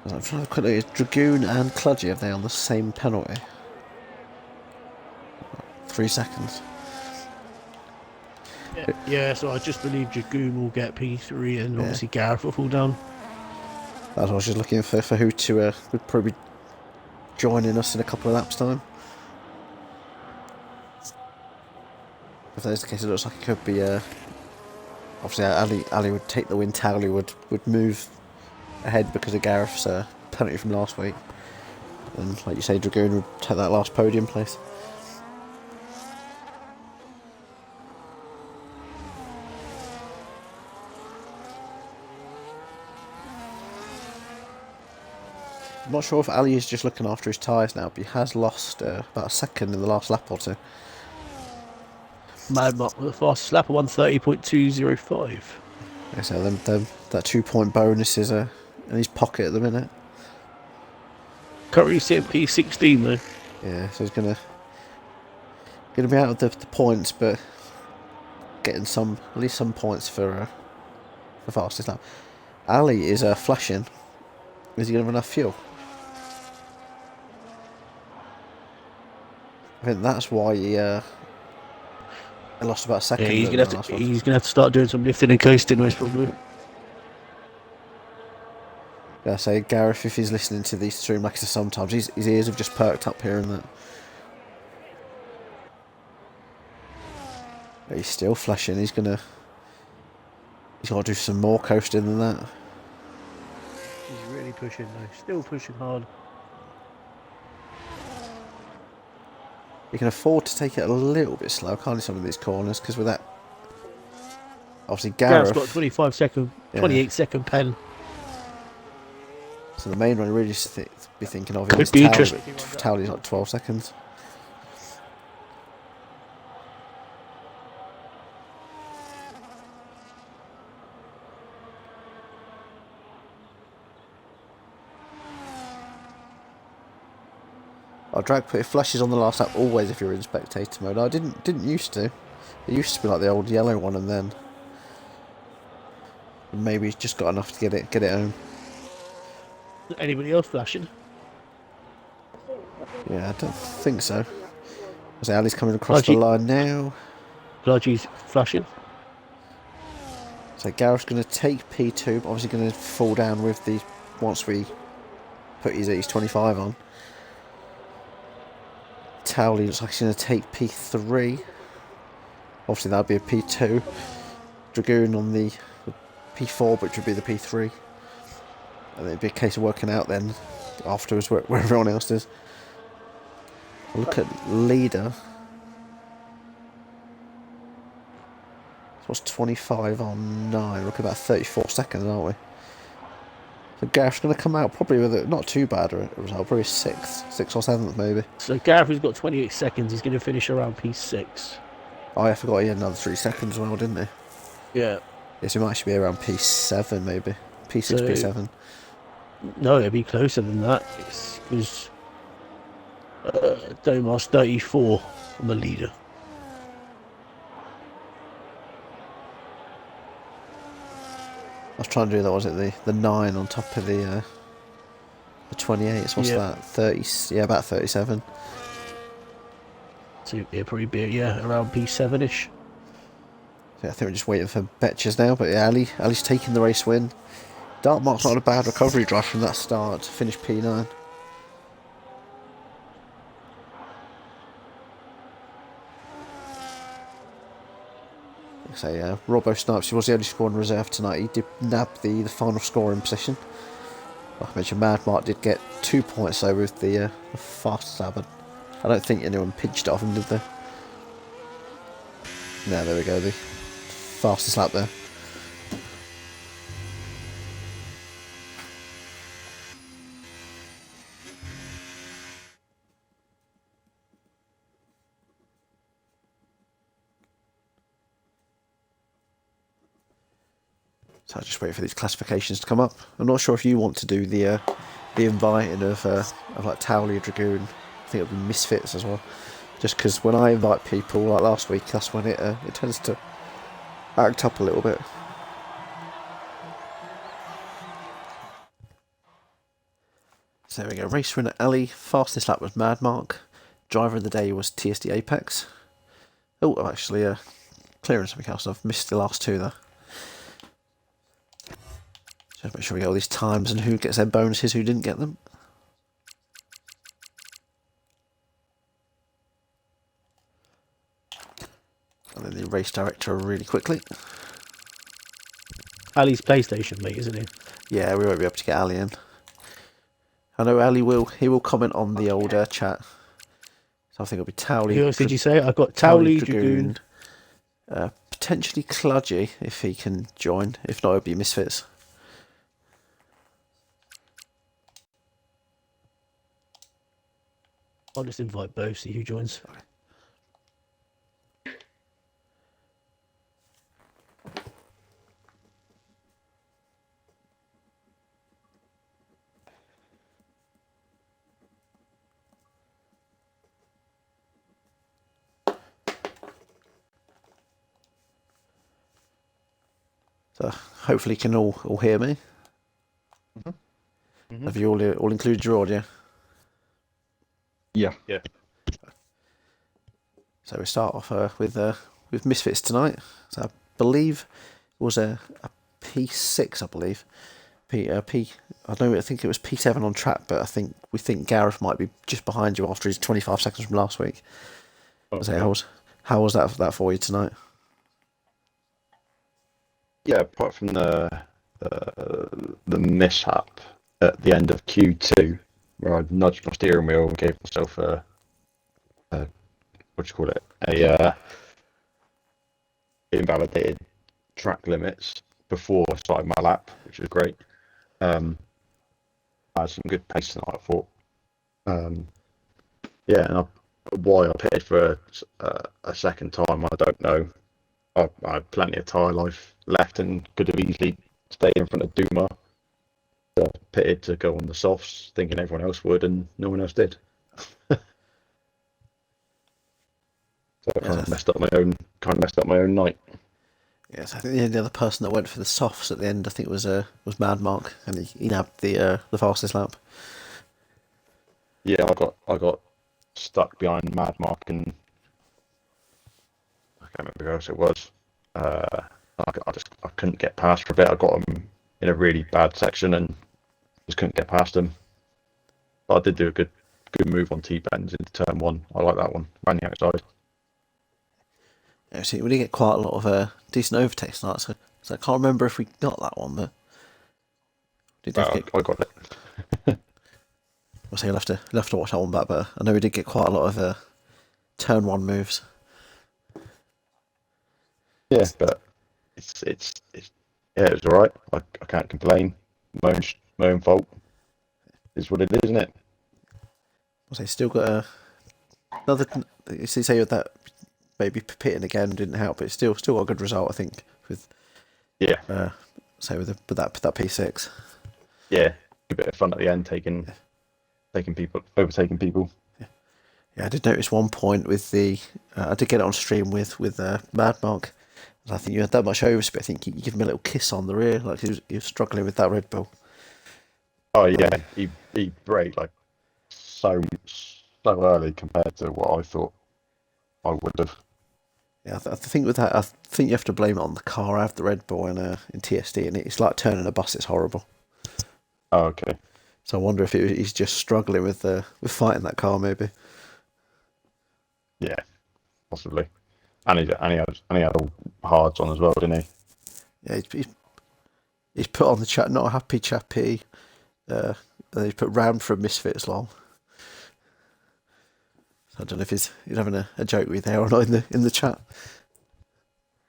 [SPEAKER 2] I'm trying to quickly. Is Dragoon and Cludgy, are they on the same penalty? 3 seconds.
[SPEAKER 3] Yeah, so I just believe Dragoon will get P3 and obviously Gareth will fall down.
[SPEAKER 2] That's what I was just looking for who to would probably be joining us in a couple of laps' time. If that's the case, it looks like it could be. Obviously, Ali would take the win. Towley would move ahead because of Gareth's penalty from last week, and like you say, Dragoon would take that last podium place. I'm not sure if Ali is just looking after his tyres now, but he has lost about a second in the last lap or two.
[SPEAKER 3] Mad Mark with the fastest lap of 1:30.205.
[SPEAKER 2] Yeah, so that 2-point bonus is in his pocket at the minute.
[SPEAKER 3] Currently sitting P16 though.
[SPEAKER 2] Yeah, so he's gonna be out of the points, but getting at least some points for the fastest lap. Ali is flashing. Is he gonna have enough fuel? I think that's why he lost about a second.
[SPEAKER 3] Yeah, he's gonna have to start doing some lifting and coasting most probably.
[SPEAKER 2] Yeah, say Gareth, if he's listening to these stream like sometimes his ears have just perked up here and that. But he's still flashing. He's got to do some more coasting than that.
[SPEAKER 3] He's really pushing though, still pushing hard.
[SPEAKER 2] You can afford to take it a little bit slow, can't you, some of these corners, because with that, obviously
[SPEAKER 3] Gareth's
[SPEAKER 2] Gareth
[SPEAKER 3] got 28 second pen.
[SPEAKER 2] So the main one really just be thinking of
[SPEAKER 3] Could
[SPEAKER 2] is
[SPEAKER 3] be
[SPEAKER 2] Towley,
[SPEAKER 3] interesting.
[SPEAKER 2] but Towley's like 12 seconds. Our drag put it flashes on the last lap always if you're in spectator mode. I didn't used to. It used to be like the old yellow one, and then maybe he's just got enough to get it home.
[SPEAKER 3] Anybody else flashing?
[SPEAKER 2] Yeah, I don't think so. So Ali's coming across the line now.
[SPEAKER 3] Bludgy's flashing.
[SPEAKER 2] So Gareth's going to take P2, but obviously going to fall down with the once we put his 25 on. Towley looks like he's going to take P3. Obviously that'd be a P2. Dragoon on the P4, which would be the P3. And it'd be a case of working out then afterwards where everyone else is. Look at leader. So what's 25 on 9? Look at about 34 seconds, aren't we? So Gareth's going to come out probably with it, not too bad a result, probably 6th or 7th maybe.
[SPEAKER 3] So Gareth has got 28 seconds, he's going to finish around P6.
[SPEAKER 2] Oh, I forgot he had another 3 seconds as well, didn't he?
[SPEAKER 3] Yeah.
[SPEAKER 2] Yes, he might actually be around P7 maybe. P6,
[SPEAKER 3] So,
[SPEAKER 2] P7.
[SPEAKER 3] No, it'll be closer than that. It was Domar's 34 on the leader.
[SPEAKER 2] I was trying to do that, was it the 9 on top of the 28? So what's that? 30? Yeah, about 37.
[SPEAKER 3] So it'll probably be around P7ish.
[SPEAKER 2] Yeah, I think we're just waiting for Betches now, but yeah, Ali's taking the race win. Dartmark's not a bad recovery drive from that start to finish P9. So Robbo Snipes, he was the only scorer in reserve tonight. He did nab the final scoring position. Like I mentioned, Mad Mark did get 2 points though with the fast Sabbath. I don't think anyone pinched it off him, did they? No, there we go, the fastest lap there. So I'll just wait for these classifications to come up. I'm not sure if you want to do the inviting of like Towley Dragoon. I think it'll be Misfits as well. Just because when I invite people, like last week, that's when it tends to act up a little bit. So there we go. Race winner Ali. Fastest lap was Mad Mark. Driver of the day was TSD Apex. Oh, I'm actually clearing something else. I've missed the last two there. Just make sure we get all these times and who gets their bonuses, who didn't get them. And then the race director really quickly.
[SPEAKER 3] Ali's PlayStation, mate, isn't he?
[SPEAKER 2] Yeah, we won't be able to get Ali in. I know Ali will. He will comment on the old chat. So I think it'll be Towley.
[SPEAKER 3] Who else did you say? I've got Towley Dragoon.
[SPEAKER 2] Potentially Kludgy if he can join. If not, it'll be Misfits.
[SPEAKER 3] I'll just invite both, see who joins.
[SPEAKER 2] So hopefully you can all hear me. Have you all included your audio?
[SPEAKER 9] Yeah.
[SPEAKER 2] So we start off with Misfits tonight. So I believe it was a P6, I believe. I think it was P7 on track, but we think Gareth might be just behind you after his 25 seconds from last week.
[SPEAKER 9] Okay.
[SPEAKER 2] So how was that for you tonight?
[SPEAKER 9] Yeah, apart from the mishap at the end of Q2, where I nudged my steering wheel and gave myself a invalidated track limits before starting my lap, which was great. I had some good pace tonight, I thought. And why I pitted for a second time, I don't know. I had plenty of tyre life left and could have easily stayed in front of Duma. So I pitted to go on the softs, thinking everyone else would, and no one else did. So I kind of messed up my own night.
[SPEAKER 2] Yes, I think the other person that went for the softs at the end, I think was Mad Mark, and he nabbed the fastest lap.
[SPEAKER 9] Yeah, I got stuck behind Mad Mark, and I can't remember who else it was. I couldn't get past for a bit. I got him in a really bad section and just couldn't get past him. But I did do a good move on T-bends into turn one. I like that one. Ran the outside.
[SPEAKER 2] Yeah, see, we did get quite a lot of decent overtakes tonight, so I can't remember if we got that one, but
[SPEAKER 9] I got it.
[SPEAKER 2] I'll say you'll have to watch that one back, but I know we did get quite a lot of turn one moves.
[SPEAKER 9] Yeah, but it's it was alright. I can't complain. My own fault. Is what it is, isn't it?
[SPEAKER 2] I'll say still got another. You say that maybe pitting again didn't help, but it's still got a good result, I think. With say with that P6.
[SPEAKER 9] Yeah, a bit of fun at the end, overtaking people.
[SPEAKER 2] Yeah, I did notice one point with the. I did get it on stream with Mad Mark. I think you had that much overspeed. I think you give him a little kiss on the rear, like he was struggling with that Red Bull.
[SPEAKER 9] Oh yeah, he braked like so early compared to what I thought I would have.
[SPEAKER 2] Yeah, I think with that, I think you have to blame it on the car. I have the Red Bull in TSD, and it's like turning a bus. It's horrible.
[SPEAKER 9] Oh, okay.
[SPEAKER 2] So I wonder if he's just struggling with fighting that car, maybe.
[SPEAKER 9] Yeah, possibly. And he had all hards on as well, didn't he?
[SPEAKER 2] Yeah, he's put on the chat, not a happy chappy. He put round for a Misfits long. I don't know if he's having a joke with you there or not in the chat.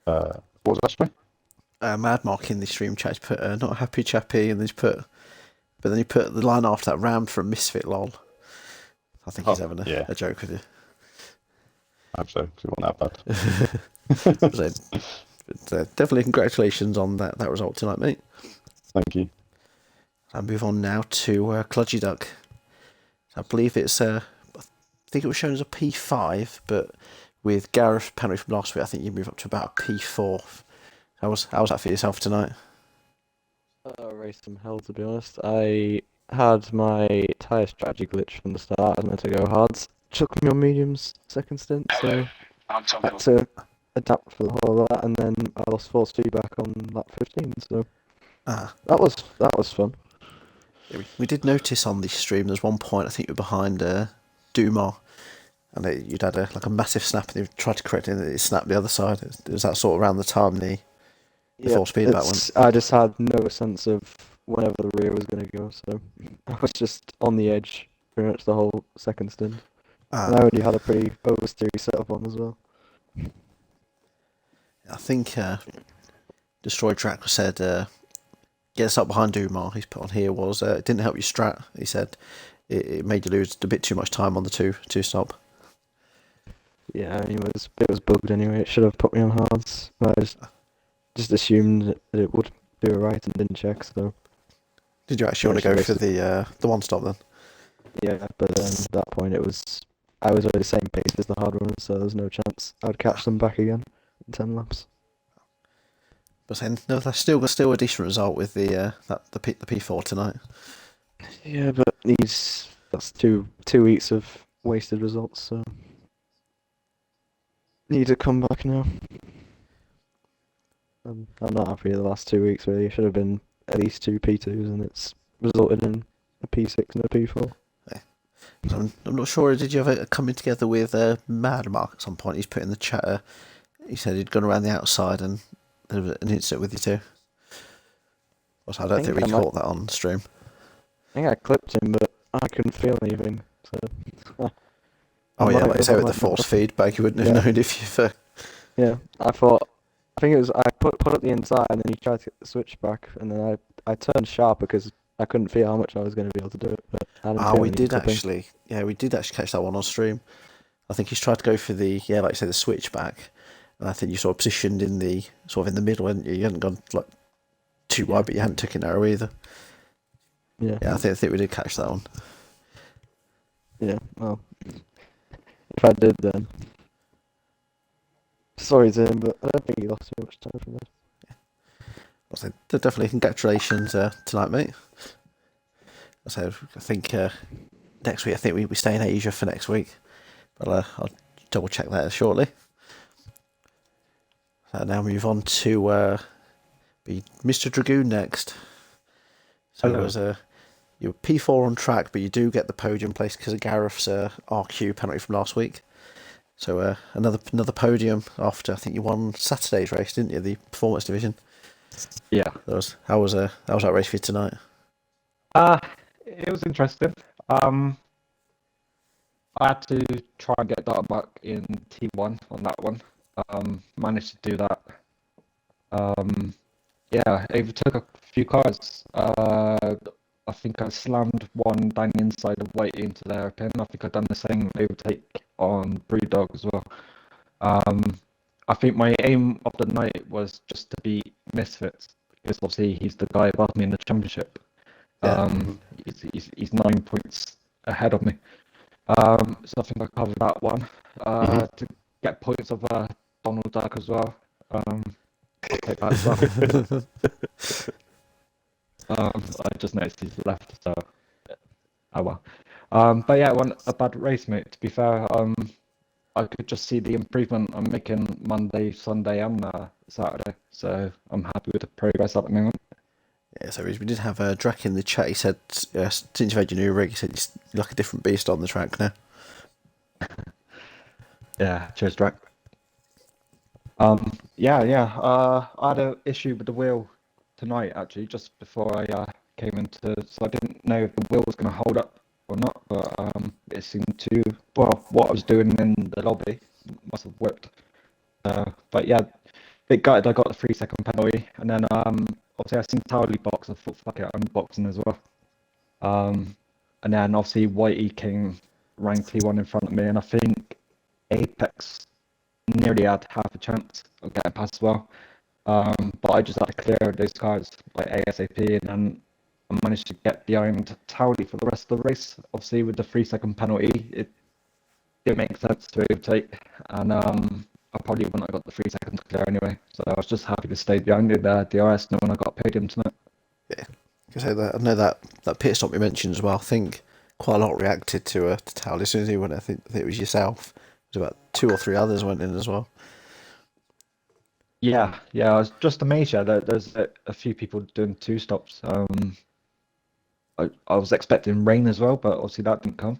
[SPEAKER 9] What was that, sorry?
[SPEAKER 2] Mad Mark in the stream chat put not a happy chappy, and but then he put the line after that rammed from Misfit lol. I think he's having a joke with you.
[SPEAKER 9] I hope so, because it wasn't that bad.
[SPEAKER 2] So, definitely congratulations on that result tonight, mate.
[SPEAKER 9] Thank you.
[SPEAKER 2] I'll move on now to Cludgy Duck. I believe I think it was shown as a P5, but with Gareth's penalty from last week, I think you move up to about a P4. How was that for yourself tonight?
[SPEAKER 10] Race some hell, to be honest. I had my tyre strategy glitch from the start. I was meant to go hards. Took me on mediums second stint, so I had to adapt for the whole of that, and then I lost force feedback on lap 15, so that was fun.
[SPEAKER 2] We did notice on the stream there's one point I think you were behind Dumas, and you'd had a massive snap, and you tried to correct it, and it snapped the other side. Was that sort of around the time the force feedback went?
[SPEAKER 10] I just had no sense of whenever the rear was going to go, so I was just on the edge pretty much the whole second stint. And I already had a pretty oversteery setup on as well.
[SPEAKER 2] I think Destroy Track said get us up behind Dumas. He's put on here was it didn't help you strat. He said it made you lose a bit too much time on the two stop.
[SPEAKER 10] Yeah, it was bugged anyway. It should have put me on hards. I just assumed that it would do it right and didn't check. So
[SPEAKER 2] did you actually want to go for the one stop then?
[SPEAKER 10] Yeah, but at that point I was at the same pace as the hard runners, so there's no chance I'd catch them back again in 10 laps.
[SPEAKER 2] But then, no, that's still a decent result with the P4 tonight.
[SPEAKER 10] Yeah, but that's two weeks of wasted results, so need to come back now. I'm not happy with the last 2 weeks really. It should have been at least 2 P2s, and it's resulted in a P6 and a P4.
[SPEAKER 2] So I'm not sure. Did you have a coming together with Mad Mark at some point? He's put in the chat. He said he'd gone around the outside and there was an incident with you too. I don't think we caught that on stream.
[SPEAKER 10] I think I clipped him, but I couldn't feel anything. So.
[SPEAKER 2] Like you say with the force feedback, you wouldn't have known if you.
[SPEAKER 10] Yeah, I think it was I put up the inside and then he tried to get the switch back, and then I turned sharp because I couldn't feel how much I was going to be able to do it. But
[SPEAKER 2] we did actually catch that one on stream. I think he's tried to go for the like you say, the switchback, and I think you sort of positioned in the middle, hadn't you? You hadn't gone like too wide, but you hadn't taken narrow either.
[SPEAKER 10] Yeah,
[SPEAKER 2] I think we did catch that one.
[SPEAKER 10] Yeah, well, if I did, then sorry to him, but I don't think he lost too much time from that.
[SPEAKER 2] So definitely congratulations tonight, mate. So I think next week, we stay in Asia for next week, but I'll double check that shortly. So now move on to be Mr. Dragoon next. So it was you're P4 on track, but you do get the podium place because of Gareth's RQ penalty from last week. So another podium after I think you won Saturday's race, didn't you? The performance division.
[SPEAKER 11] Yeah.
[SPEAKER 2] How was that race for you tonight?
[SPEAKER 11] It was interesting. I had to try and get that back in T1 on that one. Managed to do that. Yeah, it took a few cars. I think I slammed one down the inside of White into their pin. I think I've done the same overtake on Brewdog as well. I think my aim of the night was just to beat Misfits, because obviously he's the guy above me in the championship. He's 9 points ahead of me. So I think I covered that one. To get points of Donald Duck as well. I'll take that as well. I just noticed he's left, so oh well. But yeah, it wasn't a bad race, mate. To be fair, I could just see the improvement I'm making Monday, Sunday, and Saturday. So I'm happy with the progress at the moment.
[SPEAKER 2] Yeah, so we did have Drac in the chat. He said, since you've had your new rig, he said you're like a different beast on the track now.
[SPEAKER 11] Yeah, cheers, Drac. I had an issue with the wheel tonight, actually, just before I came into, so I didn't know if the wheel was going to hold up or not, but it seemed to, well, what I was doing in the lobby must have worked. But yeah, bit gutted I got the 3-second penalty, and then obviously I seen Towley box. I thought, fuck it, I'm boxing as well. And then obviously Whitey came ran T1 in front of me, and I think Apex nearly had half a chance of getting past as well. But I just had to clear those cars like ASAP, and then I managed to get behind Towley for the rest of the race. Obviously, with the 3-second penalty, it didn't make sense to overtake, and I probably wouldn't have got the 3 seconds clear anyway. So I was just happy to stay behind in DRS knowing I got paid him tonight.
[SPEAKER 2] Yeah, I know that pit stop you mentioned as well. I think quite a lot reacted to Towley as soon as he went. I think it was yourself. It was about 2 or 3 others went in as well.
[SPEAKER 11] Yeah, I was just amazed. Yeah, there's a few people doing 2 stops. I was expecting rain as well, but obviously that didn't come.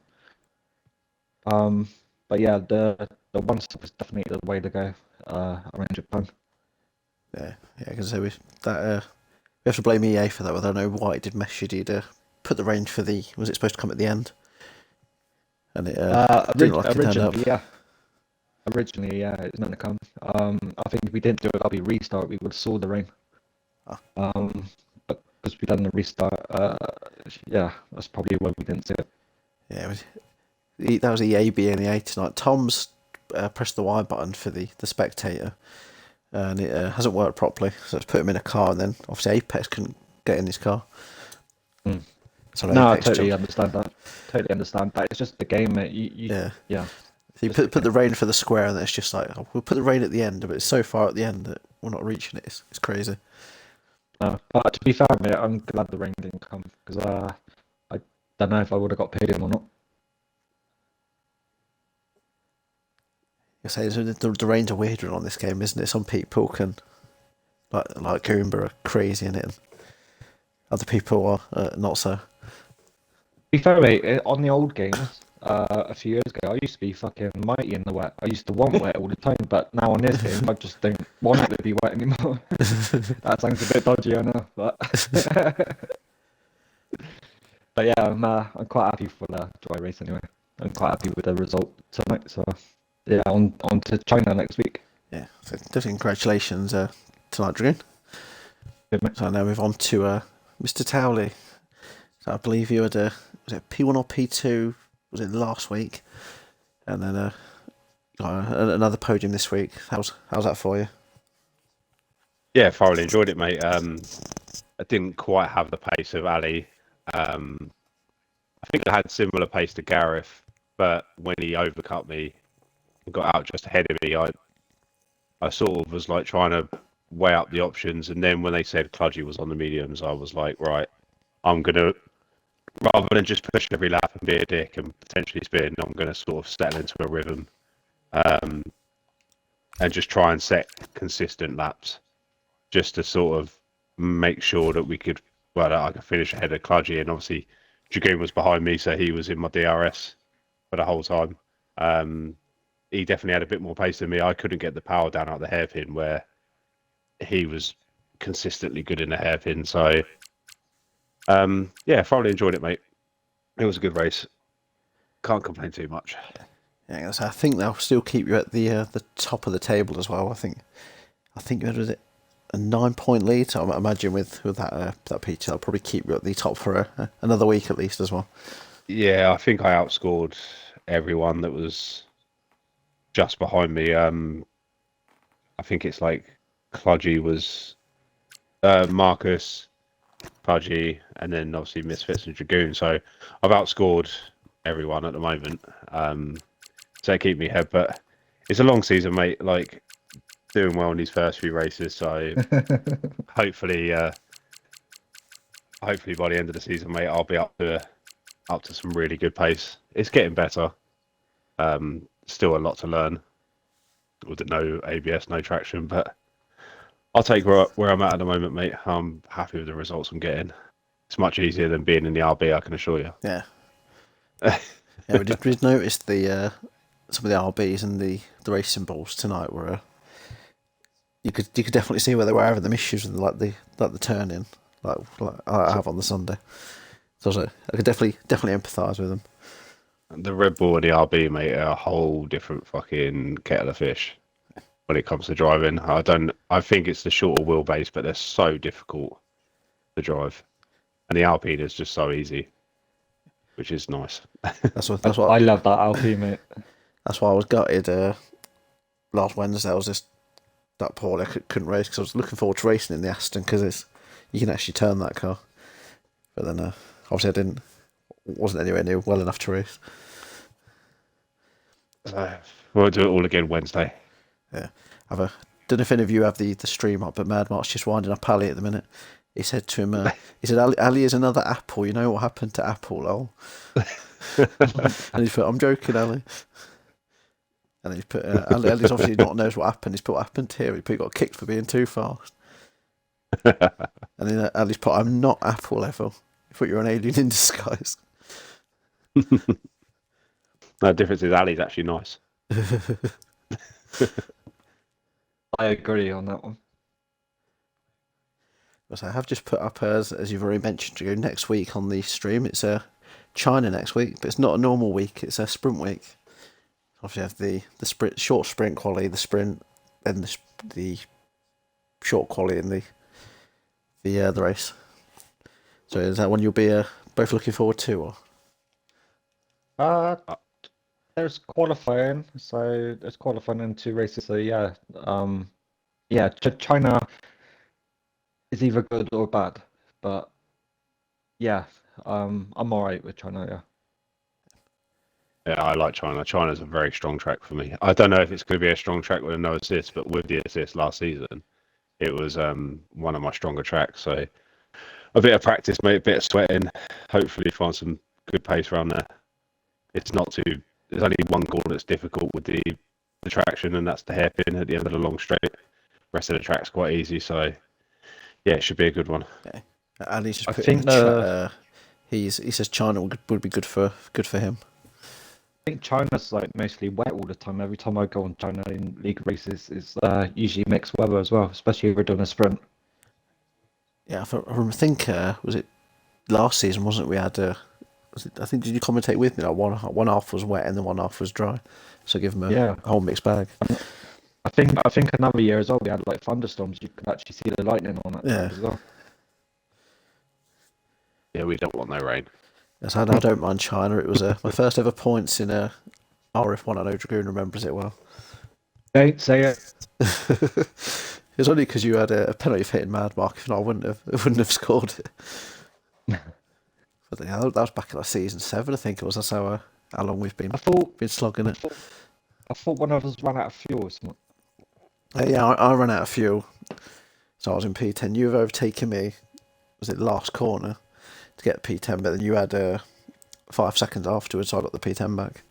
[SPEAKER 11] But yeah, the 1 stop is definitely the way to go around Japan.
[SPEAKER 2] Yeah, because we have to blame EA for that. But I know why it did mess you. Did put the range for was it supposed to come at the end? And it didn't like it turned up.
[SPEAKER 11] Originally, yeah, it was meant to come. I think if we didn't do a lobby restart, we would have saw the rain. But because we done the restart, yeah, that's probably why we didn't see it.
[SPEAKER 2] Yeah, that was EA being EA tonight. Tom's pressed the Y button for the spectator, and it hasn't worked properly. So it's put him in a car, and then obviously Apex couldn't get in his car. So
[SPEAKER 11] no, Apex I totally understand that. Totally understand that. It's just the game, mate. Yeah.
[SPEAKER 2] So you put the rain for the square, and then it's just like, oh, we'll put the rain at the end, but it's so far at the end that we're not reaching it. It's crazy.
[SPEAKER 11] But to be fair, mate, I'm glad the rain didn't come, because I don't know if I would have got paid him or not.
[SPEAKER 2] You say the rain's a weird one on this game, isn't it? Some people can, like Goomba, are crazy in it, and other people are not so.
[SPEAKER 11] To be fair, mate, on the old games, a few years ago, I used to be fucking mighty in the wet. I used to want wet all the time, but now on this game, I just don't want it to be wet anymore. That sounds a bit dodgy, I know, but but yeah, I'm quite happy for the dry race anyway. I'm quite happy with the result tonight. So yeah, on to China next week.
[SPEAKER 2] Yeah, so definitely congratulations tonight, Dragoon. So now move on to Mr. Towley. So I believe you had was it P1 or P2? Was it last week? And then another podium this week. How's that for you?
[SPEAKER 12] Yeah, thoroughly enjoyed it, mate. I didn't quite have the pace of Ali. I think I had similar pace to Gareth, but when he overcut me and got out just ahead of me, I sort of was like trying to weigh up the options, and then when they said Kludgy was on the mediums, I was like, right, I'm gonna, rather than just push every lap and be a dick and potentially spin, I'm gonna sort of settle into a rhythm, and just try and set consistent laps, just to sort of make sure that I could finish ahead of Kludgy. And obviously Dragoon was behind me, so he was in my DRS for the whole time. He definitely had a bit more pace than me. I couldn't get the power down out the hairpin where he was consistently good in the hairpin. So yeah, thoroughly enjoyed it, mate. It was a good race. Can't complain too much.
[SPEAKER 2] Yeah, so I think they'll still keep you at the top of the table as well. I think you had, was it a 9-point lead? So I imagine with that P2, they'll probably keep you at the top for another week at least as well.
[SPEAKER 12] Yeah, I think I outscored everyone that was just behind me. I think it's like Kludgy was Marcus, Kludgy, and then obviously Misfits and Dragoon. So I've outscored everyone at the moment. So keep me ahead, but it's a long season, mate. Like, doing well in these first few races. So hopefully by the end of the season, mate, I'll be up to some really good pace. It's getting better. Still a lot to learn with the no ABS, no traction, but I'll take where I'm at the moment, mate. I'm happy with the results I'm getting. It's much easier than being in the RB, I can assure you.
[SPEAKER 2] Yeah. Yeah, we did notice some of the RBs and the racing balls tonight were. You could definitely see where they were having them issues with like the turn-in, like I have on the Sunday. So I could definitely empathise with them.
[SPEAKER 12] The Red Bull and the RB, mate, are a whole different fucking kettle of fish when it comes to driving. I think it's the shorter wheelbase, but they're so difficult to drive. And the Alpine is just so easy, which is nice.
[SPEAKER 2] That's what
[SPEAKER 11] I love that Alpine, mate.
[SPEAKER 2] that's why I was gutted last Wednesday. I was just that poorly. I couldn't race because I was looking forward to racing in the Aston because you can actually turn that car. But then obviously I wasn't anywhere near well enough to race.
[SPEAKER 12] We'll do it all again Wednesday.
[SPEAKER 2] Yeah, don't know if any of you have the stream up, but Mad Mark's just winding up Ali at the minute. He said to him, he said, Ali is another Apple. You know what happened to Apple, lol. And he put, I'm joking, Ali. And then he put, Ali's obviously not knows what happened. He's put, what happened here? He got kicked for being too fast. And then Ali's put, I'm not Apple level. He put, you're an alien in disguise.
[SPEAKER 12] No, difference is Ali's actually nice.
[SPEAKER 11] I agree on that one.
[SPEAKER 2] So I have just put up, as you've already mentioned, to go next week on the stream. It's China next week, but it's not a normal week. It's a sprint week. Obviously, you have the sprint, short sprint quality, the sprint, and the short quality in the race. So is that one you'll be both looking forward to, or?
[SPEAKER 11] There's qualifying, so there's qualifying in 2 races. So yeah, China is either good or bad, but yeah, I'm alright with China. Yeah.
[SPEAKER 12] Yeah, I like China. China's a very strong track for me. I don't know if it's going to be a strong track with no assist, but with the assist last season, it was one of my stronger tracks. So a bit of practice, mate, a bit of sweating. Hopefully find some good pace around there. It's not too... There's only one corner that's difficult with the traction, and that's the hairpin at the end of the long straight. The rest of the track's quite easy, so yeah, it should be a good one.
[SPEAKER 2] Okay. Ali's just
[SPEAKER 11] I
[SPEAKER 2] put
[SPEAKER 11] think
[SPEAKER 2] he says China would be good for him.
[SPEAKER 11] I think China's like mostly wet all the time. Every time I go on China in league races, it's usually mixed weather as well, especially if we're doing a sprint.
[SPEAKER 2] Yeah, I think was it last season? Wasn't it? We had I think did you commentate with me? Like one half was wet and then one half was dry, so give them a whole mixed bag.
[SPEAKER 11] I think another year as well. We had like thunderstorms. You could actually see the lightning on it as well.
[SPEAKER 12] Yeah, we don't want no rain.
[SPEAKER 2] Yes, I don't mind China. It was my first ever points in RRF1. I know Dragoon remembers it well.
[SPEAKER 11] Don't say it.
[SPEAKER 2] It was only because you had a penalty for hitting Mad Mark. If not, I wouldn't have scored it. But yeah, that was back in like season 7, I think it was. That's how long we've been slogging it.
[SPEAKER 11] I thought one of us ran out of fuel or something.
[SPEAKER 2] Yeah, I ran out of fuel, so I was in P10. You have overtaken me. Was it last corner to get P10? But then you had 5 seconds afterwards, so I got the P10 back.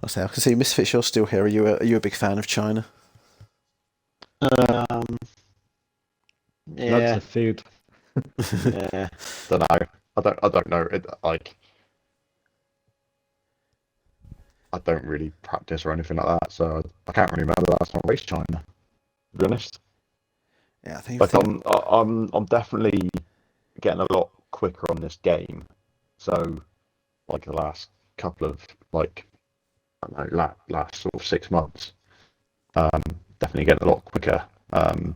[SPEAKER 2] I say I can see Misfits. You're still here. Are you a big fan of China?
[SPEAKER 11] Yeah. Lots of food.
[SPEAKER 9] Yeah. Don't know. I don't know. I don't really practice or anything like that, so I can't really remember the last time I raced China. To be honest.
[SPEAKER 2] Yeah, I think.
[SPEAKER 9] Like I'm definitely getting a lot quicker on this game. So, like the last couple of I don't know, last sort of 6 months, definitely getting a lot quicker. So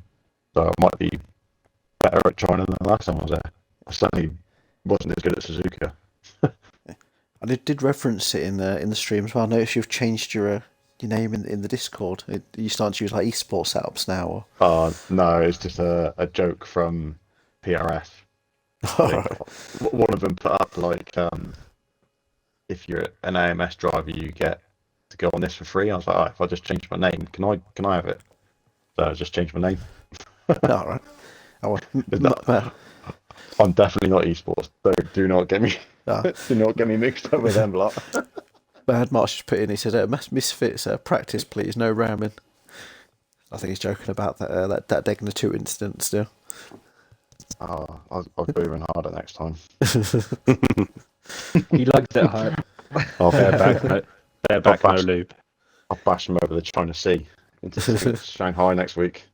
[SPEAKER 9] I might be better at China than the last time I was there. I certainly wasn't as good at Suzuka.
[SPEAKER 2] I did reference it in the stream as well. I noticed you've changed your name in the Discord. Are you starting to use like esports setups now? Or?
[SPEAKER 9] No, it's just a joke from PRF. One of them put up if you're an AMS driver, you get to go on this for free. I was like, if I just change my name, can I have it? So I just changed my name.
[SPEAKER 2] All right.
[SPEAKER 9] I'm definitely not esports. Do not get me. Do not get me mixed up with them lot.
[SPEAKER 2] Bad March just put in. He said, "Misfits, practice please, no ramming." I think he's joking about that Degner 2 incident still.
[SPEAKER 9] I'll go even harder next time.
[SPEAKER 11] He likes it hard.
[SPEAKER 9] I'll
[SPEAKER 12] back no lube.
[SPEAKER 9] I'll bash him over the China Sea into Shanghai next week.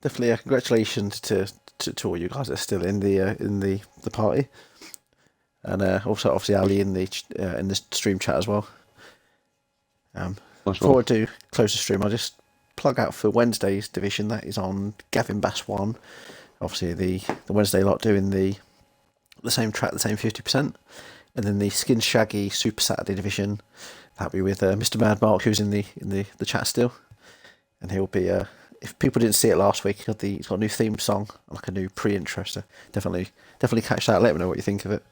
[SPEAKER 2] definitely congratulations to all you guys that are still in the party, and also obviously Ali in the stream chat as well. Before I do close the stream, I'll just plug out for Wednesday's division. That is on Gavin Bass 1. Obviously the Wednesday lot doing the same track, the same 50%, and then the Skin Shaggy Super Saturday division. That'll be with Mr. Mad Mark, who's in the chat still, and he'll be. If people didn't see it last week, he's got a new theme song, like a new pre-intro. So definitely catch that. Let me know what you think of it.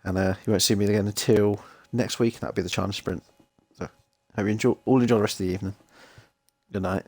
[SPEAKER 2] And you won't see me again until next week. That'll be the China Sprint. So hope you all enjoy the rest of the evening. Good night.